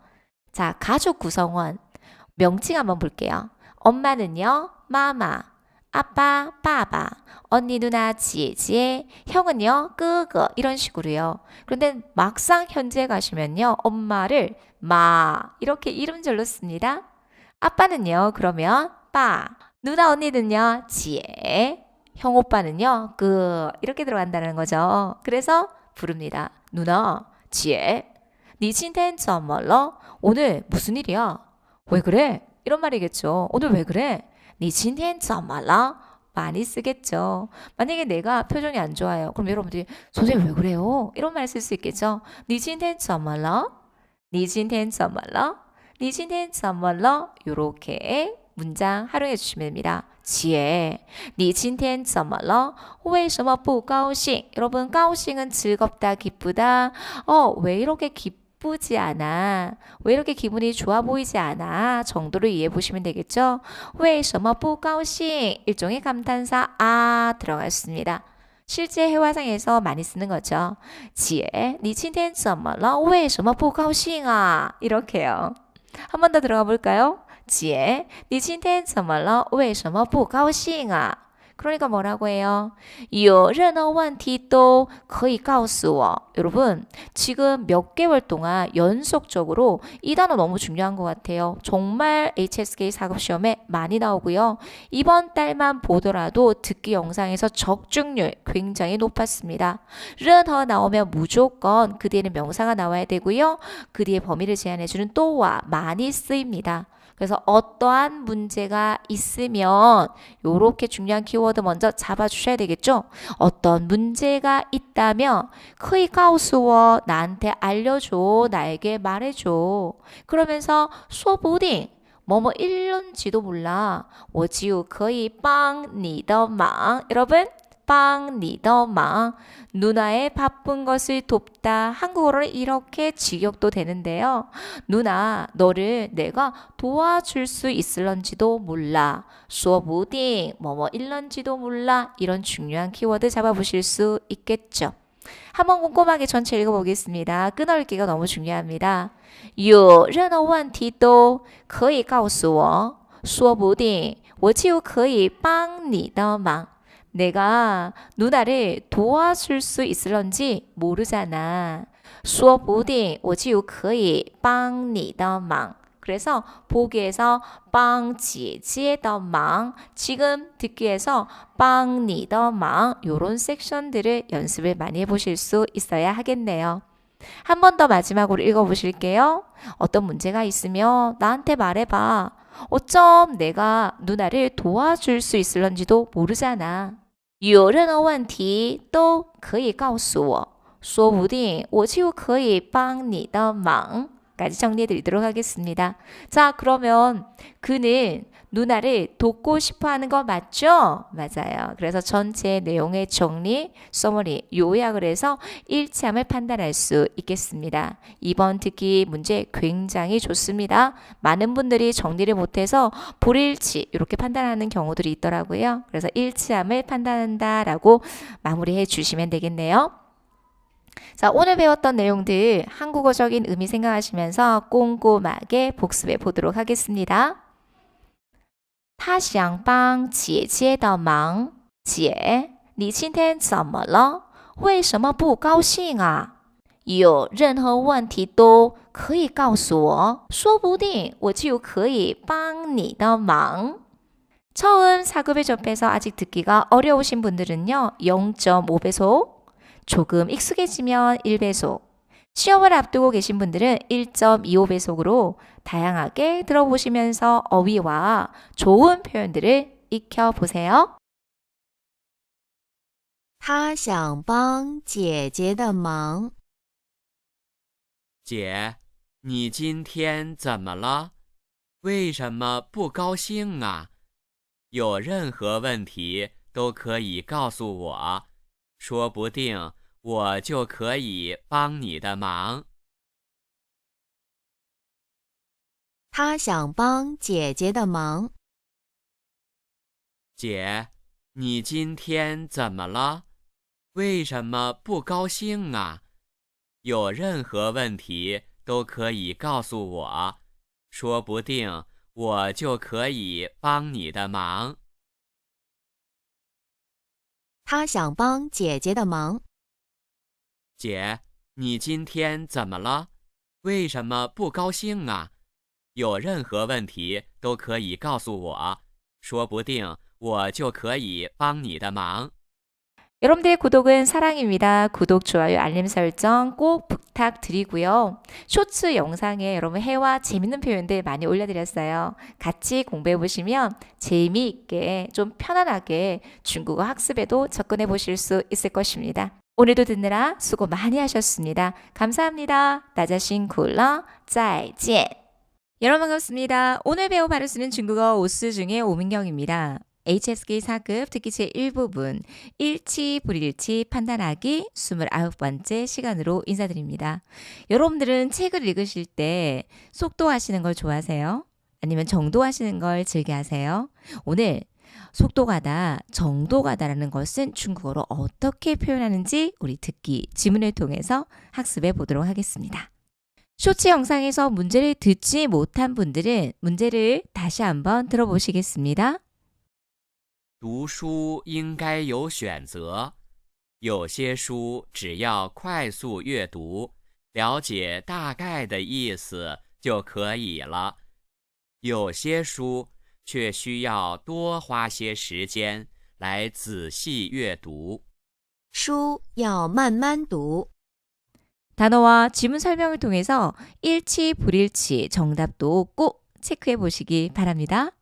S1: 자, 가족 구성원 명칭 한번 볼게요. 엄마는요, 마마, 아빠, 빠바, 언니, 누나, 지혜, 형은요, 끄그 이런 식으로요. 그런데 막상 현재 가시면요, 엄마를 마 이렇게 이름절로 씁니다. 아빠는요, 그러면 빠, 누나 언니는요, 지혜, 형 오빠는요, 그 이렇게 들어간다는 거죠. 그래서 부릅니다. 누나, 지혜, 니今天怎么了? 오늘 무슨 일이야? 왜 그래? 이런 말이겠죠. 오늘 왜 그래? 니今天怎么了? 많이 쓰겠죠. 만약에 내가 표정이 안 좋아요. 그럼 여러분들이 선생님 왜 그래요? 이런 말 쓸 수 있겠죠. 니今天怎么了? 니今天怎么了? 니今天怎么了? 요렇게 문장 활용해 주시면 됩니다. 지혜, 你今天怎么了? 为什么不高兴? 여러분, 高兴은 즐겁다, 기쁘다. 왜 이렇게 기쁘지 않아? 왜 이렇게 기분이 좋아 보이지 않아? 정도로 이해해 보시면 되겠죠? 为什么不高兴? 일종의 감탄사 아 들어갔습니다. 실제 회화상에서 많이 쓰는 거죠. 지혜, 你今天怎么了? 为什么不高兴啊? 이렇게요. 한 번 더 들어가 볼까요? 姐，你今天怎么了？为什么不高兴啊？ 그러니까 뭐라고 해요? 有任何问题都可以告诉我. 여러분, 지금 몇 개월 동안 연속적으로 이 단어 너무 중요한 것 같아요. 정말 HSK 4급 시험에 많이 나오고요. 이번 달만 보더라도 듣기 영상에서 적중률 굉장히 높았습니다. 任何 나오면 무조건 그 뒤에는 명사가 나와야 되고요. 그 뒤에 범위를 제한해주는 또와 많이 쓰입니다. 그래서 어떠한 문제가 있으면 요렇게 중요한 키워드 먼저 잡아주셔야 되겠죠. 어떤 문제가 있다면 可以告诉我 나한테 알려줘. 나에게 말해줘. 그러면서 说不定 뭐뭐 일런지도 몰라. 我就可以帮你的忙. 여러분 帮你的忙. 누나의 바쁜 것을 돕다. 한국어로 이렇게 직역도 되는데요. 누나, 너를 내가 도와줄 수 있을런지도 몰라. 说不定 뭐뭐 일런지도 몰라. 이런 중요한 키워드 잡아보실 수 있겠죠. 한번 꼼꼼하게 전체 읽어보겠습니다. 끊어읽기가 너무 중요합니다. 有任何问题都可以告诉我，说不定我就可以帮你的忙。 내가 누나를 도와줄 수 있을런지 모르잖아. 说不定我就可以帮你的忙. 그래서 보기에서 帮姐姐的忙, 지금 듣기에서 帮你的忙 요런 섹션들을 연습을 많이 해보실 수 있어야 하겠네요. 한 번 더 마지막으로 읽어보실게요. 어떤 문제가 있으면 나한테 말해봐. 어쩜 내가 누나를 도와줄 수 있을런지도 모르잖아. 有任何问题都可以告诉我，说不定我就可以帮你的忙。 까지 정리해드리도록 하겠습니다. 자, 그러면 그는 누나를 돕고 싶어 하는 거 맞죠? 맞아요. 그래서 전체 내용의 정리, 서머리, 요약을 해서 일치함을 판단할 수 있겠습니다. 이번 듣기 문제 굉장히 좋습니다. 많은 분들이 정리를 못해서 불일치 이렇게 판단하는 경우들이 있더라고요. 그래서 일치함을 판단한다라고 마무리해 주시면 되겠네요. 자, 오늘 배웠던 내용들 한국어적인 의미 생각하시면서 꼼꼼하게 복습해 보도록 하겠습니다. 他想帮姐姐的忙，姐，你今天怎么了？为什么不高兴啊？有任何问题都可以告诉我，说不定我就可以帮你的忙。 처음 4급에 접해서 아직 듣기가 어려우신 분들은요, 0.5배속, 조금 익숙해지면 1배속, 시험을 앞두고 계신 분들은 1.25배속으로 다양하게 들어보시면서 어휘와 좋은 표현들을 익혀보세요.
S3: 他想帮姐姐的忙。
S2: 姐，你今天怎么了？为什么不高兴啊？有任何问题都可以告诉我，说不定我就可以帮你的忙。
S3: 他想帮姐姐的忙。
S2: 姐，你今天怎么了？为什么不高兴啊？有任何问题都可以告诉我，说不定我就可以帮你的忙。
S3: 他想帮姐姐的忙。
S2: 姐，你今天怎么了？为什么不高兴啊？有任何问题都可以告诉我，说不定我就可以帮你的忙。
S1: 여러분들의 구독은 사랑입니다. 구독, 좋아요, 알림 설정 꼭 부탁드리고요. 쇼츠 영상에 여러분 해와 재밌는 표현들 많이 올려드렸어요. 같이 공부해보시면 재미있게 좀 편안하게 중국어 학습에도 접근해보실 수 있을 것입니다. 오늘도 듣느라 수고 많이 하셨습니다. 감사합니다. 나자신 굴러, 再见. 여러분 반갑습니다. 오늘 배워 바로 쓰는 중국어 오스 중에 오민경입니다. HSK 4급 듣기 제1부분 일치 불일치 판단하기 29번째 시간으로 인사드립니다. 여러분들은 책을 읽으실 때 속도하시는 걸 좋아하세요? 아니면 정도하시는 걸 즐겨하세요? 오늘 속도가다, 정도가다라는 것은 중국어로 어떻게 표현하는지 우리 듣기 지문을 통해서 학습해 보도록 하겠습니다. 쇼츠 영상에서 문제를 듣지 못한 분들은 문제를 다시 한번 들어보시겠습니다.
S2: 读书应该有选择，有些书只要快速阅读，了解大概的意思就可以了。有些书却需要多花些时间来仔细阅读。
S3: 书要慢慢读。
S1: 단어와 지문 설명을 통해서 일치, 불일치, 정답도 꼭 체크해 보시기 바랍니다.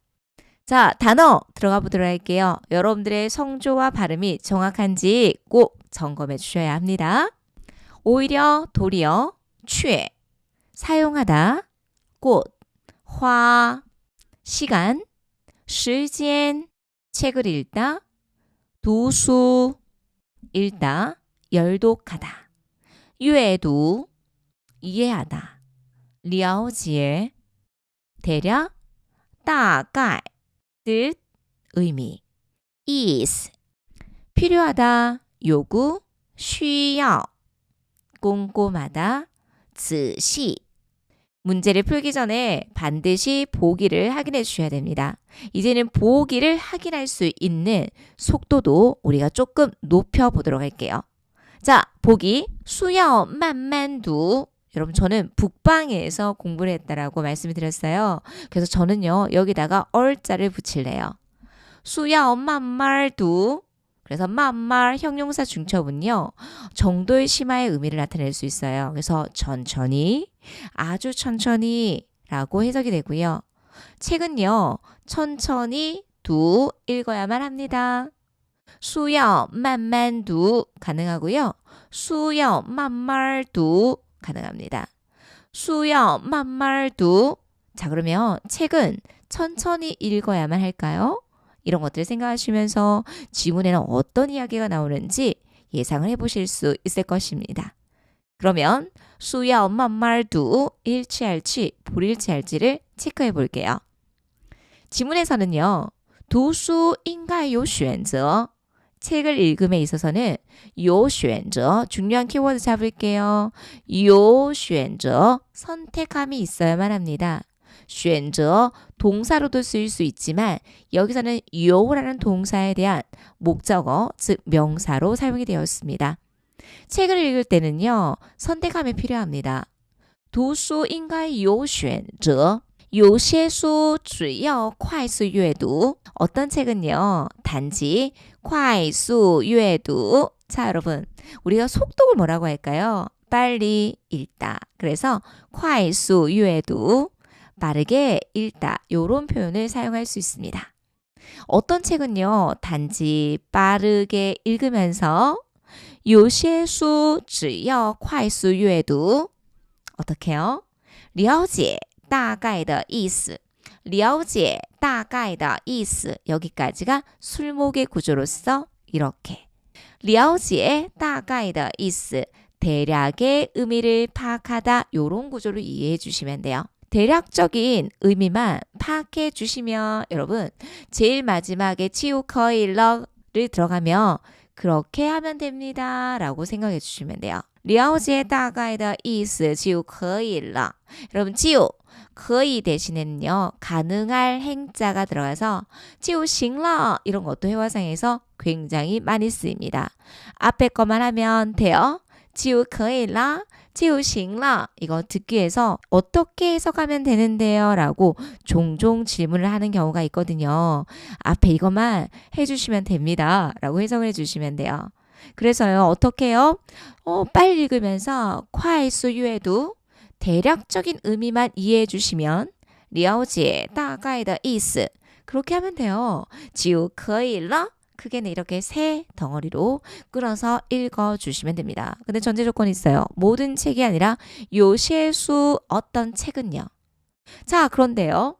S1: 자, 단어 들어가 보도록 할게요. 여러분들의 성조와 발음이 정확한지 꼭 점검해 주셔야 합니다. 오히려, 도리어, 취해, 사용하다, 꽃, 화, 시간, 时间, 책을 읽다, 두수, 읽다, 열독하다, 阅读, 이해하다, 了解, 대략, 大概, 뜻, 의미, 意思, 필요하다, 요구, 需要 꼼꼼하다, 仔细 문제를 풀기 전에 반드시 보기를 확인해 주셔야 됩니다. 이제는 보기를 확인할 수 있는 속도도 우리가 조금 높여보도록 할게요. 자, 보기 需要慢慢读 여러분 저는 북방에서 공부를 했다라고 말씀을 드렸어요. 그래서 저는요 여기다가 얼자를 붙일래요. 需要慢慢读 그래서 만말 형용사 중첩은요. 정도의 심화의 의미를 나타낼 수 있어요. 그래서 천천히, 아주 천천히 라고 해석이 되고요. 책은요. 천천히 두 읽어야만 합니다. 需要慢慢读 가능하고요. 需要慢慢读 가능합니다. 需要慢慢读 자 그러면 책은 천천히 읽어야만 할까요? 이런 것들을 생각하시면서 지문에는 어떤 이야기가 나오는지 예상을 해보실 수 있을 것입니다. 그러면 需要慢慢读 일치할지 불일치할지를 체크해 볼게요. 지문에서는요. 读书应该有选择 책을 읽음에 있어서는 有选择 중요한 키워드 잡을게요. 有选择 선택함이 있어야만 합니다. 选择 동사로도 쓰일 수 있지만 여기서는 요라는 동사에 대한 목적어, 즉 명사로 사용이 되었습니다. 책을 읽을 때는요. 선택함이 필요합니다. 读书应该有选择有些书只要快速阅读 어떤 책은요. 단지 快速阅读 자 여러분 우리가 속독을 뭐라고 할까요? 빨리 읽다. 그래서 快速阅读 빠르게 읽다 이런 표현을 사용할 수 있습니다. 어떤 책은요. 단지 빠르게 읽으면서 有些书只要快速阅读 어떻게요? 了解大概的意思了解大概的意思 여기까지가 술목의 구조로서 이렇게 了解大概的意思 대략의 의미를 파악하다 이런 구조로 이해해 주시면 돼요. 대략적인 의미만 파악해 주시면 여러분 제일 마지막에 치우커일러를 들어가면 그렇게 하면 됩니다 라고 생각해 주시면 돼요. 了解大概的意思就可以了 여러분 지우 可以 대신에는요 가능할 행자가 들어가서 就行了 이런 것도 회화상에서 굉장히 많이 쓰입니다. 앞에 것만 하면 돼요. 就可以了 就行了 이거 듣기 위해서 어떻게 해석하면 되는데요 라고 종종 질문을 하는 경우가 있거든요. 앞에 이것만 해주시면 됩니다 라고 해석을 해주시면 돼요. 그래서요 어떻게 해요? 빨리 읽으면서 快速阅读 대략적인 의미만 이해해 주시면 了解大概的意思 그렇게 하면 돼요. 就可以了 크게는 이렇게 세 덩어리로 끌어서 읽어주시면 됩니다. 근데 전제 조건이 있어요. 모든 책이 아니라 요시수 어떤 책은요. 자 그런데요.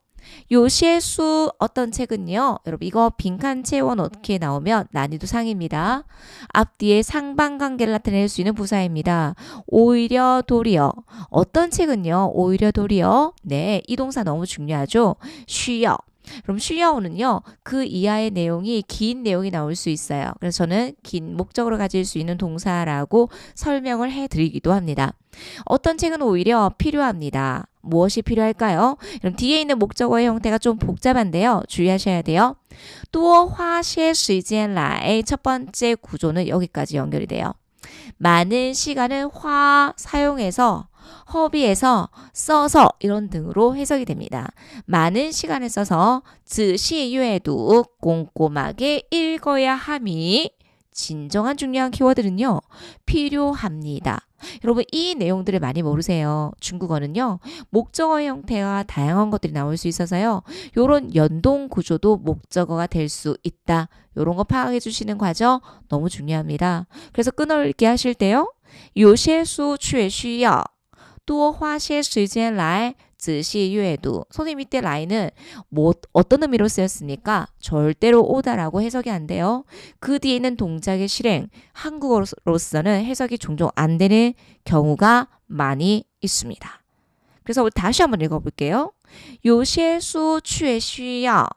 S1: 요시수 어떤 책은요. 여러분 이거 빈칸 채워 넣기에 나오면 난이도 상입니다. 앞뒤에 상반관계를 나타낼 수 있는 부사입니다. 오히려 도리어 어떤 책은요. 오히려 도리어 네, 이 동사 너무 중요하죠. 需要 그럼 需要는요. 그 이하의 내용이 긴 내용이 나올 수 있어요. 그래서 저는 긴 목적으로 가질 수 있는 동사라고 설명을 해드리기도 합니다. 어떤 책은 오히려 필요합니다. 무엇이 필요할까요? 그럼 뒤에 있는 목적어의 형태가 좀 복잡한데요. 주의하셔야 돼요. 多花些时间来첫 번째 구조는 여기까지 연결이 돼요. 많은 시간을 사용해서 허비해서 써서 이런 등으로 해석이 됩니다. 많은 시간을 써서 仔细阅读 꼼꼼하게 읽어야 함이 진정한 중요한 키워드는요. 필요합니다. 여러분 이 내용들을 많이 모르세요. 중국어는요. 목적어의 형태가 다양한 것들이 나올 수 있어서요. 이런 연동 구조도 목적어가 될 수 있다. 이런 거 파악해 주시는 과정 너무 중요합니다. 그래서 끊어읽기 하실 때요. 有些书却需要多花些时间来仔细阅读 선생님 이때 라인은 어떤 의미로 쓰였습니까? 절대로 오다라고 해석이 안 돼요. 그 뒤에 있는 동작의 실행 한국어로서는 해석이 종종 안 되는 경우가 많이 있습니다. 그래서 다시 한번 읽어볼게요. 有些书却需要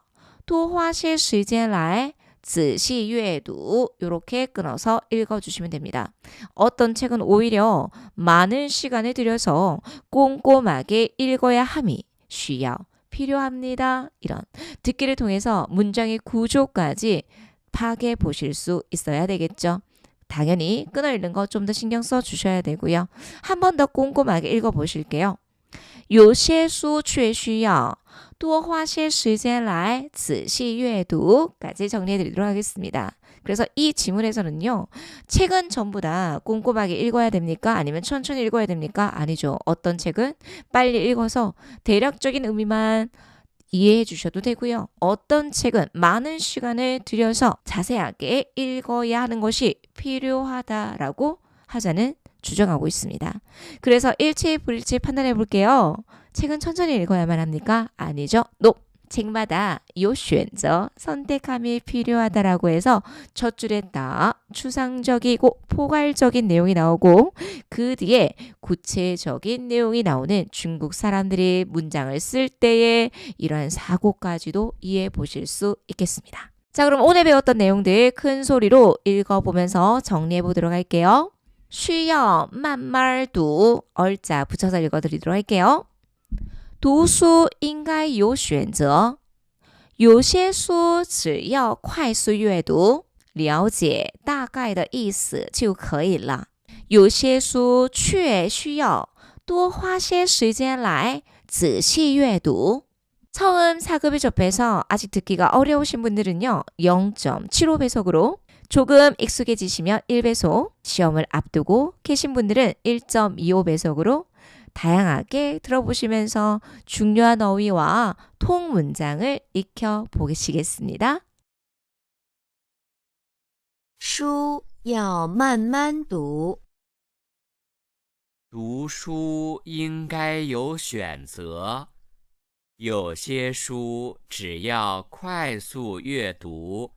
S1: 多花些时间来仔细阅读 이렇게 끊어서 읽어주시면 됩니다. 어떤 책은 오히려 많은 시간을 들여서 꼼꼼하게 읽어야 함이 需要 필요합니다. 이런 듣기를 통해서 문장의 구조까지 파악해 보실 수 있어야 되겠죠. 당연히 끊어 읽는 거 좀 더 신경 써 주셔야 되고요. 한 번 더 꼼꼼하게 읽어 보실게요. 有些书却需要多花些时间来仔细阅读 까지 정리해 드리도록 하겠습니다. 그래서 이 지문에서는요. 책은 전부 다 꼼꼼하게 읽어야 됩니까? 아니면 천천히 읽어야 됩니까? 아니죠. 어떤 책은 빨리 읽어서 대략적인 의미만 이해해 주셔도 되고요. 어떤 책은 많은 시간을 들여서 자세하게 읽어야 하는 것이 필요하다라고 하자는 주장하고 있습니다. 그래서 일치 불일치 판단해 볼게요. 책은 천천히 읽어야만 합니까? 아니죠. No. 책마다 요选择 선택함이 필요하다라고 해서 첫 줄에 딱 추상적이고 포괄적인 내용이 나오고 그 뒤에 구체적인 내용이 나오는 중국 사람들이 문장을 쓸 때의 이러한 사고까지도 이해해 보실 수 있겠습니다. 자, 그럼 오늘 배웠던 내용들 큰 소리로 읽어보면서 정리해 보도록 할게요. 需要慢慢读 얼자 붙여서 읽어드리도록 할게요. 读书应该有选择，有些书只要快速阅读，了解大概的意思就可以了。有些书却需要多花些时间来仔细阅读。 처음 사급을 접해서 아직 듣기가 어려우신 분들은요. 0.75배속으로 조금 익숙해지시면 1배속, 시험을 앞두고 계신 분들은 1.25배속으로 다양하게 들어보시면서 중요한 어휘와 통문장을 익혀보시겠습니다.
S3: 书要慢慢读，
S2: 读书应该有选择，有些书只要快速阅读，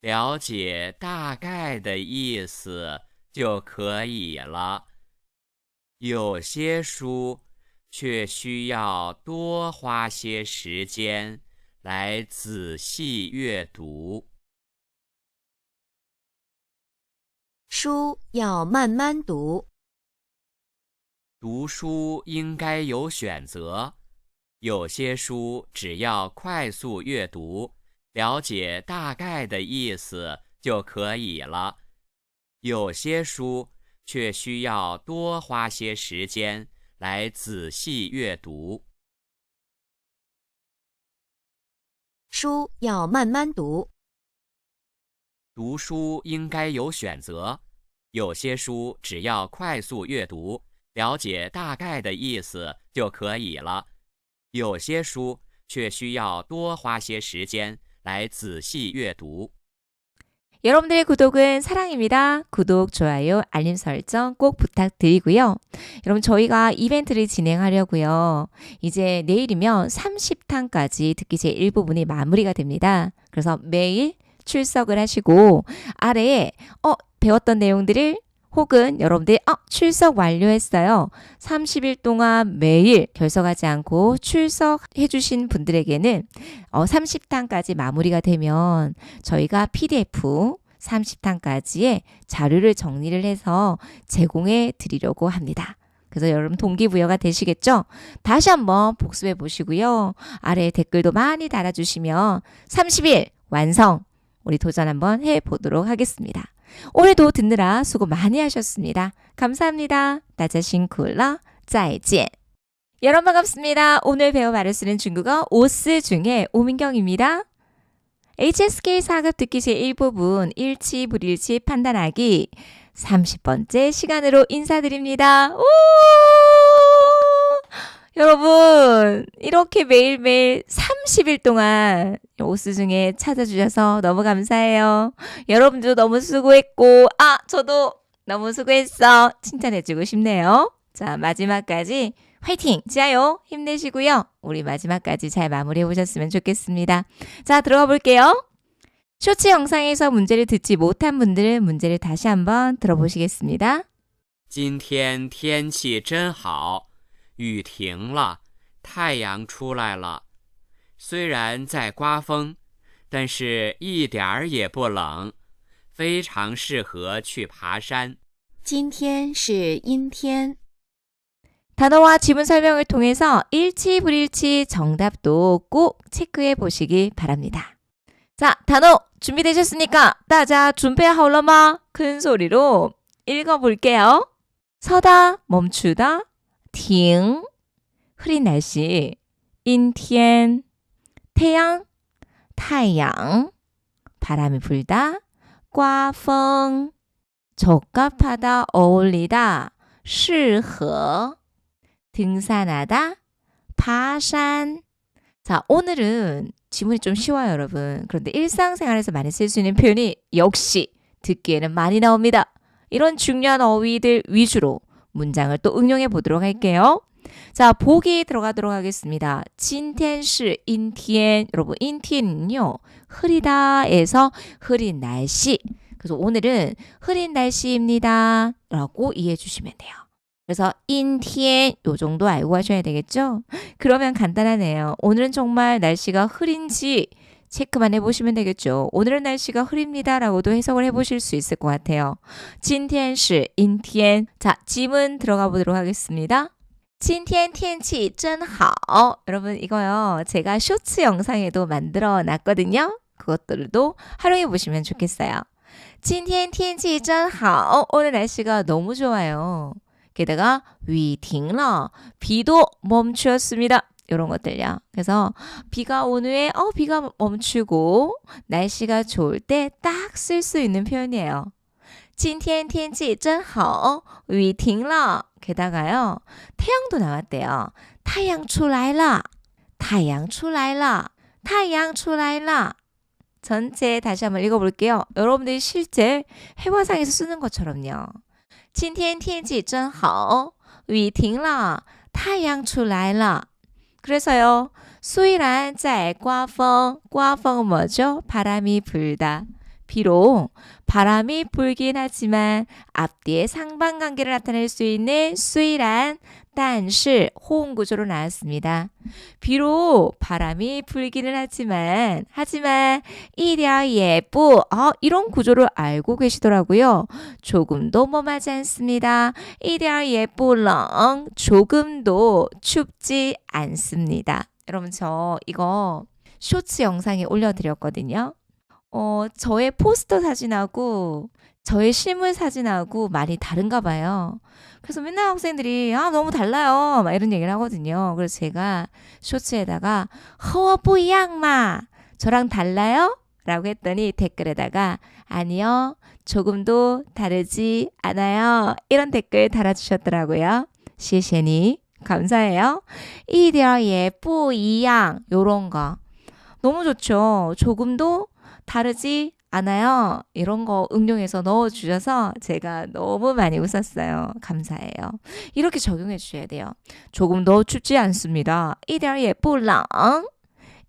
S2: 了解大概的意思就可以了。有些书却需要多花些时间来仔细阅读。
S3: 书要慢慢读，
S2: 读书应该有选择，有些书只要快速阅读，了解大概的意思就可以了。有些书却需要多花些时间来仔细阅读。
S3: 书要慢慢读，
S2: 读书应该有选择，有些书只要快速阅读，了解大概的意思就可以了。有些书却需要多花些时间来仔细阅读。
S1: 여러분들의 구독은 사랑입니다. 구독, 좋아요, 알림 설정 꼭 부탁드리고요. 여러분 저희가 이벤트를 진행하려고요. 이제 내일이면 30탄까지 듣기 제 1부분이 마무리가 됩니다. 그래서 매일 출석을 하시고 아래에 배웠던 내용들을 혹은 여러분들이 출석 완료했어요. 30일 동안 매일 결석하지 않고 출석해 주신 분들에게는 30탄까지 마무리가 되면 저희가 PDF 30탄까지의 자료를 정리를 해서 제공해 드리려고 합니다. 그래서 여러분 동기부여가 되시겠죠? 다시 한번 복습해 보시고요. 아래에 댓글도 많이 달아주시면 30일 완성! 우리 도전 한번 해보도록 하겠습니다. 오늘도 듣느라 수고 많이 하셨습니다. 감사합니다. 大家辛苦了. 再见. 여러분 반갑습니다. 오늘 배워 말을 쓰는 중국어 오스 중에 오민경입니다. HSK 4급 듣기 제1부분 일치 불일치 판단하기 30번째 시간으로 인사드립니다. 여러분 이렇게 매일매일 30일 동안 오스 중에 찾아주셔서 너무 감사해요. 여러분들도 너무 수고했고 저도 너무 수고했어 칭찬해주고 싶네요. 자 마지막까지 화이팅! 지아요 힘내시고요. 우리 마지막까지 잘 마무리해 보셨으면 좋겠습니다. 자 들어가 볼게요. 쇼츠 영상에서 문제를 듣지 못한 분들은 문제를 다시 한번 들어보시겠습니다.
S2: 今天天气真好，雨停了，太阳出来了。虽然在刮风，但是一点儿也不冷，非常适合去爬山。
S3: 今天是阴天。
S1: 단어와 지문 설명을 통해서 일치, 불일치 정답도 꼭 체크해 보시기 바랍니다. 자, 단어 준비되셨습니까? 따자, 준비하올러마 큰 소리로 읽어볼게요. 서다, 멈추다, 停, 흐린 날씨, 阴天, 태양, 太阳, 바람이 불다, 刮风, 적합하다, 어울리다, 适合, 등산하다, 爬山. 자, 오늘은 지문이 좀 쉬워요, 여러분. 그런데 일상생활에서 많이 쓸 수 있는 표현이 역시 듣기에는 많이 나옵니다. 이런 중요한 어휘들 위주로 문장을 또 응용해 보도록 할게요. 자, 보기 들어가도록 하겠습니다. 今天是阴天. 여러분, 阴天은요, 흐리다에서 흐린 날씨. 그래서 오늘은 흐린 날씨입니다. 라고 이해해 주시면 돼요. 그래서 阴天 요 정도 알고 가셔야 되겠죠? 그러면 간단하네요. 오늘은 정말 날씨가 흐린지 체크만 해보시면 되겠죠. 오늘은 날씨가 흐립니다 라고도 해석을 해보실 수 있을 것 같아요. 今天是阴天. 자, 지문 들어가 보도록 하겠습니다. 今天天气真好. 여러분, 이거요, 제가 쇼츠 영상에도 만들어 놨거든요. 그것들도 활용해 보시면 좋겠어요. 今天天气真好. 오늘 날씨가 너무 좋아요. 게다가 雨停了, 비도 멈추었습니다. 이런 것들요. 그래서 비가 온 후에 비가 멈추고 날씨가 좋을 때 딱 쓸 수 있는 표현이에요. 今天天气真好,雨停了. 게다가요, 태양도 나왔대요. 太阳出来了,太阳出来了,太阳出来了. 전체 다시 한번 읽어볼게요. 여러분들이 실제 회화상에서 쓰는 것처럼요. 今天天气真好,雨停了,太阳出来了. 그래서요, 虽然在刮风, 刮风 뭐죠? 바람이 불다. 비록 바람이 불긴 하지만 앞뒤에 상반관계를 나타낼 수 있는 虽然, 但是 호응 구조로 나왔습니다. 비록 바람이 불기는 하지만 一点也不, 이런 구조를 알고 계시더라고요. 조금도 멈하지 않습니다. 一点也不冷, 조금도 춥지 않습니다. 여러분, 저 이거 쇼츠 영상에 올려드렸거든요. 저의 포스터 사진하고 저의 실물 사진하고 많이 다른가 봐요. 그래서 맨날 학생들이 너무 달라요 막 이런 얘기를 하거든요. 그래서 제가 쇼츠에다가 和我不一样嘛, 저랑 달라요? 라고 했더니 댓글에다가 아니요, 조금도 다르지 않아요, 이런 댓글 달아주셨더라고요. 시에시니 감사해요. 一点也不一样, 요런 거 너무 좋죠. 조금도 다르지 않아요. 이런 거 응용해서 넣어주셔서 제가 너무 많이 웃었어요. 감사해요. 이렇게 적용해 주셔야 돼요. 조금 더 춥지 않습니다. 一点也不冷,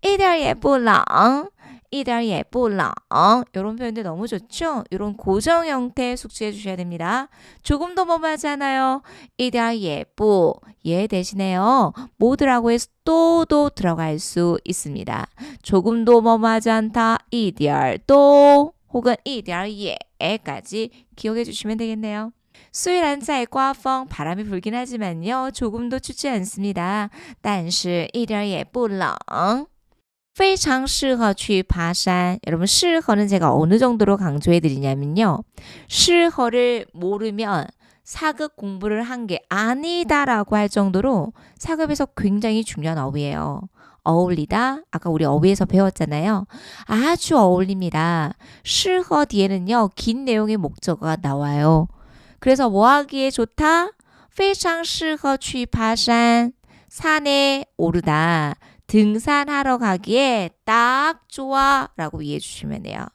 S1: 一点也不冷,一点也不冷. 이런 표현들 너무 좋죠? 이런 고정 형태 숙지해 주셔야 됩니다. 조금 더 뭐하지 않아요. 一点也不, 예 대신에요, 뭐더라고 해서 또도 들어갈 수 있습니다. 조금도 뭐하지 않다, 一点都, 혹은 一点也까지 기억해 주시면 되겠네요. 虽然在刮风, 바람이 불긴 하지만요, 조금도 춥지 않습니다. 但是一点也不冷. 非常适合去爬山. 여러분, 适合는 제가 어느 정도로 강조해 드리냐면요, 适合를 모르면 사급 공부를 한 게 아니다라고 할 정도로 사급에서 굉장히 중요한 어휘예요. 어울리다, 아까 우리 어휘에서 배웠잖아요. 아주 어울립니다. 适合 뒤에는요, 긴 내용의 목적어가 나와요. 그래서 뭐 하기에 좋다? 非常适合去爬山. 산에 오르다, 등산하러 가기에 딱 좋아 라고 이해해 주시면 돼요.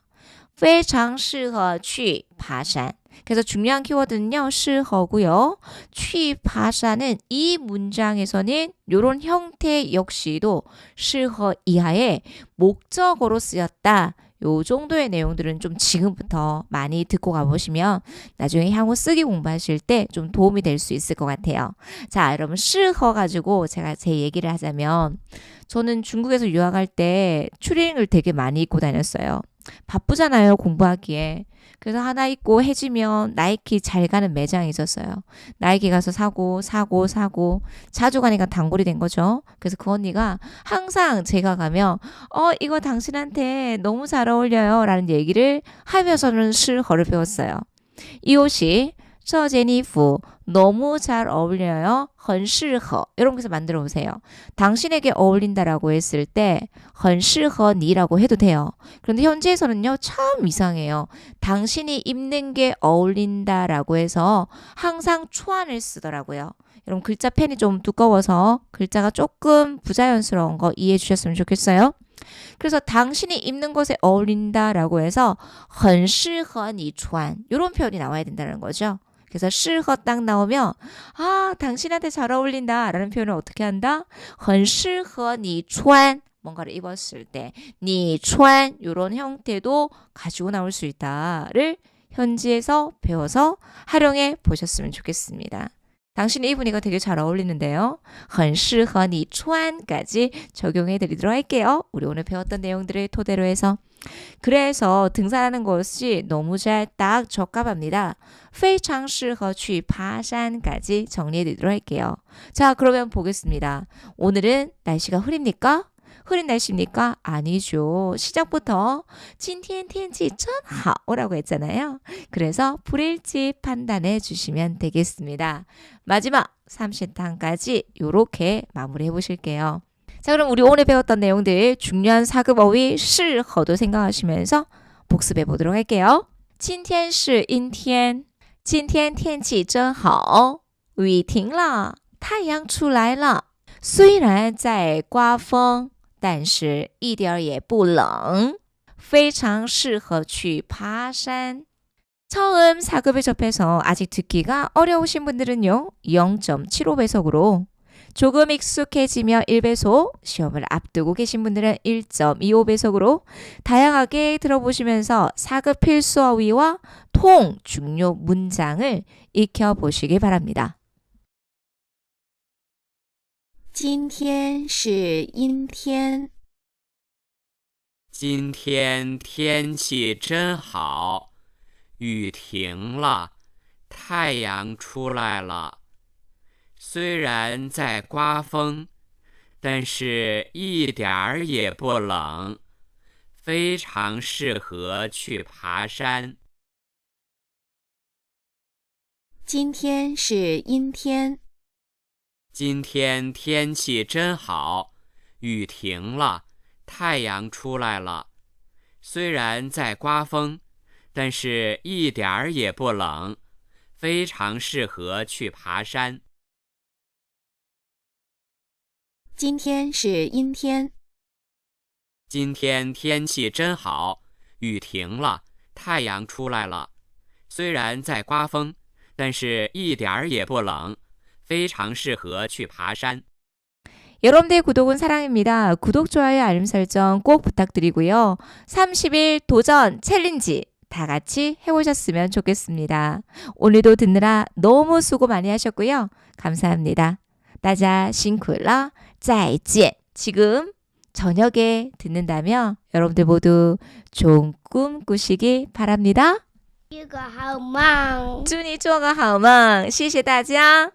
S1: 非常适合去爬山. 그래서 중요한 키워드는요, 适合고요. 去爬山은 이 문장에서는 이런 형태 역시도 适合 이하의 목적어로 쓰였다, 요 정도의 내용들은 좀 지금부터 많이 듣고 가보시면 나중에 향후 쓰기 공부하실 때 좀 도움이 될 수 있을 것 같아요. 자, 여러분 시허 가지고 제가 제 얘기를 하자면 저는 중국에서 유학할 때 추리닝을 되게 많이 입고 다녔어요. 바쁘잖아요, 공부하기에. 그래서 하나 입고 해지면 나이키 잘 가는 매장이 있었어요. 나이키 가서 사고 자주 가니까 단골이 된 거죠. 그래서 그 언니가 항상 제가 가면 이거 당신한테 너무 잘 어울려요 라는 얘기를 하면서는 실허를 배웠어요. 이 옷이 저 제니프 너무 잘 어울려요. 很适合 이런 것을 만들어 보세요. 당신에게 어울린다라고 했을 때 很适合你라고 해도 돼요. 그런데 현지에서는요 참 이상해요. 당신이 입는 게 어울린다라고 해서 항상 초안을 쓰더라고요. 여러분 글자 펜이 좀 두꺼워서 글자가 조금 부자연스러운 거 이해해 주셨으면 좋겠어요. 그래서 당신이 입는 것에 어울린다라고 해서 很适合你穿 이런 표현이 나와야 된다는 거죠. 그래서 适合 딱 나오면 당신한테 잘 어울린다 라는 표현을 어떻게 한다? 很适合你穿 뭔가를 입었을 때 你穿 이런 형태도 가지고 나올 수 있다를 현지에서 배워서 활용해 보셨으면 좋겠습니다. 당신이 입으니까 되게 잘 어울리는데요. 很适合你穿 까지 적용해 드리도록 할게요. 우리 오늘 배웠던 내용들을 토대로 해서 그래서 등산하는 것이 너무 잘 딱 적합합니다. 非常适合去爬山 까지 정리해 드리도록 할게요. 자, 그러면 보겠습니다. 오늘은 날씨가 흐립니까? 흐린 날씨입니까? 아니죠. 시작부터 今天天气真好라고 했잖아요. 그래서 불일치 판단해 주시면 되겠습니다. 마지막 30단까지 이렇게 마무리해 보실게요. 자, 그럼 우리 오늘 배웠던 내용들 중요한 사급 어휘 适合도 생각하시면서 복습해 보도록 할게요. 今天是阴天今天天气真好雨停了太阳出来了虽然在刮风但是一点也不冷非常适合去爬山 처음 4급을 접해서 아직 듣기가 어려우신 분들은요 0.75배속으로 조금 익숙해지며 1배속, 시험을 앞두고 계신 분들은 1.25배속으로 다양하게 들어보시면서 4급 필수 어휘와 통 중요 문장을 익혀보시기 바랍니다.
S3: 今天是阴天
S2: 今天天气真好雨停了太阳出来了虽然在刮风但是一点儿也不冷非常适合去爬山
S3: 今天是阴天
S2: 今天天气真好雨停了太阳出来了虽然在刮风但是一点儿也不冷非常适合去爬山
S3: 今天是阴天
S2: 今天天气真好雨停了太阳出来了虽然在刮风但是一点儿也不冷非常适合去爬山
S1: 여러분들의 구독은 사랑입니다. 구독, 좋아요, 알림 설정 꼭 부탁드리고요. 30일 도전 챌린지 다 같이 해보셨으면 좋겠습니다. 오늘도 듣느라 너무 수고 많이 하셨고요. 감사합니다. 大家辛苦了再见 지금 저녁에 듣는다면 여러분들 모두 좋은 꿈 꾸시기 바랍니다.
S4: 一个好梦。
S1: 祝你做个好梦，谢谢大家。